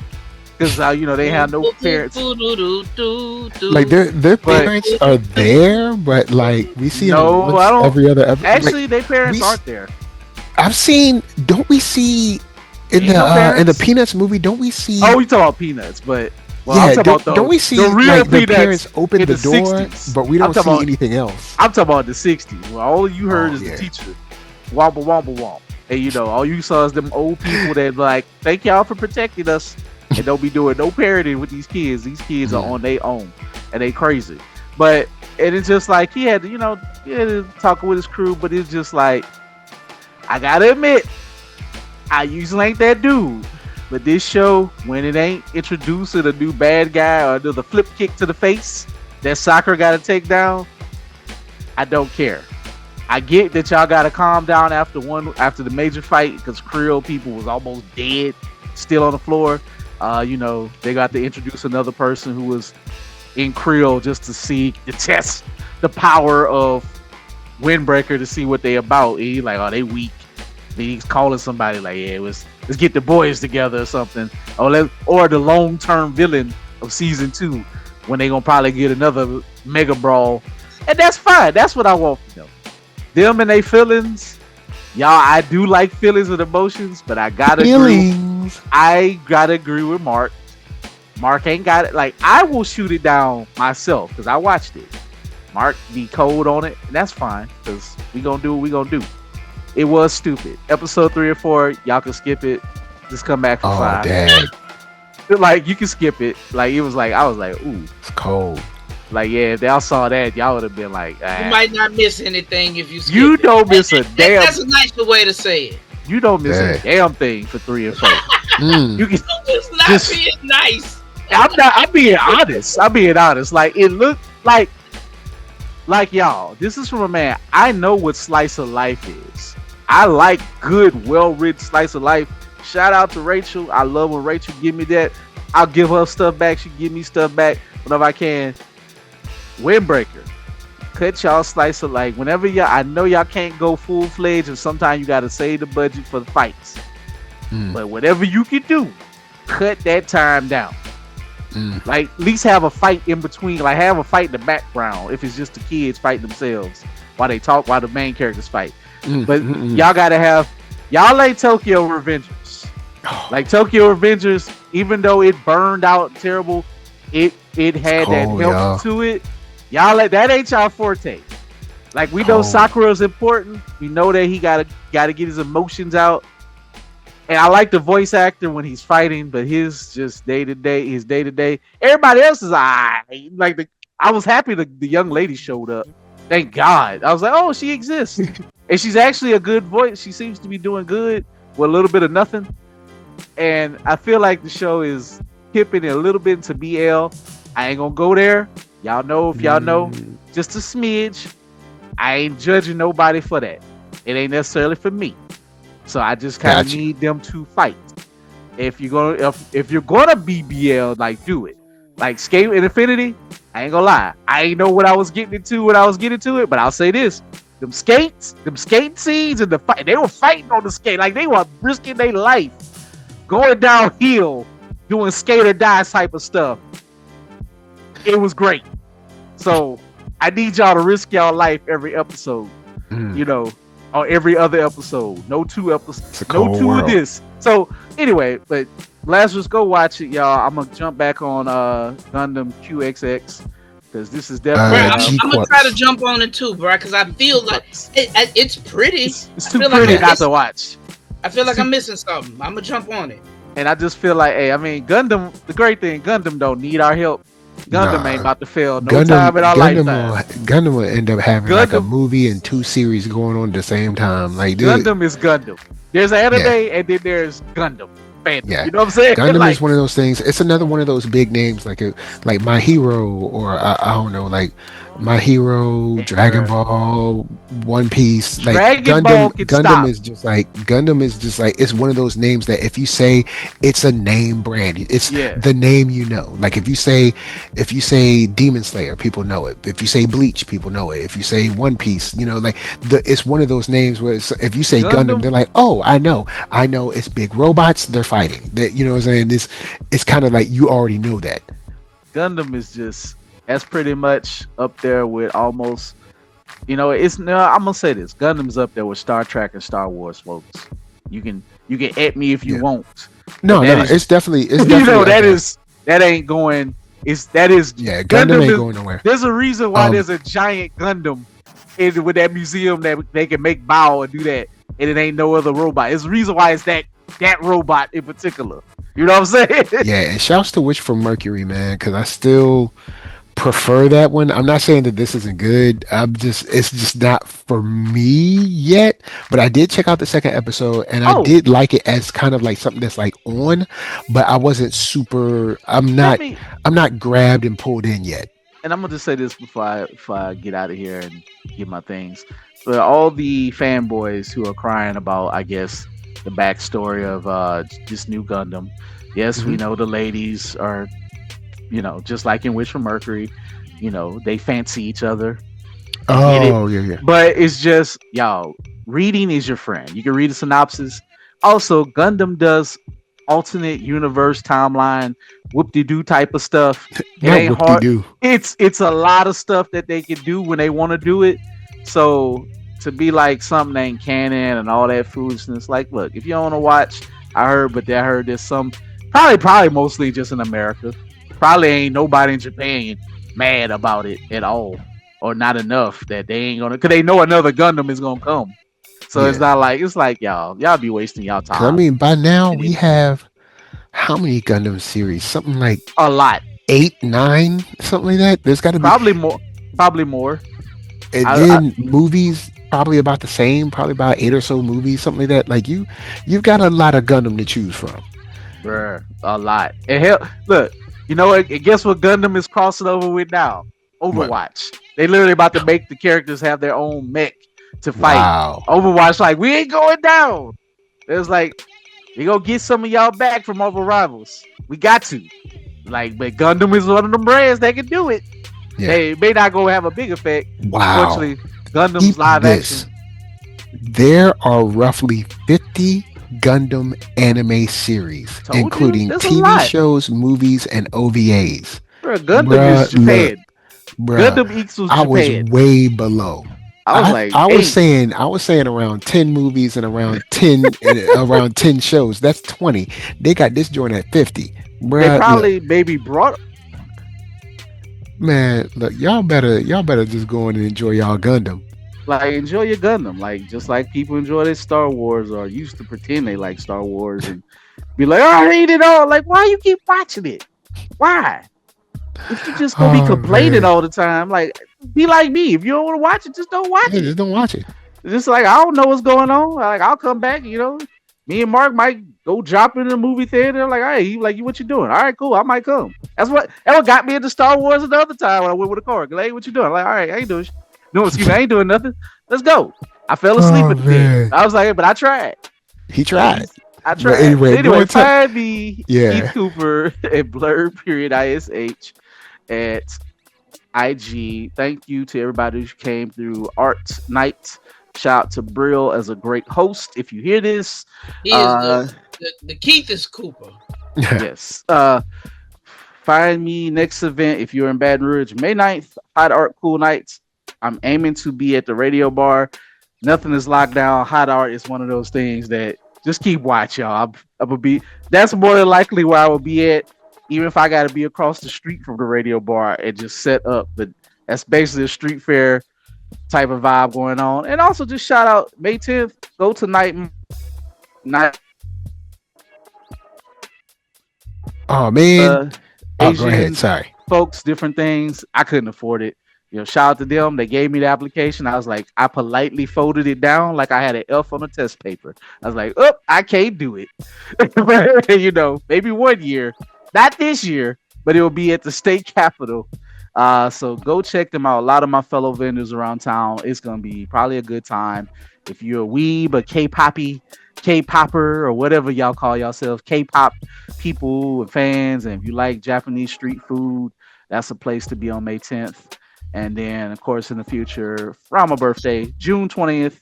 [SPEAKER 4] because they have no parents.
[SPEAKER 1] Like their
[SPEAKER 4] But
[SPEAKER 1] parents are there, but like we see them
[SPEAKER 4] no, I
[SPEAKER 1] once
[SPEAKER 4] don't.
[SPEAKER 1] every other. Like
[SPEAKER 4] Actually, their parents
[SPEAKER 1] we,
[SPEAKER 4] aren't there.
[SPEAKER 1] I've seen. Don't we see in
[SPEAKER 4] Ain't no
[SPEAKER 1] the
[SPEAKER 4] parents.
[SPEAKER 1] Peanuts movie? Don't we see?
[SPEAKER 4] Oh, we talking about Peanuts, but I'm
[SPEAKER 1] Yeah,
[SPEAKER 4] talking about
[SPEAKER 1] don't we see
[SPEAKER 4] the real
[SPEAKER 1] like the
[SPEAKER 4] Peanuts
[SPEAKER 1] parents open
[SPEAKER 4] in
[SPEAKER 1] the
[SPEAKER 4] the
[SPEAKER 1] door,
[SPEAKER 4] 60s.
[SPEAKER 1] but we
[SPEAKER 4] I'm
[SPEAKER 1] don't
[SPEAKER 4] talking
[SPEAKER 1] see
[SPEAKER 4] about
[SPEAKER 1] anything else?
[SPEAKER 4] I'm talking about the 60s. Well, all you heard
[SPEAKER 1] Oh
[SPEAKER 4] is
[SPEAKER 1] yeah.
[SPEAKER 4] the teacher, womp womp womp, and all you saw is them old people that like, thank y'all for protecting us, and don't be doing no parenting with these kids. These kids are on their own, and they crazy. But and it's just like he had to talk with his crew, but it's just like, I gotta admit, I usually ain't that dude. But this show, when it ain't introducing a new bad guy or the flip kick to the face that Soccer got to take down, I don't care. I get that y'all got to calm down after the major fight because Creole people was almost dead, still on the floor. They got to introduce another person who was in Creole just to test the power of Windbreaker to see what they about. And he like, oh, they weak. Then he's calling somebody like, yeah, let's get the boys together or something. Or the long-term villain of season 2 when they gonna probably get another mega brawl. And that's fine. That's what I want from them. Them and they feelings. Y'all, I do like feelings and emotions, but I gotta agree with Mark. Mark ain't got it. Like, I will shoot it down myself because I watched it. Mark be cold on it, and that's fine because we gonna do what we gonna do. It was stupid. Episode 3 or 4, y'all can skip it. Just come back for 5.
[SPEAKER 1] Oh, dang.
[SPEAKER 4] Like, you can skip it. Like, it was like, I was like, ooh.
[SPEAKER 1] It's cold.
[SPEAKER 4] Like, yeah, if y'all saw that, y'all would have been like,
[SPEAKER 2] You might not miss anything if you skip
[SPEAKER 4] You
[SPEAKER 2] it.
[SPEAKER 4] don't miss a damn.
[SPEAKER 2] That's a nicer way to say it.
[SPEAKER 4] You don't miss a damn thing for 3 and 4. You can
[SPEAKER 2] it's not being nice.
[SPEAKER 4] I'm being honest. Like, it looked like y'all, this is from a man. I know what slice of life is. I like good, well-written slice of life. Shout out to Rachel. I love when Rachel give me that. I'll give her stuff back. She give me stuff back whenever I can. Windbreaker. Cut y'all slice of life. Whenever I know y'all can't go full-fledged, and sometimes you got to save the budget for the fights. But whatever you can do, cut that time down. Like, at least have a fight in between. Like, have a fight in the background if it's just the kids fighting themselves while the main characters fight. But y'all gotta have, y'all like Tokyo Revengers. Like Tokyo Revengers, even though it burned out terrible, it had that health to it. Y'all like that ain't y'all forte. Like, we know Sakura's important. We know that he gotta get his emotions out. And I like the voice actor when he's fighting, but his just day to day. Everybody else is I was happy the young lady showed up. Thank God. I was like, oh, she exists. And she's actually a good voice. She seems to be doing good with a little bit of nothing. And I feel like the show is tipping it a little bit into BL. I ain't gonna go there. Y'all know if y'all know, just a smidge. I ain't judging nobody for that. It ain't necessarily for me. So I just kind of need them to fight. If you're gonna be BL, like, do it. Like Skate and Infinity, I ain't gonna lie. I ain't know what I was getting into when I was getting to it, but I'll say this. Them skate scenes and the fight, they were fighting on the skate. Like, they were risking their life. Going downhill, doing skate or die type of stuff. It was great. So I need y'all to risk y'all life every episode. Or every other episode. No 2 episodes. No 2 of this. So anyway, but Lazarus, go watch it, y'all. I'm gonna jump back on Gundam QXX because this is definitely.
[SPEAKER 2] I'm gonna try to jump on it too, bro. Because I feel like it's pretty.
[SPEAKER 4] It's too pretty not to watch.
[SPEAKER 2] I feel like I'm missing something. I'm gonna jump on it.
[SPEAKER 4] And I just feel like, hey, I mean, Gundam. The great thing, Gundam don't need our help. Gundam ain't about to fail time in our lifetime.
[SPEAKER 1] Gundam will end up having like a movie and 2 series going on at the same time. Like,
[SPEAKER 4] Gundam is Gundam. There's anime and then there's Gundam.
[SPEAKER 1] Yeah.
[SPEAKER 4] You know what I'm saying?
[SPEAKER 1] Gundam is one of those things. It's another one of those big names like My Hero, or I don't know, like My Hero, Dragon
[SPEAKER 4] Bruh.
[SPEAKER 1] Ball, One Piece, like
[SPEAKER 4] Dragon
[SPEAKER 1] Gundam.
[SPEAKER 4] Ball can
[SPEAKER 1] Gundam
[SPEAKER 4] stop.
[SPEAKER 1] is just like Gundam is just like it's one of those names that if you say it's a name brand, it's
[SPEAKER 4] Yeah.
[SPEAKER 1] the name you know. Like if you say Demon Slayer, people know it. If you say Bleach, people know it. If you say One Piece, like it's one of those names where if you say Gundam,
[SPEAKER 4] Gundam
[SPEAKER 1] they're like, oh, I know, it's big robots, they're fighting. That what I'm saying. It's kind of like you already know that.
[SPEAKER 4] Gundam is just that's pretty much up there with almost it's no I'm gonna say this. Gundam's up there with Star Trek and Star Wars, folks. You can at me if you
[SPEAKER 1] Yeah.
[SPEAKER 4] want. But
[SPEAKER 1] No,
[SPEAKER 4] that
[SPEAKER 1] no,
[SPEAKER 4] is
[SPEAKER 1] it's definitely up
[SPEAKER 4] that
[SPEAKER 1] there.
[SPEAKER 4] is that ain't going that is
[SPEAKER 1] Yeah, Gundam
[SPEAKER 4] Gundam
[SPEAKER 1] ain't
[SPEAKER 4] is
[SPEAKER 1] going nowhere.
[SPEAKER 4] there's a reason why
[SPEAKER 1] Um,
[SPEAKER 4] there's a giant Gundam with that museum that they can make bow and do that and it ain't no other robot. It's the reason why it's that robot in particular. You know what I'm saying?
[SPEAKER 1] yeah, and shouts to Witch from Mercury, man, because I still prefer that one. I'm not saying that this isn't good. It's just not for me yet. But I did check out the second episode, and I
[SPEAKER 4] Oh,
[SPEAKER 1] did like it as kind of like something that's like on, but I wasn't super. I'm
[SPEAKER 4] let
[SPEAKER 1] not.
[SPEAKER 4] me
[SPEAKER 1] I'm not grabbed and pulled in yet.
[SPEAKER 4] and I'm gonna just say this before I get out of here and get my things. For all the fanboys who are crying about, I guess, the backstory of this new Gundam. Yes, we
[SPEAKER 1] Hmm.
[SPEAKER 4] know the ladies are, just like in Wish from Mercury, they fancy each other. I get it,
[SPEAKER 1] Oh yeah, yeah.
[SPEAKER 4] but it's just y'all. Reading is your friend. You can read a synopsis. Also, Gundam does alternate universe timeline whoop de doo type of stuff. It
[SPEAKER 1] Not
[SPEAKER 4] ain't
[SPEAKER 1] whoop de
[SPEAKER 4] hard.
[SPEAKER 1] doo.
[SPEAKER 4] It's a lot of stuff that they can do when they want to do it. So to be like something ain't canon and all that foolishness, like look, if you don't want to watch, I heard there's some probably mostly just in America. Probably ain't nobody in Japan mad about it at all, or not enough that they ain't gonna, cause they know another Gundam is gonna come. So
[SPEAKER 1] Yeah,
[SPEAKER 4] it's like y'all be wasting y'all
[SPEAKER 1] because I
[SPEAKER 4] time.
[SPEAKER 1] mean, by now
[SPEAKER 4] And
[SPEAKER 1] we
[SPEAKER 4] it
[SPEAKER 1] have how many Gundam series? Something like
[SPEAKER 4] a lot,
[SPEAKER 1] 8, 9, something like that. There's got to be.
[SPEAKER 4] probably more, probably more.
[SPEAKER 1] And
[SPEAKER 4] I
[SPEAKER 1] then movies probably about the same, probably about 8 or so movies, something like that. Like you've got a lot of Gundam to choose from.
[SPEAKER 4] bruh, a lot. And hell, look, you know what? And guess what Gundam is crossing over with now?
[SPEAKER 1] What?
[SPEAKER 4] Overwatch. They literally about to make the characters have their own mech to fight.
[SPEAKER 1] Wow.
[SPEAKER 4] Overwatch, like, we ain't going down. It was like, we gonna get some of y'all back from other rivals. We got to. Like, but Gundam is one of them brands that can do it.
[SPEAKER 1] Yeah.
[SPEAKER 4] They may not go have a big effect.
[SPEAKER 1] Wow.
[SPEAKER 4] Unfortunately, Gundam's
[SPEAKER 1] Keep
[SPEAKER 4] live
[SPEAKER 1] this.
[SPEAKER 4] action.
[SPEAKER 1] There are roughly 50 Gundam anime series,
[SPEAKER 4] Told you,
[SPEAKER 1] including
[SPEAKER 4] there's a
[SPEAKER 1] TV
[SPEAKER 4] lot.
[SPEAKER 1] shows, movies, and OVAs.
[SPEAKER 4] Bruh, Gundam is
[SPEAKER 1] Bruh, look,
[SPEAKER 4] Japan.
[SPEAKER 1] bruh,
[SPEAKER 4] Gundam equals
[SPEAKER 1] I was
[SPEAKER 4] Japan.
[SPEAKER 1] way below.
[SPEAKER 4] I was like,
[SPEAKER 1] I was
[SPEAKER 4] hey,
[SPEAKER 1] saying around 10 movies and around 10 shows. That's 20. They got this joint at 50.
[SPEAKER 4] they
[SPEAKER 1] Bruh, look,
[SPEAKER 4] probably maybe brought
[SPEAKER 1] man, look, y'all better just go in and enjoy y'all Gundam.
[SPEAKER 4] like enjoy your Gundam, like just like people enjoy their Star Wars or used to pretend they like Star Wars and be like, oh, I hate it all. Like, why you keep watching it? Why? If you just gonna be
[SPEAKER 1] Oh
[SPEAKER 4] complaining
[SPEAKER 1] man.
[SPEAKER 4] all the time, like be like me. If you don't want to watch it, just don't watch
[SPEAKER 1] Yeah,
[SPEAKER 4] it.
[SPEAKER 1] just don't watch it.
[SPEAKER 4] It's just like I don't know what's going on. Like I'll come back, Me and Mark might go drop in the movie theater. Like, hey, like you, what you doing? All right, cool. I might come. That what got me into Star Wars the other time when I went with a car. Like, hey, what you doing? Like, all right, I ain't doing. No, excuse me, I ain't doing nothing. Let's go. I fell asleep
[SPEAKER 1] Oh
[SPEAKER 4] at the end.
[SPEAKER 1] man.
[SPEAKER 4] I was like, hey, but I tried.
[SPEAKER 1] He tried.
[SPEAKER 4] I
[SPEAKER 1] But
[SPEAKER 4] tried. But
[SPEAKER 1] anyway,
[SPEAKER 4] anyway,
[SPEAKER 1] going to
[SPEAKER 4] find me Keith
[SPEAKER 1] yeah.
[SPEAKER 4] Cooper at Blurred Period ISH at IG. Thank you to everybody who came through Art Night. Shout out to Brill as a great host. If you hear this,
[SPEAKER 2] He is
[SPEAKER 4] uh,
[SPEAKER 2] the Keith is Cooper.
[SPEAKER 4] yes. Find me next event if you're in Baton Rouge, May 9th, Hot Art Cool Nights. I'm aiming to be at the radio bar. Nothing is locked down. Hot art is one of those things that just keep watch, y'all. I'm gonna be. That's more than likely where I will be at, even if I got to be across the street from the radio bar and just set up. But that's basically a street fair type of vibe going on. And also just shout out May 10th. Go to night
[SPEAKER 1] Oh man. Oh, go ahead.
[SPEAKER 4] Asian
[SPEAKER 1] Sorry.
[SPEAKER 4] folks, different things. I couldn't afford it. Shout out to them. They gave me the application. I was like, I politely folded it down like I had an F on a test paper. I was like, oh, I can't do it. Maybe one year, not this year, but it will be at the state capitol So go check them out. A lot of my fellow vendors around town. It's gonna be probably a good time. If you're a weeb, a K-poppy, K-popper, or whatever y'all call yourselves, K-pop people and fans, and if you like Japanese street food, that's a place to be on May 10th. And then, of course, in the future, from my birthday, June 20th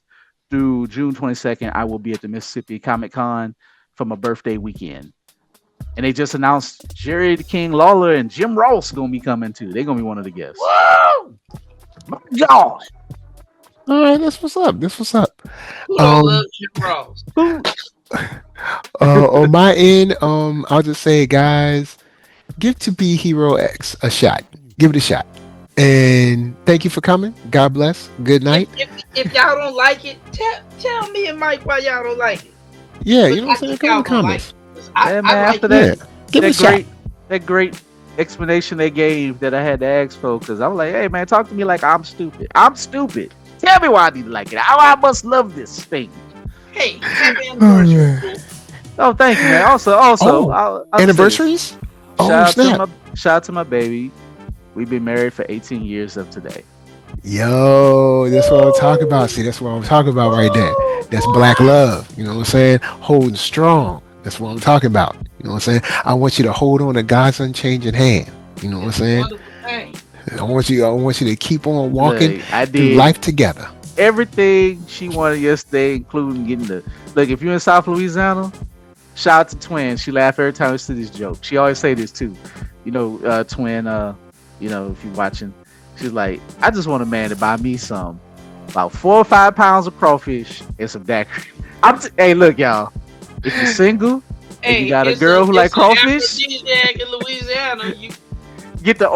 [SPEAKER 4] through June 22nd, I will be at the Mississippi Comic Con for my birthday weekend. And they just announced Jerry the King Lawler and Jim Ross gonna be coming too. They're gonna be one of the guests.
[SPEAKER 2] Whoa!
[SPEAKER 4] My God.
[SPEAKER 1] All right, that's what's up. That's what's up.
[SPEAKER 2] Who don't love Jim Ross?
[SPEAKER 1] On my end, I'll just say, guys, give To Be Hero X a shot. Give it a shot. And thank you for coming. God bless. Good night.
[SPEAKER 2] If y'all don't like it, tell me and Mike why y'all don't like it.
[SPEAKER 1] Yeah, you know what I'm saying? Come in the comments.
[SPEAKER 2] I
[SPEAKER 4] man,
[SPEAKER 2] like
[SPEAKER 4] after that,
[SPEAKER 1] Give it a shot.
[SPEAKER 4] that great explanation they gave that I had to ask for, because I'm like, hey man, talk to me like I'm stupid. I'm stupid. Tell me why I need to like it. How I must love this thing.
[SPEAKER 2] Hey, happy anniversary.
[SPEAKER 4] Oh, thank you, man. Also, I'll
[SPEAKER 1] Anniversaries?
[SPEAKER 4] Shout
[SPEAKER 1] Snap.
[SPEAKER 4] out to my baby. We've been married for 18 years of today.
[SPEAKER 1] Yo, that's what I'm talking about. See, that's what I'm talking about right there. That's black love. You know what I'm saying? Holding strong. That's what I'm talking about. You know what I'm saying? I want you to hold on to God's unchanging hand. You know what I'm saying? I want you to keep on walking through life together.
[SPEAKER 4] Everything she wanted yesterday, including getting the look. If you're in South Louisiana, shout out to Twin. She laugh every time we see this joke. She always say this too. You know, Twin. You know, if you're watching, she's like, I just want a man to buy me some about 4 or 5 pounds of crawfish and some daiquiri. Hey, look, y'all. If you're single, and you got a girl who like crawfish,
[SPEAKER 2] in Louisiana, you
[SPEAKER 4] get the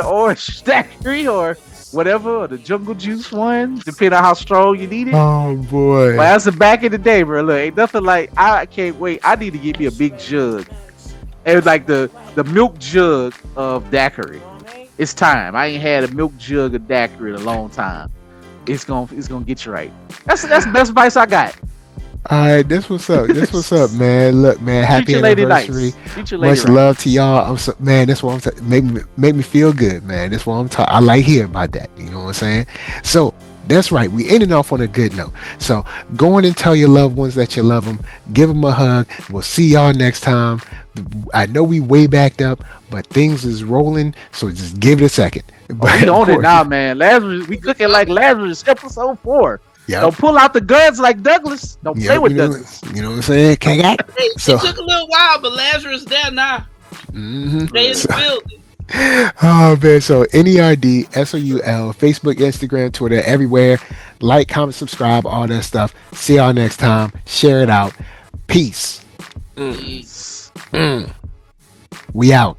[SPEAKER 4] orange daiquiri or whatever, or the jungle juice one, depending on how strong you need it.
[SPEAKER 1] Oh boy!
[SPEAKER 4] Well, that's the back in the day, bro. Look, ain't nothing like. I can't wait. I need to get me a big jug, and like the milk jug of daiquiri. It's time. I ain't had a milk jug of daiquiri in a long time. It's gonna get you right. That's the best advice I got.
[SPEAKER 1] All right, this what's up. This what's up, man. Look, man, happy anniversary. Much love to y'all. Man, that's what I'm make me feel good, man. That's what I'm talking. I like hearing about that. You know what I'm saying? So that's right. We ending off on a good note. So go on and tell your loved ones that you love them. Give them a hug. We'll see y'all next time. I know we way backed up, but things is rolling. So just give it a second.
[SPEAKER 4] We on it now, man. Lazarus, we cooking like Lazarus, episode 4.
[SPEAKER 1] Yep.
[SPEAKER 4] Don't pull out the guns like Douglas. Don't play with Douglas.
[SPEAKER 1] You know what I'm saying?
[SPEAKER 2] It took a little while, but Lazarus there now.
[SPEAKER 1] Mm-hmm.
[SPEAKER 2] They in the building.
[SPEAKER 1] Oh man, so NERDSoul, Facebook, Instagram, Twitter, everywhere. Like, comment, subscribe, all that stuff. See y'all next time. Share it out. Peace.
[SPEAKER 2] Peace.
[SPEAKER 1] We out.